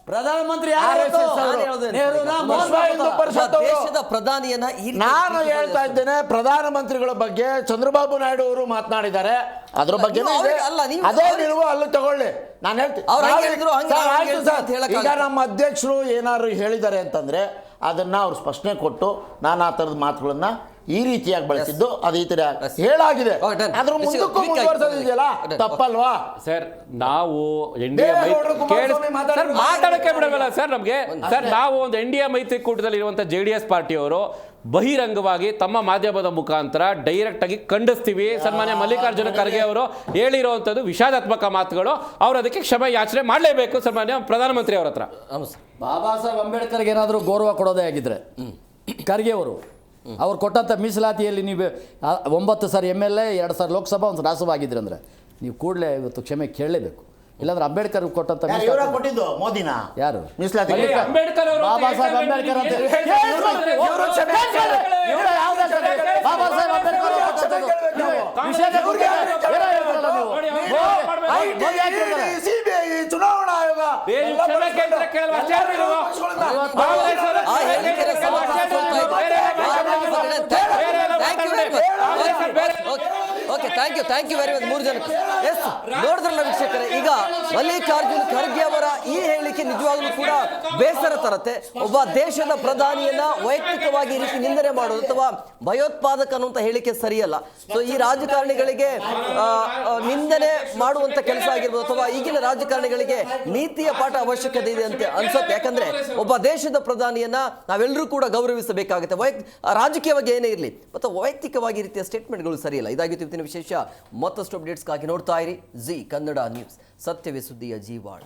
ಪ್ರಧಾನಮಂತ್ರಿ ಯಾರು RSS ಅವರು. ನಾನು ಹೇಳೋದು ನೆಹರೂನ ಮೋಹನ್ ವಿಶ್ವ ಹಿಂದೂ ಬಾಬು ಪರಿಷತ್ ಅವರು. ದೇಶದ ಪ್ರಧಾನಿಯನ್ನ ಈ ರೀತಿ ನಾನು ಹೇಳ್ತಾ ಇದ್ದೇನೆ, ಪ್ರಧಾನಮಂತ್ರಿಗಳ ಬಗ್ಗೆ ಚಂದ್ರಬಾಬು ನಾಯ್ಡು ಅವರು ಮಾತನಾಡಿದ್ದಾರೆ, ಅದ್ರ ಬಗ್ಗೆ ನೀವು ಅವ್ರಿಗೆ- ಅಲ್ಲ, ನೀವು ಅದೇ ಅವ್ರಿಗೆ- ನೀವು ಅಲ್ಲಿ ತಗೊಳ್ಳಿ. ನಾನು ಹೇಳ್ತೀನಿ ಅವ್ರು ಹಂಗೆ ಹೇಳಿದ್ರು, ಹಂಗೆ ಸರ್, ಹಂಗೆ ಆಯ್ತು ಹೇಳಿದ್ರು ಸರ್. ಅಂತ ಹೇಳಕ್ಕಾಗಲ್ಲ. ಈಗ ನಮ್ಮ ಅಧ್ಯಕ್ಷರು ಏನಾದ್ರು ಹೇಳಿದ್ದಾರೆ ಅಂತಂದ್ರೆ ಅದನ್ನ ಅವ್ರು ಸ್ಪಷ್ಟನೆ ಕೊಟ್ಟು ನಾನು ಆ ಥರದ ಮಾತುಗಳನ್ನ ಈ ರೀತಿಯಾಗಿ ಬಳಸಿದ್ದು ಅದು ಈ ತರ ಹೇಳಾಗಿದೆ. Okay, done. ಅದ್ರ ಮುಂದಕ್ಕೂ ಮುಂದುವರ್ಸೋದಿದೆಯಲ್ಲ, ತಪ್ಪಲ್ವಾ ಸರ್ ನಾವು NDA ದೇವೇಗೌಡರು, ಕುಮಾರಸ್ವಾಮಿ ಸರ್ ಮಾತಾಡಕ್ಕೆ ಬಿಡಲ್ಲ ಸರ್ ನಮಗೆ. ಸರ್ ನಾವು ಒಂದು NDA ಮೈತ್ರಿಕೂಟದಲ್ಲಿ ಇರುವಂತ JDS ಪಾರ್ಟಿಯವರು ಬಹಿರಂಗವಾಗಿ ತಮ್ಮ ಮಾಧ್ಯಮದ ಮುಖಾಂತರ ಡೈರೆಕ್ಟ್ ಆಗಿ ಖಂಡಿಸ್ತೀವಿ. ಸನ್ಮಾನ್ಯ ಮಲ್ಲಿಕಾರ್ಜುನ ಖರ್ಗೆ ಅವರು ಹೇಳಿರುವಂತದ್ದು ವಿಷಾದಾತ್ಮಕ ಮಾತುಗಳು. ಅವರು ಅದಕ್ಕೆ ಕ್ಷಮೆ ಯಾಚನೆ ಮಾಡಲೇಬೇಕು ಸನ್ಮಾನ್ಯ ಪ್ರಧಾನಮಂತ್ರಿ ಅವರ ಹತ್ರ. ಬಾಬಾ ಸಾಹೇಬ್ ಅಂಬೇಡ್ಕರ್ಗೆ ಏನಾದರೂ ಗೌರವ ಕೊಡೋದೇ ಆಗಿದ್ರೆ ಖರ್ಗೆ ಅವರು ಅವ್ರು ಕೊಟ್ಟಂಥ ಮೀಸಲಾತಿಯಲ್ಲಿ ನೀವು 9 ಸಾರಿ MLA, 2 ಸಾರಿ ಲೋಕಸಭಾ, 1 ರಾಜ್ಯಸಭಾ ಆಗಿದ್ರಿ ಅಂದರೆ ನೀವು ಕೂಡಲೇ ಇವತ್ತು ಕ್ಷಮೆ ಕೇಳಲೇಬೇಕು. ಇಲ್ಲಾಂದ್ರೆ ಅಂಬೇಡ್ಕರ್ ಕೊಟ್ಟಂಥ ಇವರ ಕೊಟ್ಟಿದ್ದು ಮೋದಿನ ಯಾರು ಮೀಸಲಾತಿ ಅಂಬೇಡ್ಕರ್ ಅವರು ಬಾಬಾ ಸಾಹೇಬ್ ಅಂಬೇಡ್ಕರ್ ಅಂತ ಇವರು ಕ್ಷಮೆ ಕೇಳಿ. ಇವ್ರು ಯಾವ್ದು ಹೇಳ್ತಾರೆ? ಬಾಬಾ ಸಾಹೇಬ್ ಅಂಬೇಡ್ಕರ್ ಅವ್ರು ಕೊಟ್ಟಂಥದ್ದು. ನೀವು ವಿಷಯ ಕುರಿತು ಏನೋ ಹೇಳ್ತಾರಲ್ಲ ನೀವು. ಮೋದಿ ಯಾಕೆ ಹೇಳ್ತಾರೆ? CBI, ಚುನಾವಣಾ ಆಯೋಗ ಏನು ಕ್ಷಮೆ ಕೇಳಿದ್ರೆ ಕೇಳಲ್ವಾ? ಅಷ್ಟೇ ಅಲ್ರಿ ನೀವು? ಕಾಂಗ್ರೆಸ್ ಅವರು ಆ ಹೇಳಿಕೆಗೆ ಸಮರ್ಥಿಸ್ಕೊಳ್ತಾ okay, thank you very much 3 ಜನಕ್ಕೆ. ಎಸ್, ನೋಡಿದ್ರಲ್ಲ ವೀಕ್ಷಕರೇ, ಈಗ ಮಲ್ಲಿಕಾರ್ಜುನ್ ಖರ್ಗೆ ಅವರ ಈ ಹೇಳಿಕೆ ನಿಜವಾಗ್ಲೂ ಕೂಡ ಬೇಸರ ತರತ್ತೆ. ಒಬ್ಬ ದೇಶದ ಪ್ರಧಾನಿಯನ್ನ ವೈಯಕ್ತಿಕವಾಗಿ ಈ ರೀತಿ ನಿಂದನೆ ಮಾಡೋದು ಅಥವಾ ಭಯೋತ್ಪಾದಕ ಅನ್ನುವಂಥ ಹೇಳಿಕೆ ಸರಿಯಲ್ಲ. ಸೊ ಈ ರಾಜಕಾರಣಿಗಳಿಗೆ ನಿಂದನೆ ಮಾಡುವಂತ ಕೆಲಸ ಆಗಿರ್ಬೋದು, ಅಥವಾ ಈಗಿನ ರಾಜಕಾರಣಿಗಳಿಗೆ ನೀತಿಯ ಪಾಠ ಅವಶ್ಯಕತೆ ಇದೆ ಅಂತ ಅನ್ಸುತ್ತೆ. ಯಾಕಂದ್ರೆ ಒಬ್ಬ ದೇಶದ ಪ್ರಧಾನಿಯನ್ನ ನಾವೆಲ್ಲರೂ ಕೂಡ ಗೌರವಿಸಬೇಕಾಗುತ್ತೆ, ರಾಜಕೀಯವಾಗಿ ಏನೇ ಇರಲಿ. ಮತ್ತು ವೈಯಕ್ತಿಕವಾಗಿ ರೀತಿಯ ಸ್ಟೇಟ್ಮೆಂಟ್ಗಳು ಸರಿಯಲ್ಲ. ಇದಾಗಿತ್ತು ಇವತ್ತಿನ ವಿಶೇಷ. ಮತ್ತಷ್ಟು ಅಪ್ಡೇಟ್ಸ್ಗಾಗಿ ನೋಡ್ತಾ ಇರಿ ಜಿ ಕನ್ನಡ ನ್ಯೂಸ್. ಸತ್ಯವೇ ಸುದ್ದಿಯ ಜೀವಾಳ.